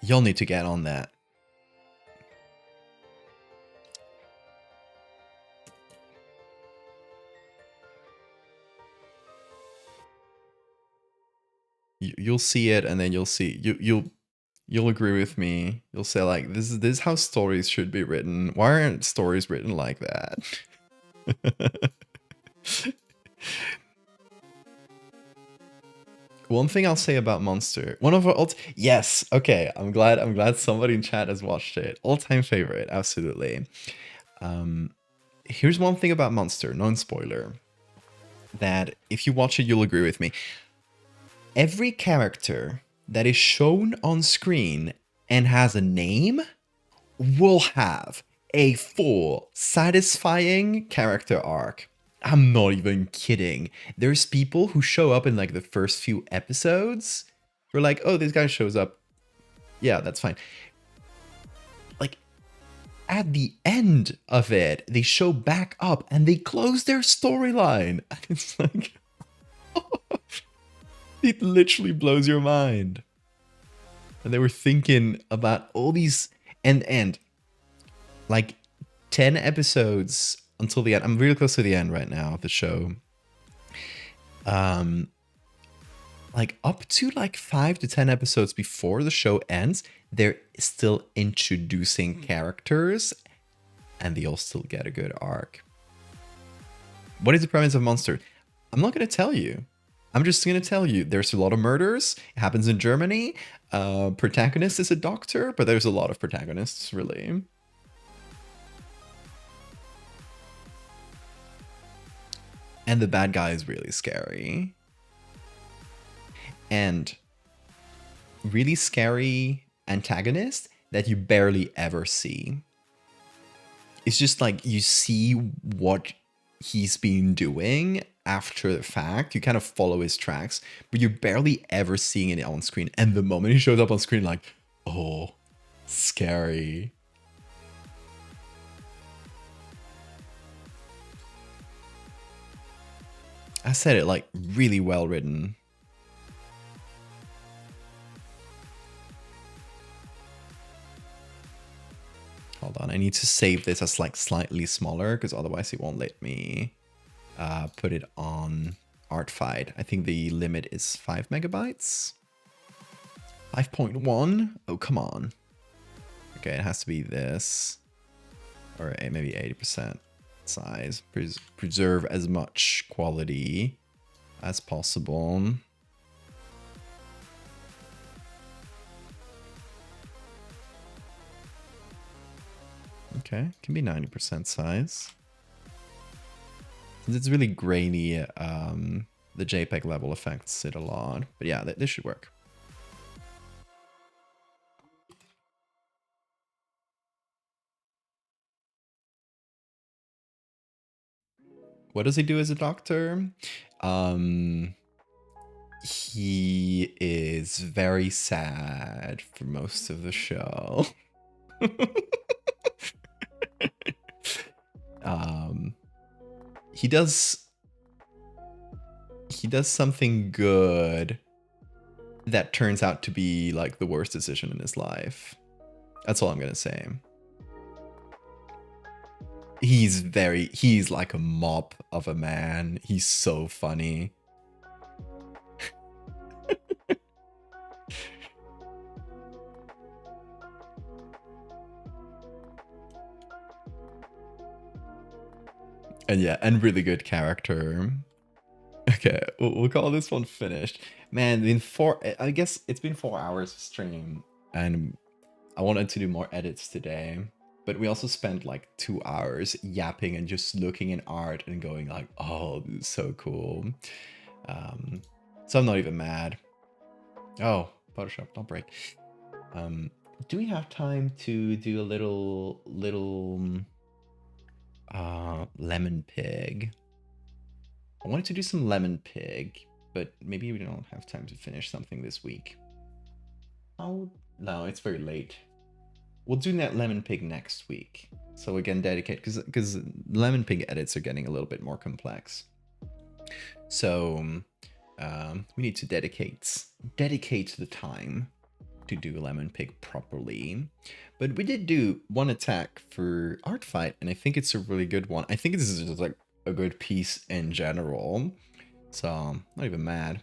You'll need to get on that. You'll see it, and then you'll see you'll agree with me. You'll say like, this is how stories should be written. Why aren't stories written like that? One thing I'll say about Monster, one of our yes, okay, I'm glad somebody in chat has watched it. All-time favorite, absolutely. Here's one thing about Monster, non-spoiler, that if you watch it, you'll agree with me. Every character that is shown on screen and has a name will have a full, satisfying character arc. I'm not even kidding. There's people who show up in like the first few episodes. We're like, oh, this guy shows up. Yeah, that's fine. Like, at the end of it, they show back up and they close their storyline. It's like, it literally blows your mind. And they were thinking about all these and like 10 episodes until the end. I'm really close to the end right now of the show. Like up to like 5 to 10 episodes before the show ends, they're still introducing characters and they all still get a good arc. What is the premise of Monster? I'm not going to tell you. I'm just going to tell you there's a lot of murders. It happens in Germany. Protagonist is a doctor, but there's a lot of protagonists, really. And the bad guy is really scary. And really scary antagonist that you barely ever see. It's just like you see what he's been doing after the fact. You kind of follow his tracks, but you're barely ever seeing it on screen. And the moment he shows up on screen, like, oh, scary. I said it like really well written. Hold on, I need to save this as like slightly smaller because otherwise it won't let me put it on Arfight. I think the limit is 5 megabytes. 5.1? Oh, come on. Okay, it has to be this. Or maybe 80% size. Preserve as much quality as possible. Okay, can be 90% size. Since it's really grainy, the JPEG level affects it a lot. But yeah, this should work. What does he do as a doctor? He is very sad for most of the show. He does something good that turns out to be like the worst decision in his life. That's all I'm gonna say. He's like a mop of a man. He's so funny. And yeah, and really good character. Okay, we'll call this one finished. Man, I guess it's been 4 hours of stream, and I wanted to do more edits today, but we also spent like 2 hours yapping and just looking in art and going like, oh, this is so cool. So I'm not even mad. Oh, Photoshop, don't break. Do we have time to do a little lemon pig? I wanted to do some lemon pig, but maybe we don't have time to finish something this week. Oh, no, it's very late. We'll do that lemon pig next week. So again, dedicate, because lemon pig edits are getting a little bit more complex. So we need to dedicate the time to do lemon pig properly. But we did do one attack for Arfight, and I think it's a really good one. I think this is just like a good piece in general. So I'm not even mad.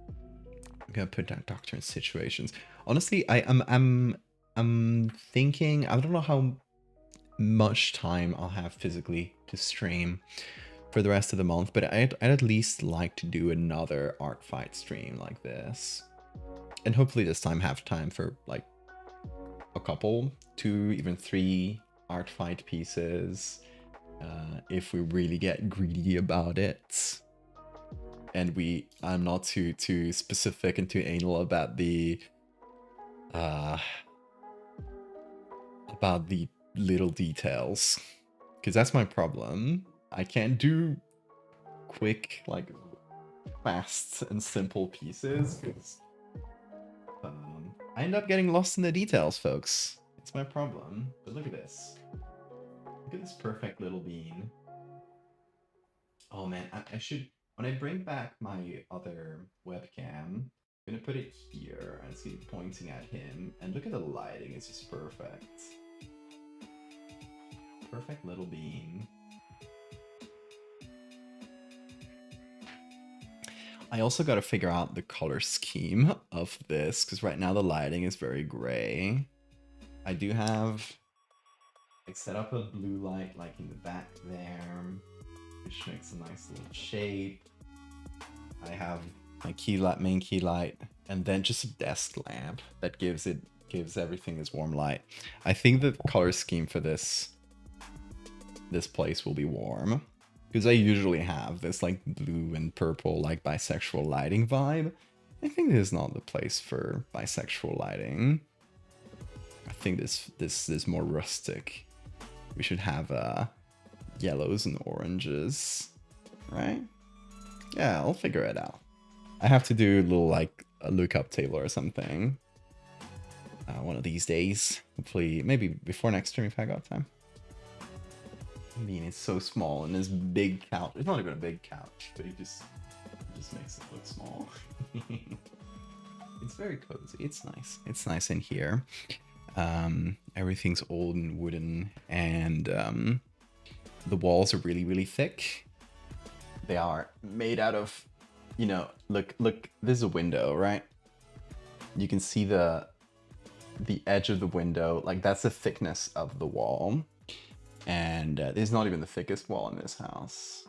I'm gonna put that doctor in situations. Honestly, I'm thinking, I don't know how much time I'll have physically to stream for the rest of the month, but I'd at least like to do another Arfight stream like this. And hopefully this time have time for like a couple, 2, even 3 Arfight pieces. If we really get greedy about it. And I'm not too specific and too anal about the little details, because that's my problem. I can't do quick, like fast and simple pieces, because I end up getting lost in the details, folks. It's my problem. But look at this. Look at this perfect little bean. Oh man, I should, when I bring back my other webcam, I'm gonna put it here and see it pointing at him. And look at the lighting, it's just perfect. Perfect little bean. I also got to figure out the color scheme of this, because right now the lighting is very gray. I do have like set up a blue light like in the back there, which makes a nice little shape. I have my main key light, and then just a desk lamp that gives everything this warm light. I think the color scheme for this place will be warm, because I usually have this like blue and purple like bisexual lighting vibe. I think this is not the place for bisexual lighting. I think this is more rustic. We should have yellows and oranges, right? Yeah, I'll figure it out. I have to do a little like a lookup table or something one of these days. Hopefully, maybe before next stream if I got time. I mean, it's so small, and this big couch. It's not even a big couch, but it just makes it look small. It's very cozy. It's nice. It's nice in here. Everything's old and wooden, and the walls are really, really thick. They are made out of, you know, look, this is a window, right? You can see the edge of the window, like that's the thickness of the wall. And this is not even the thickest wall in this house.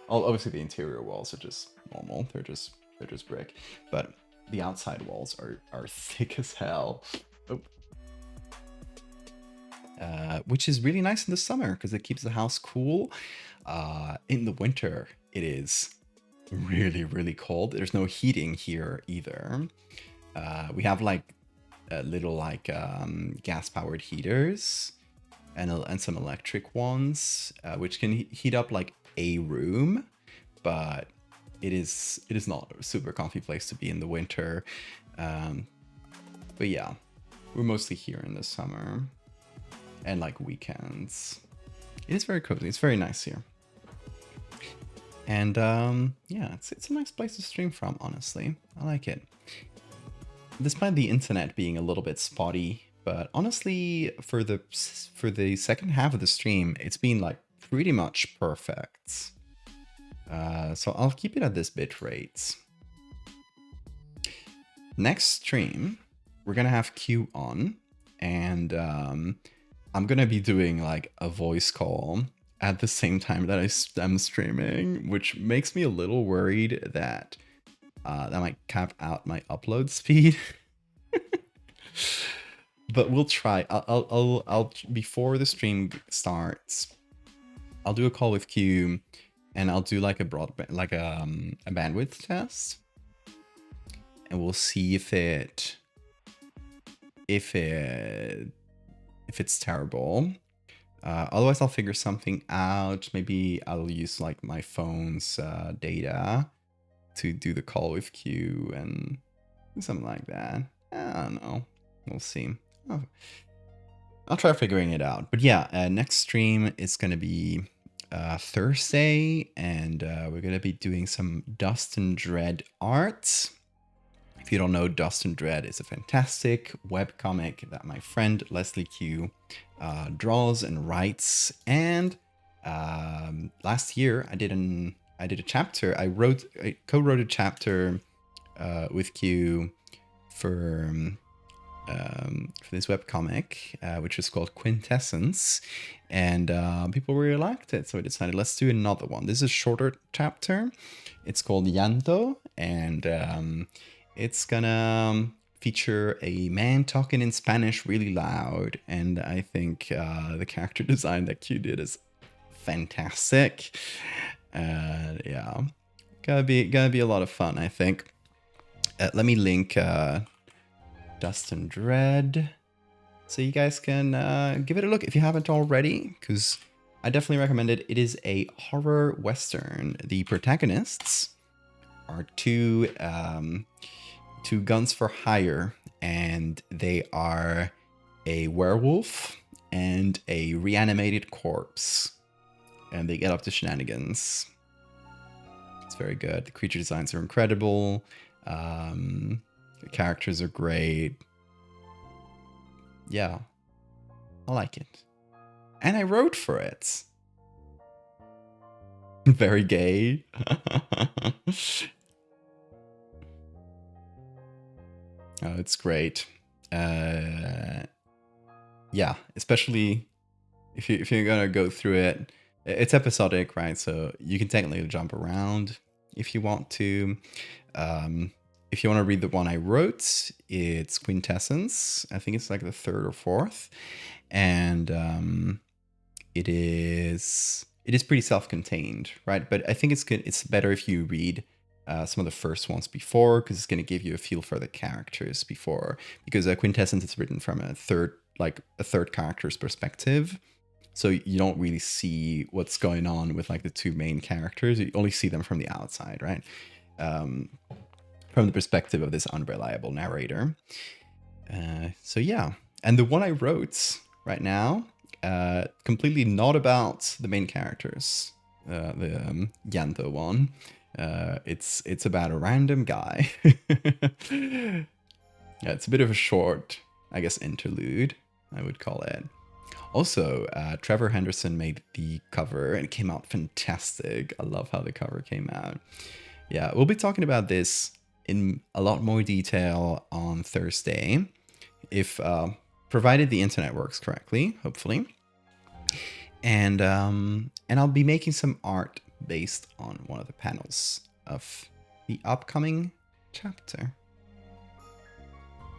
Obviously the interior walls are just normal. They're just brick, but the outside walls are thick as hell. Oh. Which is really nice in the summer because it keeps the house cool. In the winter, it is really, really cold. There's no heating here either. We have like little like gas-powered heaters and some electric ones, which can heat up like a room, but it is not a super comfy place to be in the winter. But yeah, we're mostly here in the summer and like weekends. It is very cozy. It's very nice here. And yeah, it's a nice place to stream from, honestly. I like it. Despite the internet being a little bit spotty, but honestly, for the second half of the stream, it's been like pretty much perfect. So I'll keep it at this bit rate. Next stream, we're gonna have Q on, and I'm gonna be doing like a voice call at the same time that I'm streaming, which makes me a little worried that that might cap out my upload speed. But we'll try. I'll before the stream starts, I'll do a call with Q, and I'll do like a broadband, like a bandwidth test, and we'll see if it's terrible. Otherwise, I'll figure something out. Maybe I'll use like my phone's data to do the call with Q and something like that. I don't know. We'll see. I'll try figuring it out. But yeah, next stream is going to be Thursday, and we're going to be doing some Dust and Dread art. If you don't know, Dust and Dread is a fantastic webcomic that my friend Leslie Q draws and writes. And last year I did a chapter. I co-wrote a chapter with Q for this webcomic, which is called Quintessence, and people really liked it, so I decided let's do another one. This is a shorter chapter. It's called Llanto, and it's gonna feature a man talking in Spanish really loud, and I think the character design that Q did is fantastic. Yeah, gonna be a lot of fun, I think. Let me link Dust and Dread so you guys can give it a look if you haven't already, because I definitely recommend it. It is a horror western. The protagonists are two guns for hire, and they are a werewolf and a reanimated corpse, and they get up to shenanigans. It's very good. The creature designs are incredible. The characters are great. Yeah, I like it. And I wrote for it. Very gay. Oh, it's great. Yeah, especially if you're gonna go through it. It's episodic, right? So you can technically jump around if you want to. If you want to read the one I wrote, it's Quintessence. I think it's like the third or fourth, and it is pretty self-contained, right? But I think it's good. It's better if you read some of the first ones before, because it's going to give you a feel for the characters before. Because Quintessence is written from a third character's perspective, so you don't really see what's going on with like the two main characters. You only see them from the outside, right? From the perspective of this unreliable narrator. So yeah, and the one I wrote right now, completely not about the main characters. The Llanto one, it's about a random guy. Yeah, it's a bit of a short, I guess, interlude, I would call it. Also, Trevor Henderson made the cover, and it came out fantastic. I love how the cover came out. Yeah, we'll be talking about this in a lot more detail on Thursday, if provided the internet works correctly, hopefully. And I'll be making some art based on one of the panels of the upcoming chapter.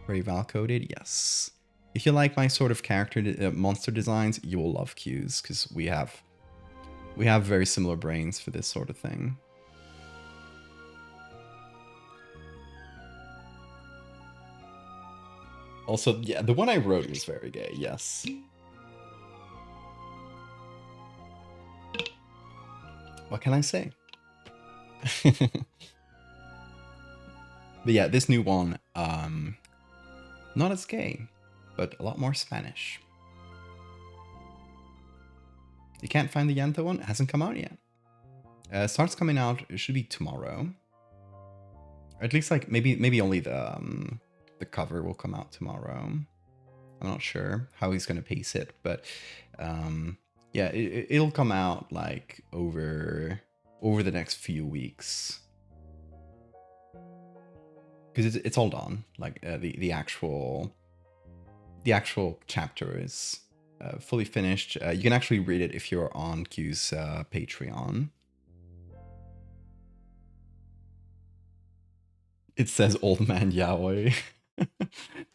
Very Val-coded, yes. If you like my sort of character monster designs, you will love Q's, because we have very similar brains for this sort of thing. Also, yeah, the one I wrote was very gay, yes. What can I say? But yeah, this new one, not as gay, but a lot more Spanish. You can't find the Yanto one? It hasn't come out yet. Starts coming out, it should be tomorrow. Or at least like maybe only the cover will come out tomorrow. I'm not sure how he's gonna pace it, but yeah, it'll come out like over the next few weeks. Because it's all done. Like the actual chapter is fully finished. You can actually read it if you're on Q's Patreon. It says Old Man Yahweh.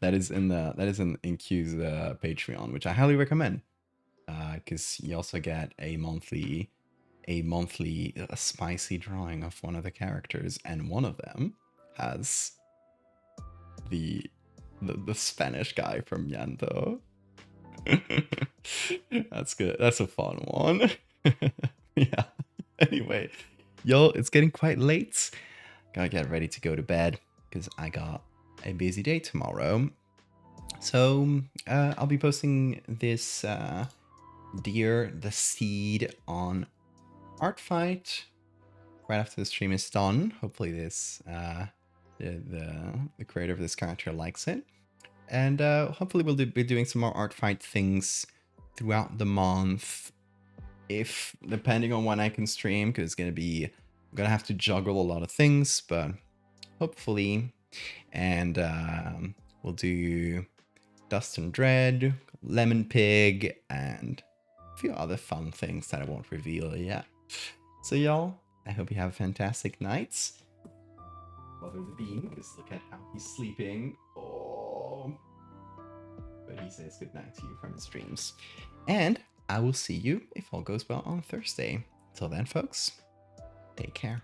that is in Q's Patreon, which I highly recommend. Because you also get a monthly spicy drawing of one of the characters, and one of them has the Spanish guy from Yanto. That's good. That's a fun one. Yeah. Anyway, yo, it's getting quite late. Gotta get ready to go to bed because I got a busy day tomorrow. So I'll be posting this Dear the Seed on Arfight right after the stream is done. Hopefully this the creator of this character likes it. And hopefully we'll be doing some more Arfight things throughout the month, if depending on when I can stream, because I'm gonna have to juggle a lot of things, but hopefully. And we'll do Dust and Dread, Lemon Pig, and a few other fun things that I won't reveal yet. So y'all, I hope you have a fantastic night. Mother the Bean, because look at how he's sleeping. Oh. But he says goodnight to you from his dreams. And I will see you, if all goes well, on Thursday. Till then, folks, take care.